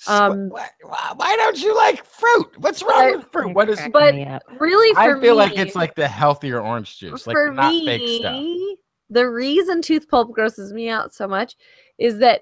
Why don't you like fruit? What's wrong with fruit? What is? But really, for I feel me, like it's like the healthier orange juice, like for not me, fake stuff. the reason tooth pulp grosses me out so much is that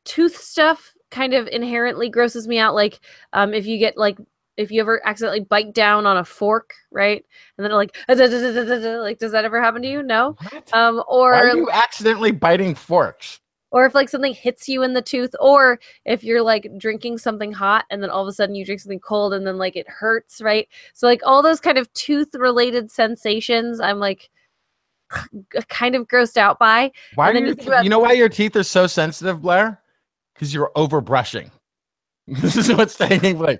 tooth stuff kind of inherently grosses me out. Like if you get like if you ever accidentally bite down on a fork, right? And then like does that ever happen to you? No. What? Or why are you accidentally biting forks? Or if like something hits you in the tooth, or if you're like drinking something hot and then all of a sudden you drink something cold and then like it hurts, right? So like all those kind of tooth related sensations, I'm like kind of grossed out by. Why and are then you know why your teeth are so sensitive, Blair? Because you're over brushing. This is what's taking place.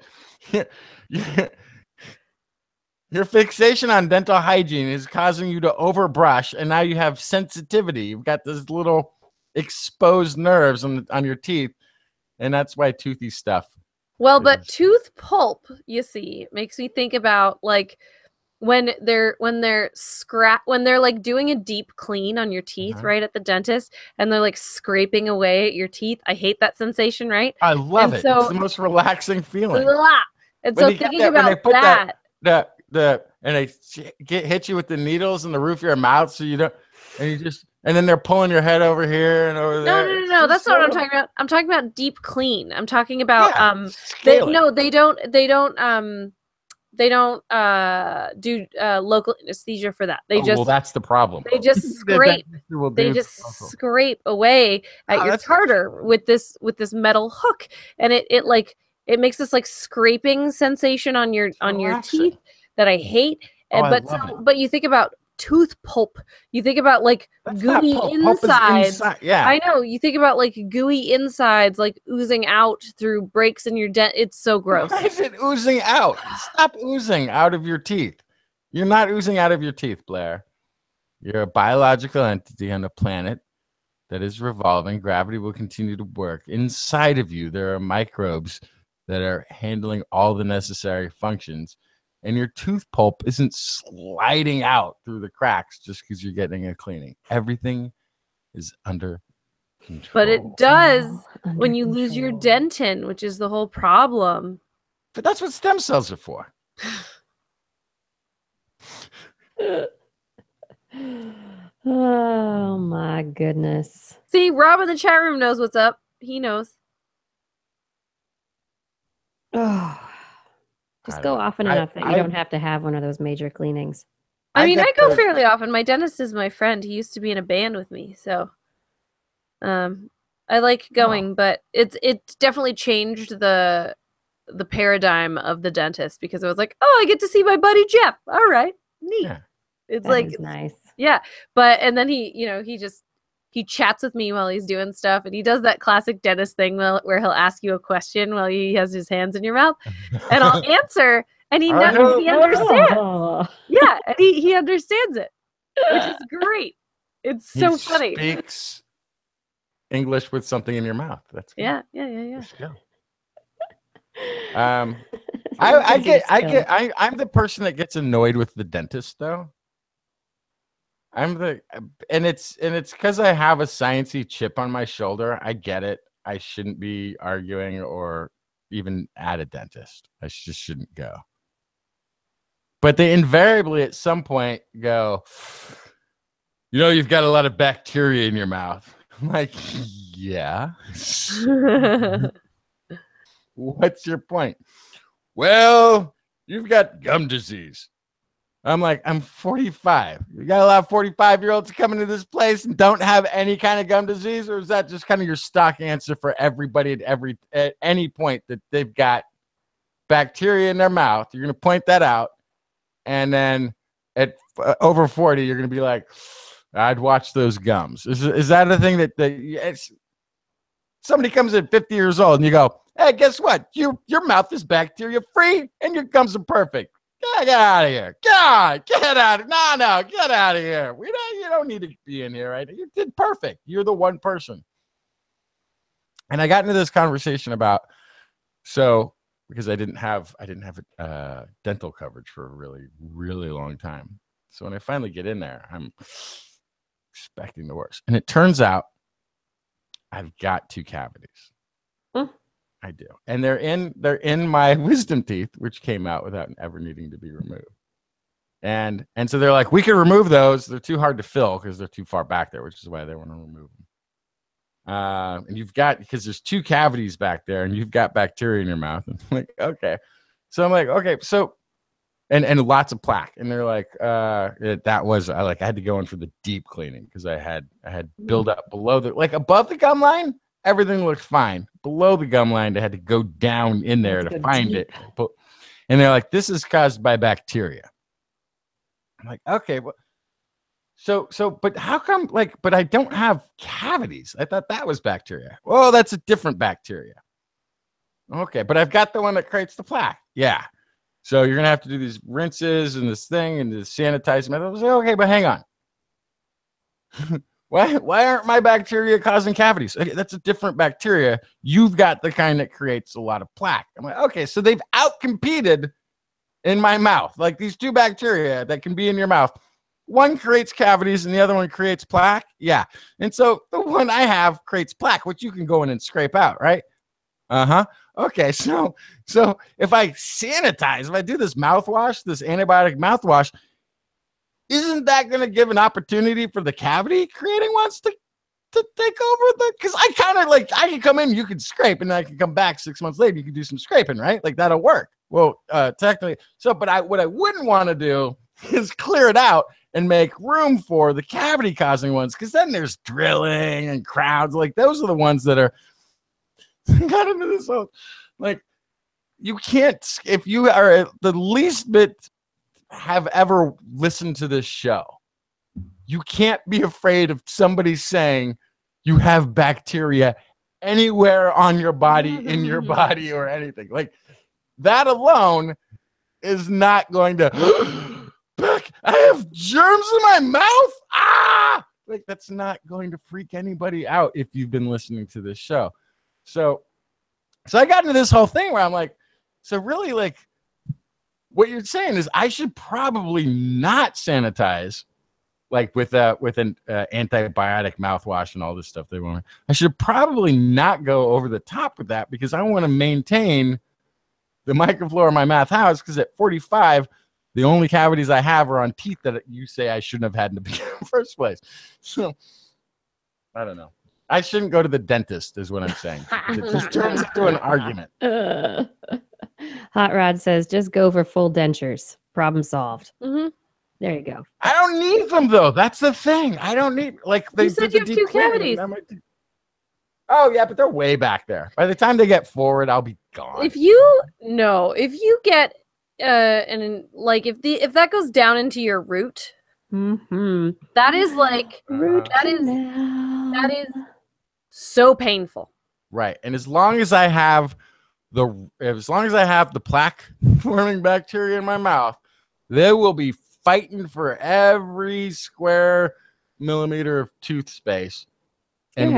Your fixation on dental hygiene is causing you to overbrush, and now you have sensitivity. You've got this little exposed nerves on your teeth, and that's why toothy stuff. Well, but tooth pulp, you see, makes me think about like when they're like doing a deep clean on your teeth, right, at the dentist, and they're like scraping away at your teeth. I hate that sensation, right? I love and it. So, it's the most relaxing feeling. And so thinking about that, and they hit you with the needles in the roof of your mouth, so you don't, and then they're pulling your head over here and over there. No. That's not what I'm talking about. I'm talking about deep clean. I'm talking about they do local anesthesia for that. They well, that's the problem. They just scrape. Scrape away at your tartar with this metal hook, and it makes this like scraping sensation on your teeth that I hate. But you think about tooth pulp. You think about like gooey insides. Yeah, I know. You think about like gooey insides like oozing out through breaks in your dent. It's so gross. Why is it oozing out? Stop oozing out of your teeth. You're not oozing out of your teeth, Blair. You're a biological entity on a planet that is revolving. Gravity will continue to work. Inside of you, there are microbes that are handling all the necessary functions. And your tooth pulp isn't sliding out through the cracks just because you're getting a cleaning. Everything is under control. But it does when you lose your dentin, which is the whole problem. But that's what stem cells are for. Oh my goodness. See, Rob in the chat room knows what's up. He knows. Oh. Just go often enough that you don't have to have one of those major cleanings. I mean, I go fairly often. My dentist is my friend. He used to be in a band with me, so I like going. But it's definitely changed the paradigm of the dentist, because I was like, oh, I get to see my buddy Jeff. All right, neat. Yeah. It's That like is nice. Yeah, and then he chats with me while he's doing stuff, and he does that classic dentist thing where he'll ask you a question while he has his hands in your mouth, and I'll answer, and he understands. Oh. Yeah, and he understands it, which is great. It's so funny. He speaks English with something in your mouth. That's good. Yeah. I'm the person that gets annoyed with the dentist, though. And it's because I have a sciencey chip on my shoulder. I get it. I shouldn't be arguing or even at a dentist. I just shouldn't go. But they invariably at some point go, you've got a lot of bacteria in your mouth. I'm like, yeah. What's your point? Well, you've got gum disease. I'm like, I'm 45. You got a lot of 45-year-olds coming to this place and don't have any kind of gum disease, or is that just kind of your stock answer for everybody at any point that they've got bacteria in their mouth? You're going to point that out, and then at over 40, you're going to be like, I'd watch those gums. Is that a thing that somebody comes in 50 years old and you go, hey, guess what? Your mouth is bacteria free and your gums are perfect. Get out of here. God, get out of No, get out of here. You don't need to be in here, right? You did perfect. You're the one person. And I got into this conversation about, because I didn't have dental coverage for a really, really long time. So when I finally get in there, I'm expecting the worst. And it turns out I've got 2 cavities. I do. And they're in my wisdom teeth, which came out without ever needing to be removed. And so they're like, we can remove those. They're too hard to fill because they're too far back there, which is why they want to remove them. And because there's 2 cavities back there and you've got bacteria in your mouth. And I'm like, okay. So I'm like, okay. So, and lots of plaque. And they're like, I had to go in for the deep cleaning because I had build up below above the gum line. Everything looks fine. Below the gum line, they had to go down in there to find it. And they're like, this is caused by bacteria. I'm like, okay, well, but how come, but I don't have cavities? I thought that was bacteria. Oh, that's a different bacteria. Okay, but I've got the one that creates the plaque. Yeah. So you're going to have to do these rinses and this thing and this sanitizing. I was like, okay, but hang on. Why aren't my bacteria causing cavities? Okay, that's a different bacteria. You've got the kind that creates a lot of plaque. I'm like, okay, so they've outcompeted in my mouth. Like these 2 bacteria that can be in your mouth. One creates cavities and the other one creates plaque. Yeah. And so the one I have creates plaque, which you can go in and scrape out, right? Okay, so if I sanitize, if I do this mouthwash, this antibiotic mouthwash, isn't that going to give an opportunity for the cavity creating ones to to take over because I kind of like, I can come in, you can scrape, and then I can come back 6 months later, you can do some scraping, right? Like that'll work. Well, technically, so, but what I wouldn't want to do is clear it out and make room for the cavity causing ones, because then there's drilling and crowds. Like those are the ones that are got into this whole, like, you can't, if you are the least bit have ever listened to this show, you can't be afraid of somebody saying you have bacteria anywhere on your body, in your body, or anything. Like that alone is not going to Beck, I have germs in my mouth. Ah, like that's not going to freak anybody out if you've been listening to this show. So I got into this whole thing where I'm like, so really, like, what you're saying is I should probably not sanitize, like with an antibiotic mouthwash and all this stuff they want. I should probably not go over the top with that, because I want to maintain the microflora in my mouth house, because at 45, the only cavities I have are on teeth that you say I shouldn't have had in the first place. So I don't know. I shouldn't go to the dentist is what I'm saying. It just turns into an argument. Hot Rod says, just go for full dentures. Problem solved. Mm-hmm. There you go. I don't need them, though. That's the thing. I don't need, like, they You said did you the have 2 cleaning, cavities. Oh, yeah, but they're way back there. By the time they get forward, I'll be gone. If you get if that goes down into your root, that is like that is so painful. Right. And as long as I have the plaque forming bacteria in my mouth, they will be fighting for every square millimeter of tooth space. And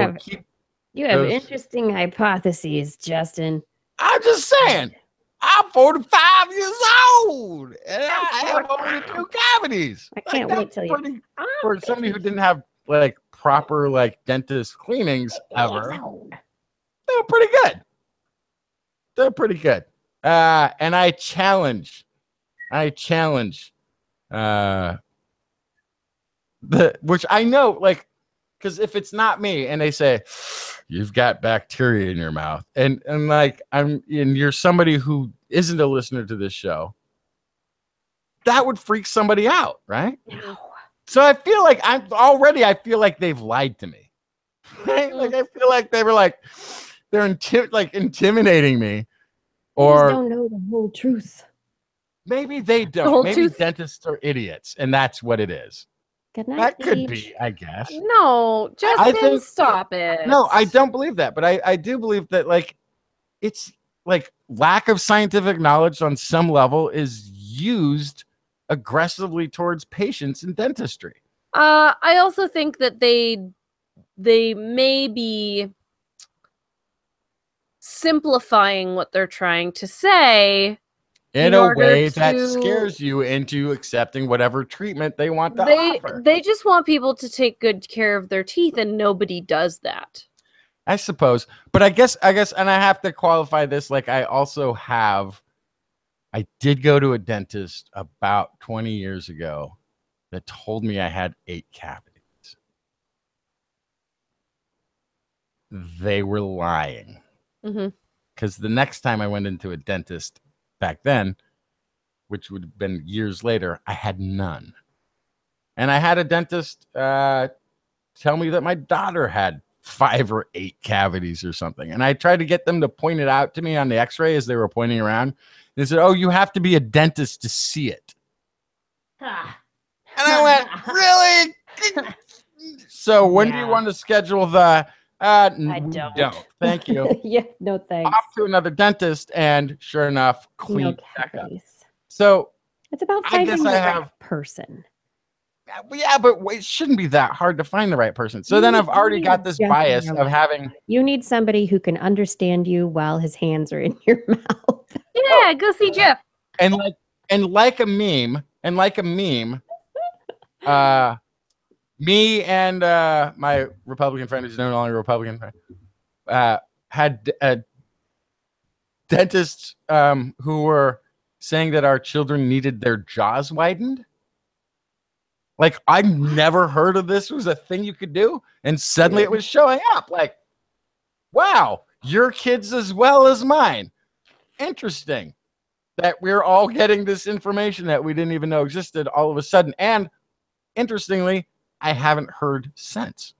You have interesting hypotheses, Justin. I'm just saying, I'm 45 years old, and I have only 2 cavities. I can't wait till you. For somebody who didn't have like proper like dentist cleanings ever, they're pretty good. They're pretty good. And I challenge, which I know, like, because if it's not me and they say you've got bacteria in your mouth, and like and you're somebody who isn't a listener to this show, that would freak somebody out, right? No. So I feel like they've lied to me, right? Like I feel like they were like they're intimidating me, or don't know the whole truth. Maybe they don't. Maybe dentists are idiots, and that's what it is. Good night, that could be, I guess. No, Justin, stop it. No, I don't believe that, but I do believe that, like, it's like lack of scientific knowledge on some level is used aggressively towards patients in dentistry. I also think that they may be simplifying what they're trying to say in a way that scares you into accepting whatever treatment they want to offer. They just want people to take good care of their teeth, and nobody does that. I suppose. But I guess, and I have to qualify this, like I did go to a dentist about 20 years ago that told me I had 8 cavities. They were lying. Because the next time I went into a dentist back then, which would have been years later, I had none. And I had a dentist tell me that my daughter had 5 or 8 cavities or something. And I tried to get them to point it out to me on the x-ray as they were pointing around. They said, oh, you have to be a dentist to see it. And I went, really? So when do you want to schedule the... I don't. Thank you. Yeah, no thanks. Off to another dentist, and sure enough, clean checkup. So it's about finding the right person. Yeah, but it shouldn't be that hard to find the right person. So then I've already got this bias of having... You need somebody who can understand you while his hands are in your mouth. Yeah, go see Jeff. And like a meme, me and my Republican friend, who's no longer a Republican friend, had dentists who were saying that our children needed their jaws widened. Like, I never heard of this was a thing you could do, and suddenly it was showing up. Like, wow, your kids as well as mine. Interesting that we're all getting this information that we didn't even know existed all of a sudden. And interestingly, I haven't heard since.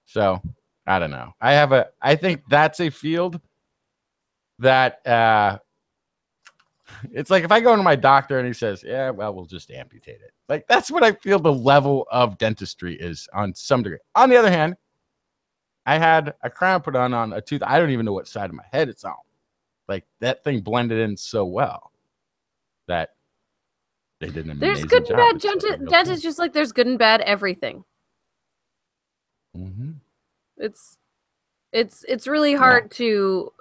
So I don't know. I think that's a field that it's like if I go to my doctor and he says, yeah, well, we'll just amputate it. Like, that's what I feel the level of dentistry is on some degree. On the other hand, I had a crown put on a tooth. I don't even know what side of my head it's on. Like, that thing blended in so well that they did an amazing There's good job. and bad dentists, just like there's good and bad everything. Mm-hmm. It's really hard to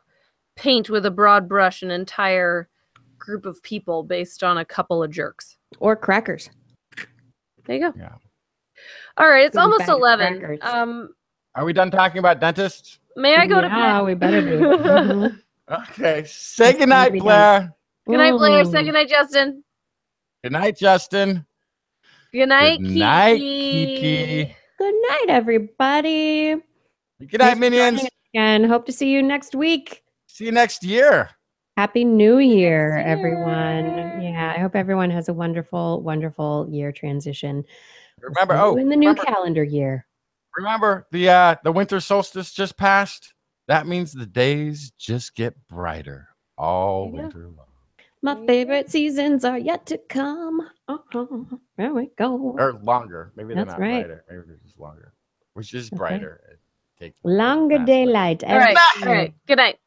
paint with a broad brush an entire group of people based on a couple of jerks. Or crackers. There you go. Yeah. All right, it's Good and almost bad 11. crackers. Are we done talking about dentists? May I go to Yeah, bed? we better be. Mhm. Okay. Say goodnight, Pretty Blair. Good night, Blair. Say Mm. good night, Justin. Good night, Justin. Good night, Good night, Kiki. Kiki. Good night, everybody. Good night, Thanks for joining minions. us again. Hope to see you next week. See you next year. Happy New Year, Next year. everyone. Yeah, I hope everyone has a wonderful, wonderful year transition. Remember, See you in the new calendar year. remember the winter solstice just passed. That means the days just get brighter all There you winter long. My favorite seasons are yet to come. There we go. Or longer. Maybe they're That's not right. brighter. Maybe they're just longer. Which is Okay. brighter. Take Longer past daylight. All right. every All right. Good night.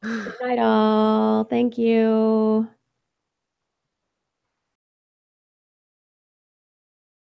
year. Good night, all. Thank you.